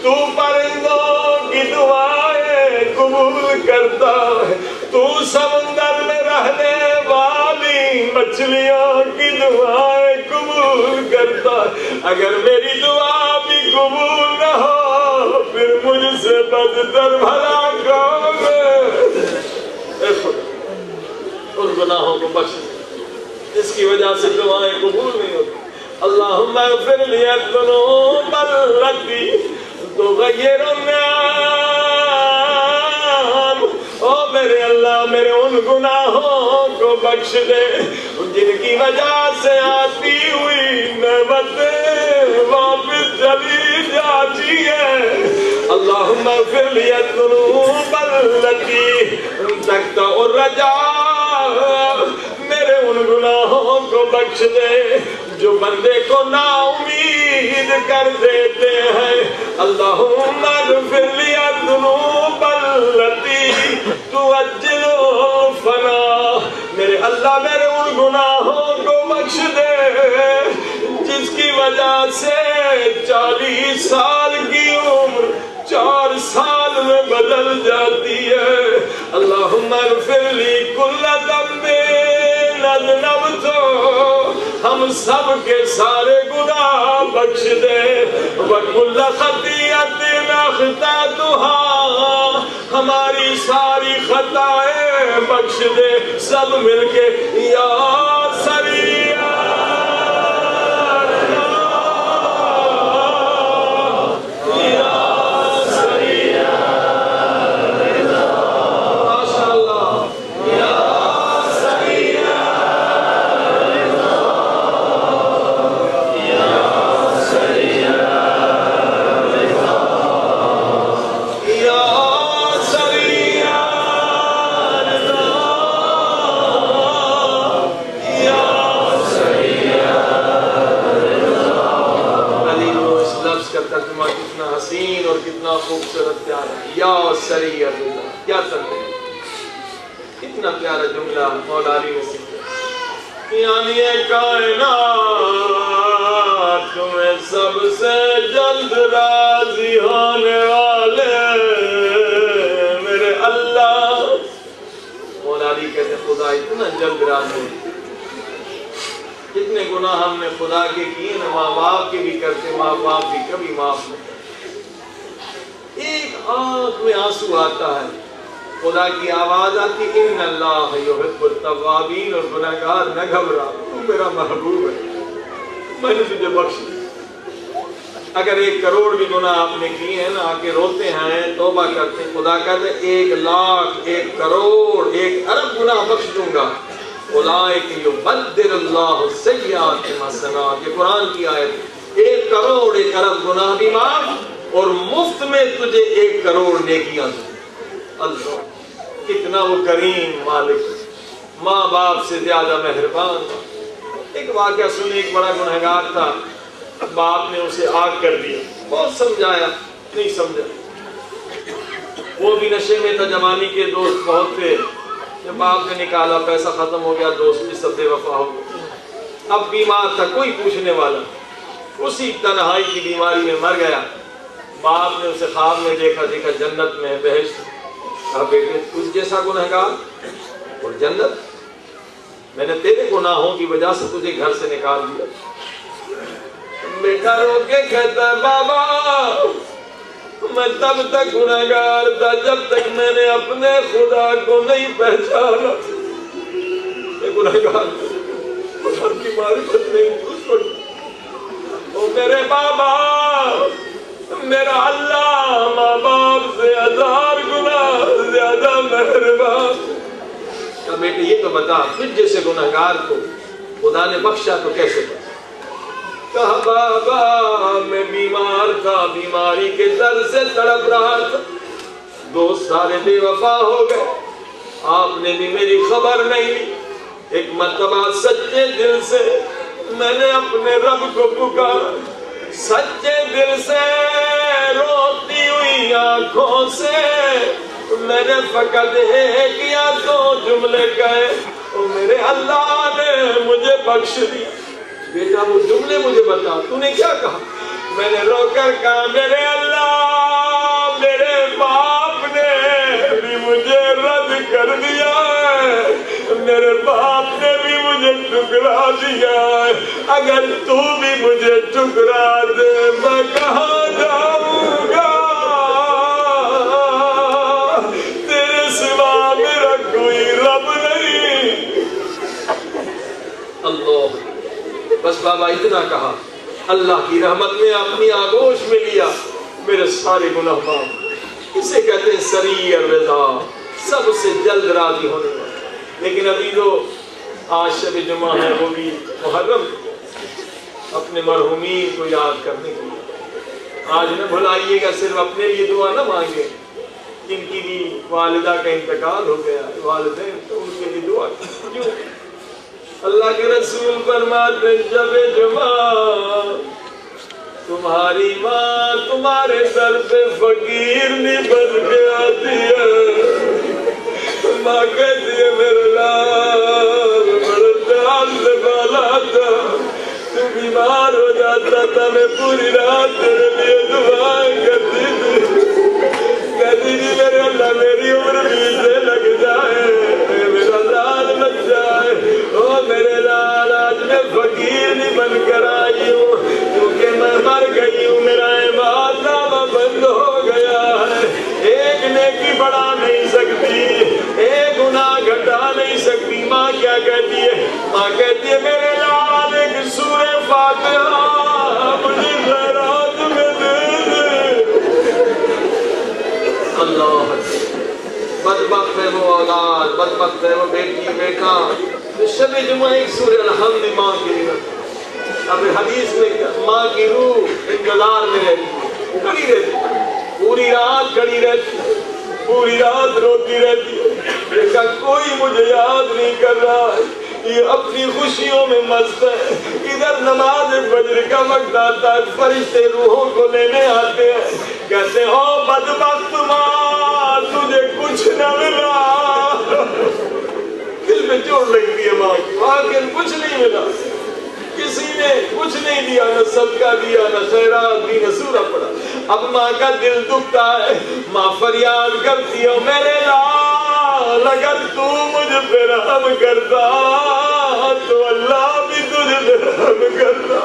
تو پرندوں کی دعائیں قبول کرتا، تو سمندر میں رہنے والی مچھلیوں کی دعائیں قبول کرتا. اگر میری دعا بھی قبول نہ ہو پھر مجھ سے بدتر بھلا کون ہے؟ اے خدا ان گناہوں کو بخش دے جس کی وجہ سے دعائیں قبول نہیں ہوتی. اللہم اغفر لی الذنوب التي تغیر النعم، او میرے اللہ میرے ان گناہوں کو بخش دے جن کی وجہ سے آتی ہوئی نعمتیں واپس چلی جاتی ہے. اللہم اغفر لی الذنوب التي تقطع الرجاء، میرے ان گناہوں کو بخش دے جو بندے کو نا امید کر دیتے ہیں. اللہم اغفر لی الذنوب التي تعجل الفنا، میرے اللہ میرے ان گناہوں کو بخش دے جس کی وجہ سے 40 سال کی عمر 4 سال میں بدل جاتی ہے. اللہم اغفر لی کل ذنب اذنبت، ہم سب کے سارے گناہ بخش دے. وَكُلَّ خَطِيئَةٍ أَخْطَأْتُهَا، ہماری ساری خطائیں بخش دے سب مل کے یا سریع خوبصورت پیارا یا سریع الرضا. کیا سکتے ہیں کتنا پیارا جملہ مولا علی نے سکھا. یعنی کائنات تمہیں سب سے جلد راضی ہونے والے میرے اللہ. مولا علی کہتے خدا اتنا جلد راضی ہے. کتنے گناہ ہم نے خدا کے کیے نا, ماں باپ کے بھی کرتے, ماں باپ بھی کبھی معاف نہیں. ایک آنکھ میں آنسو آتا ہے, خدا کی آواز آتی ان اللہ یحب التوابین, اور گناہگار نہ گھبرا تو میرا محبوب ہے, میں نے تجھے بخش دیا. اگر 1 کروڑ بھی گناہ آپ نے کیے ہیں نا, آ کے روتے ہیں توبہ کرتے ہیں, خدا کہتے 1 لاکھ 1 کروڑ 1 ارب گناہ بخش دوں گا. اولئک یبدل اللہ السیئات حسنات, یہ قرآن کی آیت. 1 کروڑ 1 ارب گناہ بھی معاف, اور مفت میں تجھے 1 کروڑ نیکیاں دوں. اللہ کتنا وہ کریم مالک, ماں باپ سے زیادہ مہربان. ایک واقعہ سنیں, ایک بڑا گنہگار تھا, باپ نے اسے آگ کر دیا. بہت سمجھایا, نہیں سمجھا. وہ بھی نشے میں تھا, جوانی کے دوست بہت تھے. جب باپ نے نکالا, پیسہ ختم ہو گیا, دوست بھی سب بے وفا ہو گیا. اب بیمار تھا, کوئی پوچھنے والا, اسی تنہائی کی بیماری میں مر گیا. باپ نے اسے خواب میں دیکھا جنت میں ہے, بہشت. کہا بیٹے تجھ جیسا گنہگار اور جنت, میں نے تیرے گناہوں کی وجہ سے تجھے گھر سے نکال دیا. بیٹا رو کے کہتا ہے بابا میں تب تک گنہگار تھا جب تک میں نے اپنے خدا کو نہیں پہچانا. یہ گنہگار خدا کی معرفت نہیں اس کو. او میرے بابا, میرا اللہ ماں باپ سے 1000 گنا زیادہ مہربان. کہا بیٹے یہ تو بتا, تجھ جیسے گنہگار کو خدا نے بخشا تو کیسے بخشا؟ کہا بابا میں بیمار تھا, بیماری کے درد سے تڑپ رہا تھا, دوست سارے بے وفا ہو گئے, آپ نے بھی میری خبر نہیں لی. ایک مرتبہ سچے دل سے میں نے اپنے رب کو پکارا, سچے دل سے روتی ہوئی آنکھوں سے میں نے فقط 1 یا 2 جملے کہے, اور میرے اللہ نے مجھے بخش دی. بیٹا وہ جملے مجھے بتا, تو نے کیا کہا؟ میں نے رو کر کہا میرے اللہ میرے باپ نے بھی مجھے رد کر دیا ہے, میرے باپ نے بھی مجھے ٹھکرا دیا ہے, اگر تو بھی مجھے ٹھکرا دے میں کہاں جاؤں گا, تیرے سوا میرا کوئی رب نہیں. اللہ, بس بابا اتنا کہا, اللہ کی رحمت میں اپنی آغوش میں لیا, میرے سارے گناہ معاف. اسے کہتے ہیں سریع الرضا, سب سے جلد راضی ہونے والا. لیکن ابھی جو آج شب جمعہ ہے وہ بھی محرم, اپنے مرحومین کو یاد کرنے کے لیے آج نہ بھلائیے گا, صرف اپنے لیے دعا نہ مانگے, جن کی بھی والدہ کا انتقال ہو گیا, والدین, تو ان کے لیے دعا کیوں. اللہ کے رسول فرماتے جب جمعہ تمہاری ماں تمہارے در پہ فقیر نہیں بن کے آتی ہے, ماں کہتی ہے میرے لال بڑے پیار سے بالا تھا, تو بیمار ہو جاتا تھا, میں پوری رات تیرے لیے دعائیں کرتی تھی, کہتی تھی میرے اللہ میری عمر 20 سے لگ جائے, میرا لال بچ جائے. او میرے لال آج میں فقیر نہیں بن کر آئی ہوں, کیونکہ میں مر گئی ہوں, میرا عبادت نامہ بند ہو گیا ہے. ایک نیکی بڑھا نہیں سکتی, ایک گناہ میری ماں کیا کہتی ہے؟ ماں کہتی ہے میرے لال ایک سورہ فاتحہ مجھے خیرات میں دے دے۔ اللہ بدبخت ہے وہ اولاد، بدبخت ہے وہ بیٹی بیٹا، شب جمعہ ایک سورہ الحمد ماں کے لیے۔ اب حدیث میں ماں کی روح انتظار میں رہتی، کھڑی رہتی، پوری رات کھڑی رہتی، پوری رات روتی رہتی ہے، دیکھا کوئی مجھے یاد نہیں کر رہا، یہ اپنی خوشیوں میں مست ہے۔ ادھر نماز فجر کا وقت آتا ہے، فرشتے روحوں کو لینے آتے ہیں، کہتے ہیں او بدبخت ماں تجھے کچھ نہ ملا۔ دل میں چوٹ لگتی ہے ماں کی، آخر کچھ نہیں ملا، کسی نے کچھ نہیں دیا، نہ صدقہ دیا، نہ خیرات دی، نہ سورہ پڑھا۔ اب ماں کا دل دکھتا ہے، ماں فریاد کرتی ہے میرے لال اگر تو مجھ پہ رحم کرتا تو اللہ بھی تجھ پہ رحم کرتا،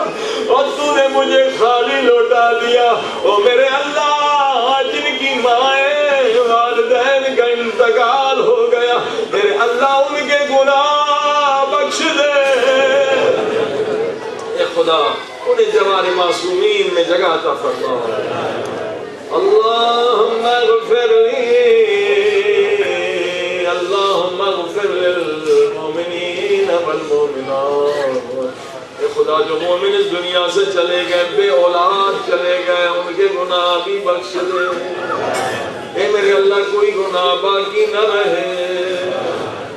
اور تو نے مجھے خالی لوٹا دیا۔ او میرے اللہ جن کی مائیں والدین کا انتقال ہو گیا، میرے اللہ ان کے گناہ بخش دے۔ اے خدا انہیں جوار معصومین میں جگہ عطا فرما۔ اللہم اغفر لی، اللہم اغفر للمؤمنین والمؤمنات۔ اے خدا جو مومن اس دنیا سے چلے گئے، بے اولاد چلے گئے، ان کے گناہ بھی بخش دے۔ اے میرے اللہ کوئی گناہ باقی نہ رہے،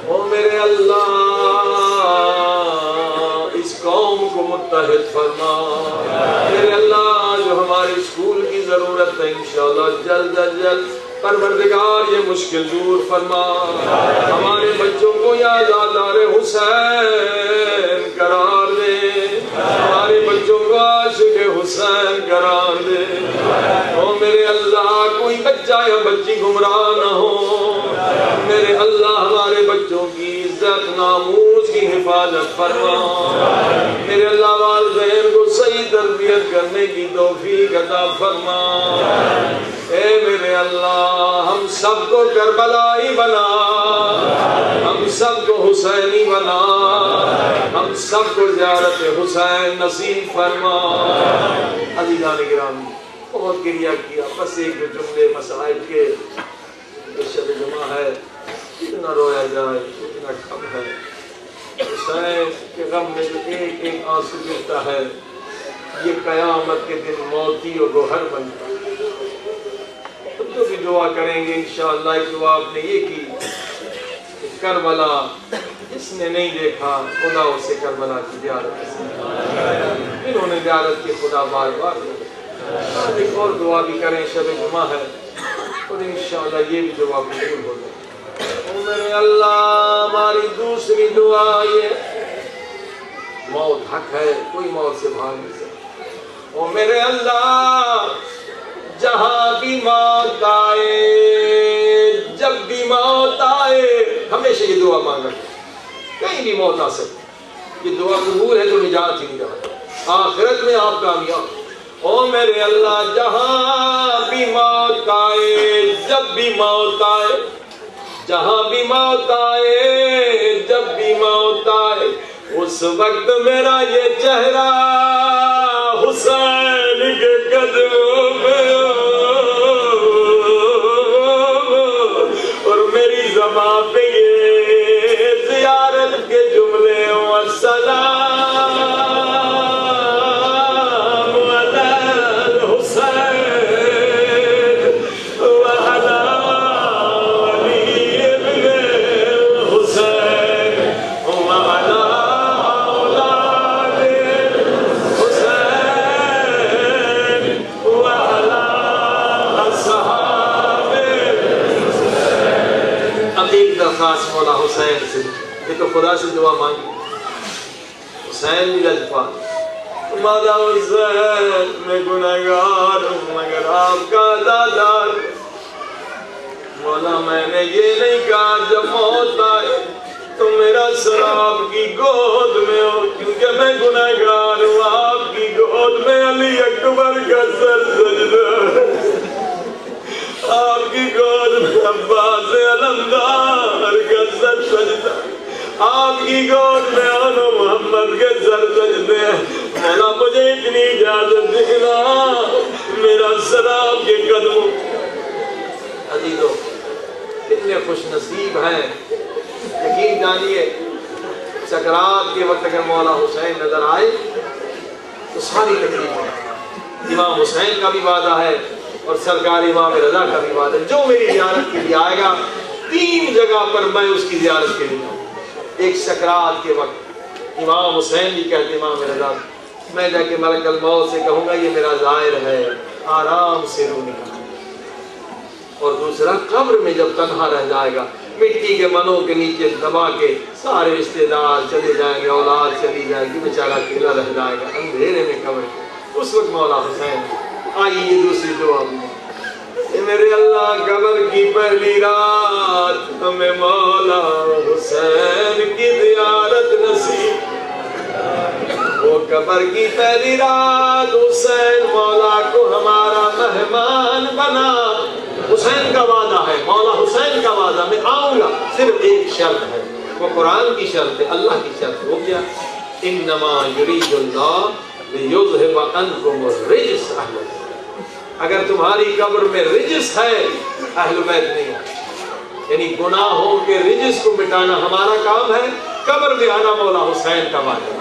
او میرے اللہ اس قوم کو متحد فرما۔ میرے اللہ جو ہمارے اسکول کی ضرورت ہے انشاءاللہ جلد از جلد پروردگار یہ مشکل دور فرما۔ ہمارے بچوں کو یادگار حسین قرار دے، ہمارے بچوں کو عاشق حسین قرار دے۔ او میرے اللہ کوئی بچہ یا بچی گمراہ نہ ہو، میرے اللہ ہمارے بچوں کی عزت ناموس کی حفاظت فرما۔ میرے اللہ والدین کو صحیح تربیت کرنے کی توفیق عطا فرما۔ اے میرے اللہ ہم سب کو کربلائی بنا، ہم سب کو حسینی بنا، ہم سب کو زیارت حسین نصیب فرما۔ عزیزان گرامی بہت گریہ کیا، بس ایک دو جملے مسائل کے، شب جمعہ ہے، اتنا رویا جائے اتنا کم ہے۔ حسین کے غم میں جو ایک ایک آنسو گرتا ہے، یہ قیامت کے دن موتی و گوہر بنتا ہے۔ تم تو بھی دعا کریں گے انشاءاللہ۔ ایک دعا آپ نے یہ کی کہ کربلا جس نے نہیں دیکھا خدا اسے کربلا کی زیارت، انہوں نے زیارت کی خدا بار بار۔ ایک اور دعا بھی کریں، شب جمعہ ہے، اور انشاءاللہ یہ بھی دعا قبول ہو جائے۔ او میرے اللہ ہماری دوسری دعا یہ، موت حق ہے، کوئی موت سے بھاگ نہیں سکتا۔ او میرے اللہ جہاں بھی موت آئے، جب بھی موت آئے، ہمیشہ یہ دعا مانگا، کہیں بھی موت آ سکتی، یہ دعا قبول ہے تو نجات ہی نہیں جاتا، آخرت میں آپ کامیاب۔ او میرے اللہ جہاں بھی موت آئے، جب بھی موت آئے، جہاں بھی موت آئے، جب بھی موت آئے، اس وقت میرا یہ چہرہ حسین کے قدموں میں اور میری زبان پہ یہ زیارت کے جملے والسلام مولا حسین سے، یہ تو خدا سے دعا مانگی، حسین بھی لطفان۔ مولا حسین میں گناہگار ہوں مگر آپ کا دادار، مولا میں نے یہ نہیں کہا جب موت آئے تو میرا سر آپ کی گود میں ہو، کیونکہ میں گناہگار ہوں، آپ کی گود میں علی اکبر کا سر سجدہ، آپ کی گود میں عباس علمدار کا سر سجدہ، آپ کی گود میں آنا محمد کے سر سجدے ہیں. مولا مجھے اتنی اجازت دینا میرا سر آپ کے قدموں. عزیزو کتنے خوش نصیب ہیں. یقین جانیے سکرات کے وقت اگر مولا حسین نظر آئے تو ساری تکلیف ہے. امام حسین کا بھی وعدہ ہے اور سرکار امام رضا کا بھی وعدہ ہے. جو میری زیارت کے لیے آئے گا 3 جگہ پر میں اس کی زیارت کے لیے جاؤں. ایک سکرات کے وقت امام حسین بھی کہتے امام رضا میں جا کے ملک الموت سے کہوں گا یہ میرا ظاہر ہے آرام سے رو نکال. اور دوسرا قبر میں جب تنہا رہ جائے گا مٹی کے منوں کے نیچے دبا کے سارے رشتے دار چلے جائیں گے اولاد چلی جائے گی بیچارہ اکیلا رہ جائے گا اندھیرے میں قبر. اس وقت مولا حسین آئیے یہ دوسری دعا بھی میرے اللہ قبر کی پہلی رات ہمیں مولا حسین کی زیارت نصیب. وہ قبر کی پہلی رات حسین مولا کو ہمارا مہمان بنا. حسین کا وعدہ ہے مولا حسین کا وعدہ میں آؤں گا. صرف ایک شرط ہے وہ قرآن کی شرط ہے اللہ کی شرط. ہو گیا انما یرید اللہ لیذھب عنکم الرجس اہل بیت. اگر تمہاری قبر میں رجس ہے اہل بیت نہیں ہے یعنی گناہوں کے رجس کو مٹانا ہمارا کام ہے. قبر میں آنا مولا حسین کا وعدہ.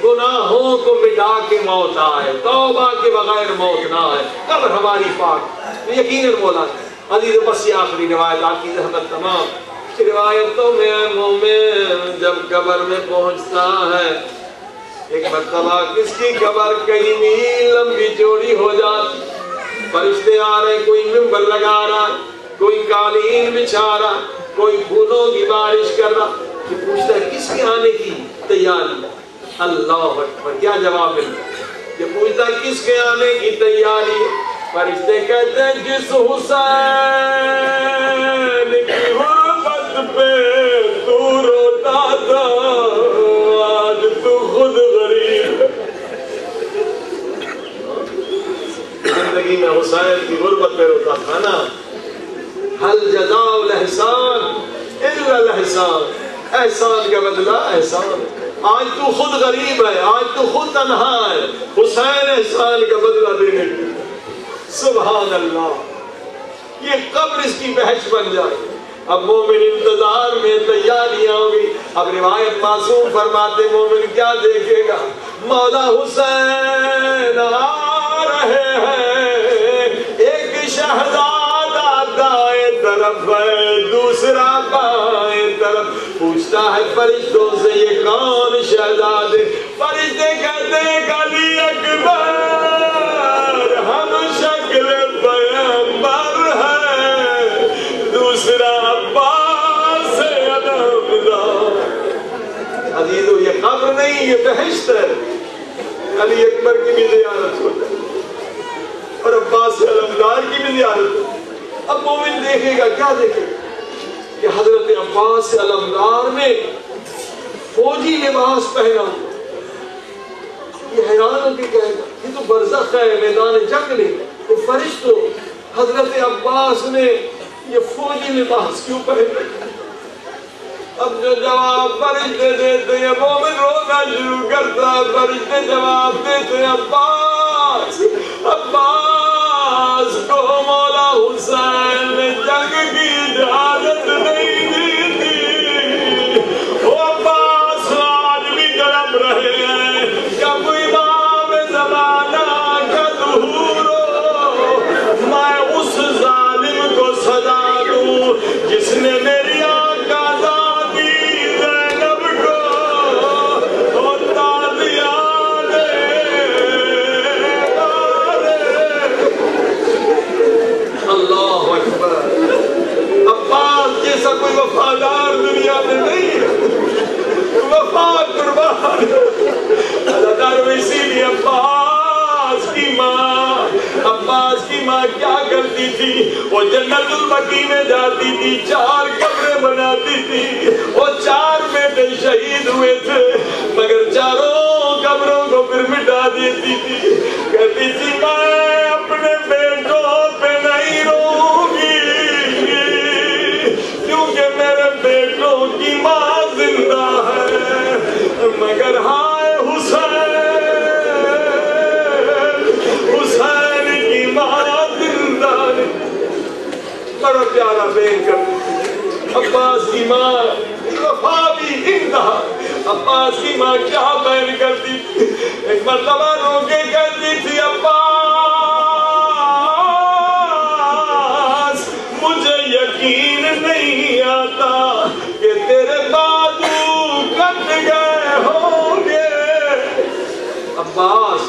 گناہوں کو مٹا کے موت آئے توبہ کے بغیر موت نہ آئے. قبر ہماری پاک یقیناً مولا. عزیز بس یہ آخری روایت آپ کی زحمت تمام روایتوں میں مومن جب قبر میں پہنچتا ہے ایک مرتبہ کس کی قبر کئی میل لمبی چوڑی ہو جاتی. فرشتے آ رہے کوئی منبر لگا رہا کوئی قالین بچھا رہا کوئی پھولوں کی بارش کر رہا. یہ پوچھتا ہے کس کے آنے کی تیاری. اللہ اکبر کیا جواب ملتا. یہ پوچھتا ہے کس کے آنے کی تیاری. فرشتے کہتے ہیں جس حسین کی غربت پہ تو روتا تھا آج تو خود غریب. زندگی میں حسین کی غربت پہ روتا تھا نا. حل جزاء الاحسان الا الاحسان. احسان کا بدلہ احسان. آج تو خود غریب ہے آج تو خود تنہا ہے. حسین احسان کا بدلہ دینے کی. سبحان اللہ. یہ قبر اس کی بحث بن جائے. اب مومن انتظار میں تیاریاں ہوگی. اب روایت معصوم فرماتے مومن کیا دیکھے گا مولا حسین آ رہے ہیں. ایک شہزادہ دائیں طرف ہے دوسرا بائیں طرف. پوچھتا ہے فرشتوں سے یہ کون شہزادے. فرشتے کہتے ہیں علی اکبر ہم شکل پیغمبر ہے. دوسرا عباس علمدار. عزیزو یہ قبر نہیں یہ بہشت ہے. علی اکبر کی بھی زیارت ہوتا ہے اور عباس علمدار کی بھی زیارت ہوتا ہے. اب مومن دیکھے گا کیا دیکھے گا کہ حضرت عباس علمدار نے فوجی لباس پہنا. یہ حیران ہو کے کہے گا یہ تو برزخ ہے میدان جنگ نہیں. تو فرشتوں حضرت عباس نے یہ فوجی لباس کیوں پہنا. اب جو جواب فرشتے دیتے ہیں مومن رونا شروع کرتا ہے. فرشتے جواب دیتے ہیں عباس عباس کو مولا حسین نے جنگ کی اجازت نہیں دی تھی. وہ عباس آج بھی تڑپ رہے ہیں کب امام زمانہ کا ظہور ہو. میں اس ظالم کو سزا دوں جس نے میری آقا دادی زینب کو تازیاں دے اللہ اکبر. عباس جیسا کوئی وفادار دنیا میں نہیں ہے. وفا قربان. اسی لیے عباس کی ماں کیا کرتی تھی وہ جنت البقیع میں جاتی تھی 4 قبریں بناتی تھی. وہ 4 بیٹے شہید ہوئے تھے مگر 4 قبروں کو پھر مٹا دیتی تھی. کہتی تھی میں اپنے بیٹوں پہ نہیں رہوں گی کیونکہ میرے بیٹوں کی ماں زندہ کی ماں وفا بھی انتہا، عباس کی ماں کیا بیان کرتی تھی، ایک مرتبہ رو کے کہتی تھی عباس مجھے یقین نہیں آتا کہ تیرے بازو کٹ گئے ہوں گے۔ عباس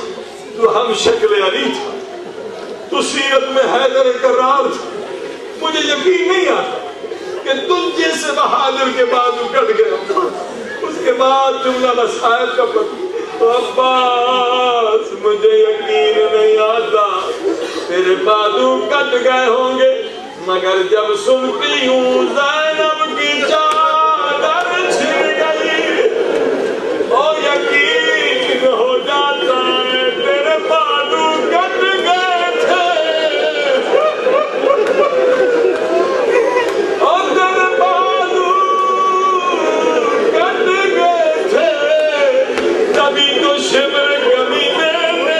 تو ہم شکل علی تھا، تو سیرت میں حیدر کرار تھا، مجھے یقین نہیں آتا کہ تم جیسے بہادر کے بازو کٹ گئے ہوں۔ اس کے بعد جملہ مسائب کا پتہ، عباس مجھے یقین نہیں آتا تیرے بازو کٹ گئے ہوں گے، مگر جب سنتی ہوں زینب کی چادر چھن گئی اور یقین ہو جاتا ہے تیرے بازو کٹ گئے تھے، اور تیرے بازو کٹ گئے تھے، تبھی تو شبر کمی میں نے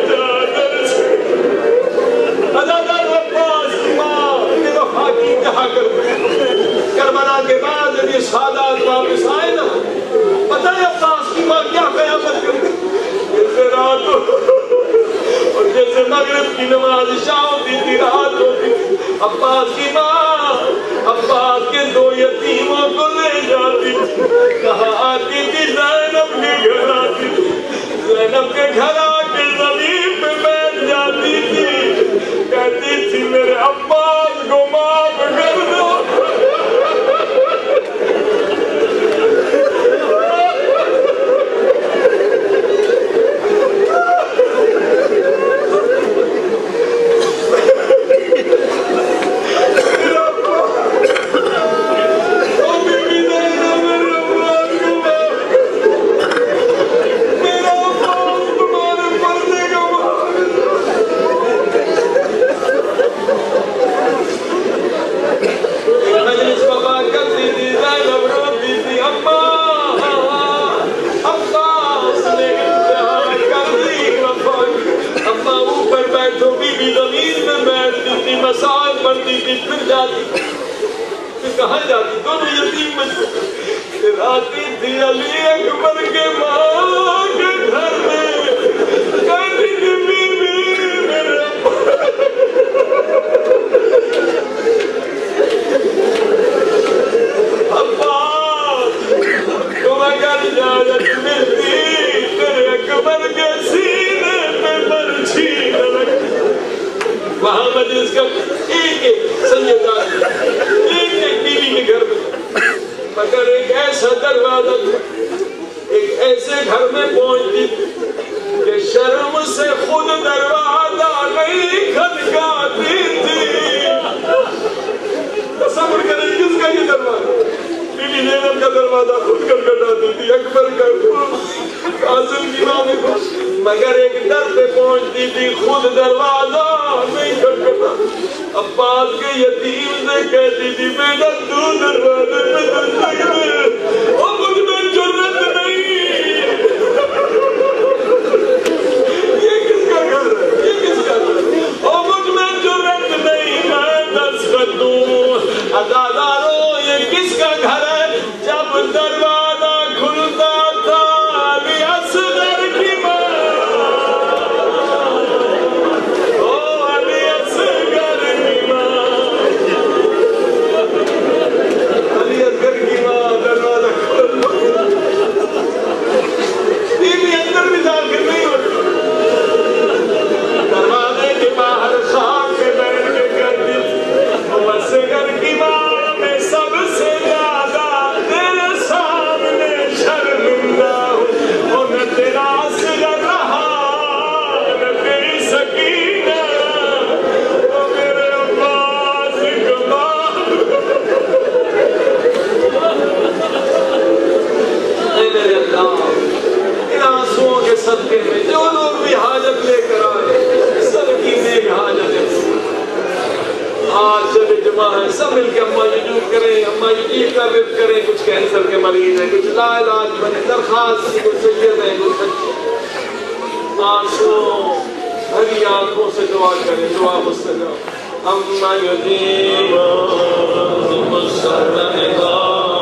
چادر چھن۔ ازادار عباس کی ماں نے وفا کی انتہا کر دی۔ کربلا کے بعد جب یہ سادات واپس آئے نا، پتہ ہے عباس کی ماں کیا قیامت کرتی، جیسے رات اور جیسے مغرب کی نماز عشاء ہوتی تھی رات ہوتی تھی، عباس کی ماں عباس کے دو یتیموں کو لے جاتی تھی، کہاں آتی تھی زینب کے گھر آتی تھی، زینب کے گھر آ کے زمین پہ بیٹھ جاتی تھی، کہتی تھی میرے عباس کو معاف کر دو۔ کہاں جاتی دونوں یتیم بچے، پھر آتی تھی علی اکبر کے ماں کے گھر میں، کہتی تھی بی بی میرے عباس تم اگر اجازت ملتی تیرے اکبر کے سینے پہ برچھی نہ رکھتی۔ وہاں مجلس کا ایک سیدہ بیوی کے گھر میں، مگر ایک ایسا دروازہ تھا، ایک ایسے گھر میں پہنچتی کہ شرم سے خود دروازہ نہیں کھٹکاتی تھی۔ تصور کریں کس کا یہ دروازہ؟ بی بی زینب کا دروازہ خود کھٹکھٹاتی تھی، اکبر کا، قاسم کی ماں میں، مگر ایک در پہ پہنچتی تھی خود دروازہ نہیں کھٹکھٹاتی۔ عباس کے یتیم سے کہتی تھی بیٹا تو دروازے پہ دستک دے، اور مجھ میں جرت نہیں۔ یہ کس کا گھر ہے؟ یہ کس کا گھر ہے؟ اور مجھ میں جرت نہیں میں دستک دوں۔ عزادارو یہ کس کا گھر ہے؟ جب دروازہ کھلتا تھا علی اصغر کی ماں، صدقے میں جو لوگ بھی حاجت لے کر آئے سب کی نیک حاجتیں آج جب جمعہ ہے سب مل کے اماں یجوب کریں، اماں یجیب کا رفت کریں، کچھ کینسر کے مریض ہیں، کچھ لا علاج بنے درخواست کی، کچھ سید ہیں، کچھ بچے آنسوں بھری آنکھوں سے دعا کریں، دعا مستجاب۔ اماں یجیب مستجاب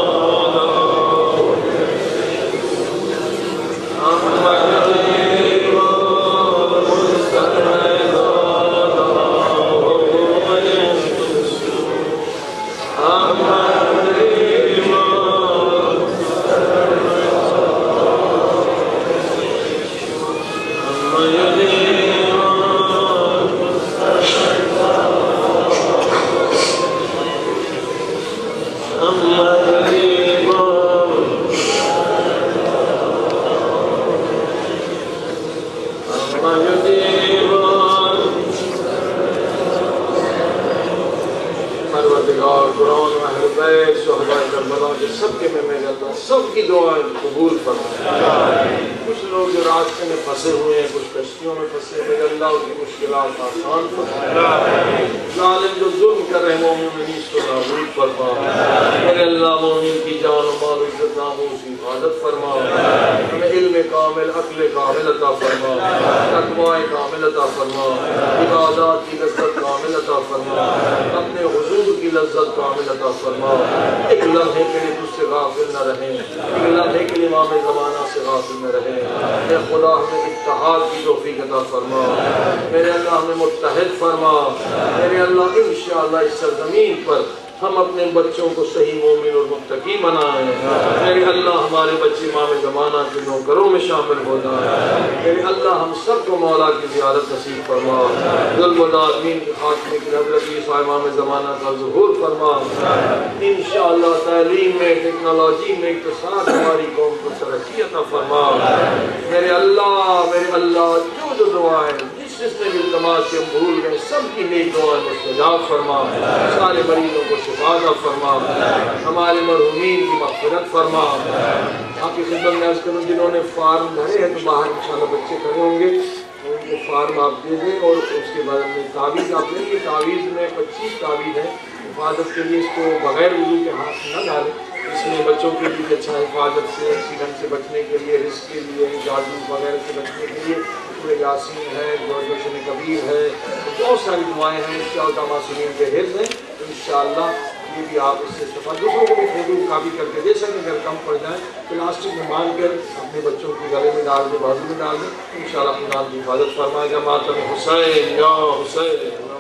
کربلا کے صدقے میں میرے اللہ سب کی دعائیں قبول فرما۔ کچھ لوگ جو راستے میں پھنسے ہوئے ہیں، کچھ کشتیوں میں پھنسے، میرے اللہ ان کی مشکلات آسان فرما۔ ظالم جو ظلم کر رہے ہیں مومنین اس کو نابود فرما۔ میرے اللہ مومن کی جان و مال و عزت ناموس کی حفاظت فرما۔ ہمیں علم کامل، عقل کامل عطا فرما، تقوی کامل عطا فرما، عبادات کی لذت کامل عطا فرما، اپنے حضور کی لذت کامل عطا فرما۔ ایک لمحے کے لیے تجھ سے غافل نہ رہیں، ایک لمحے کے لیے امام زمانہ سے غافل نہ رہیں۔ اے خدا ہمیں اتحاد کی توفیق عطا فرما، میرے اللہ ہمیں متحد فرما۔ میرے اللہ انشاءاللہ اس سرزمین پر ہم اپنے بچوں کو صحیح مومن اور متقی بنائیں۔ میرے اللہ ہمارے بچے امام زمانہ کے نوکروں میں شامل ہو جائیں۔ میرے اللہ ہم سب کو مولا کی زیارت نصیب فرما۔ ظلم العالمین کے خاتمے کی حضرت عیسیٰ امام زمانہ کا ظہور فرما۔ انشاءاللہ تعلیم میں، ٹیکنالوجی میں، اقتصاد ہماری قوم کو ترقی عطا فرما۔ میرے اللہ جو دعائیں جس نے بھی التماس سے بھول گئے سب کی نیک دعائیں مستجاب فرما۔ سارے مریضوں کو شفا عطا فرما، ہمارے مرحومین کی مغفرت فرما۔ آپ کی خدمت میں عرض کروں جنہوں نے فارم بھرے ہیں تو باہر انشاءاللہ بچے کھڑے ہوں گے، ان کو فارم آپ دے دیں اور اس کے بعد میں تعویذ آپ لیں گے۔ تعویذ میں 25 تعویذ ہیں حفاظت کے لیے، اس کو بغیر وضو کے ہاتھ نہ ڈالیں۔ اس میں بچوں کے لیے اچھا حفاظت سے، ایکسیڈنٹ سے بچنے کے لیے، رزق کے لیے، جادو وغیرہ سے بچنے کے لیے سورہ یاسین ہے، جوشن کبیر ہے، بہت ساری دعائیں ہیں ان شاء اللہ معصومین کے حفظ ہیں۔ انشاءاللہ یہ بھی آپ اس سے استفادہ دوسروں کو بھی فوٹو کاپی کر کے دے سکیں، اگر کم پڑ جائیں پلاسٹک میں باندھ کر اپنے بچوں کے گلے میں ڈال دیں، بازو میں ڈال دیں، انشاءاللہ خدا کی حفاظت فرمائے گا۔ ماتم حسین یا حسین۔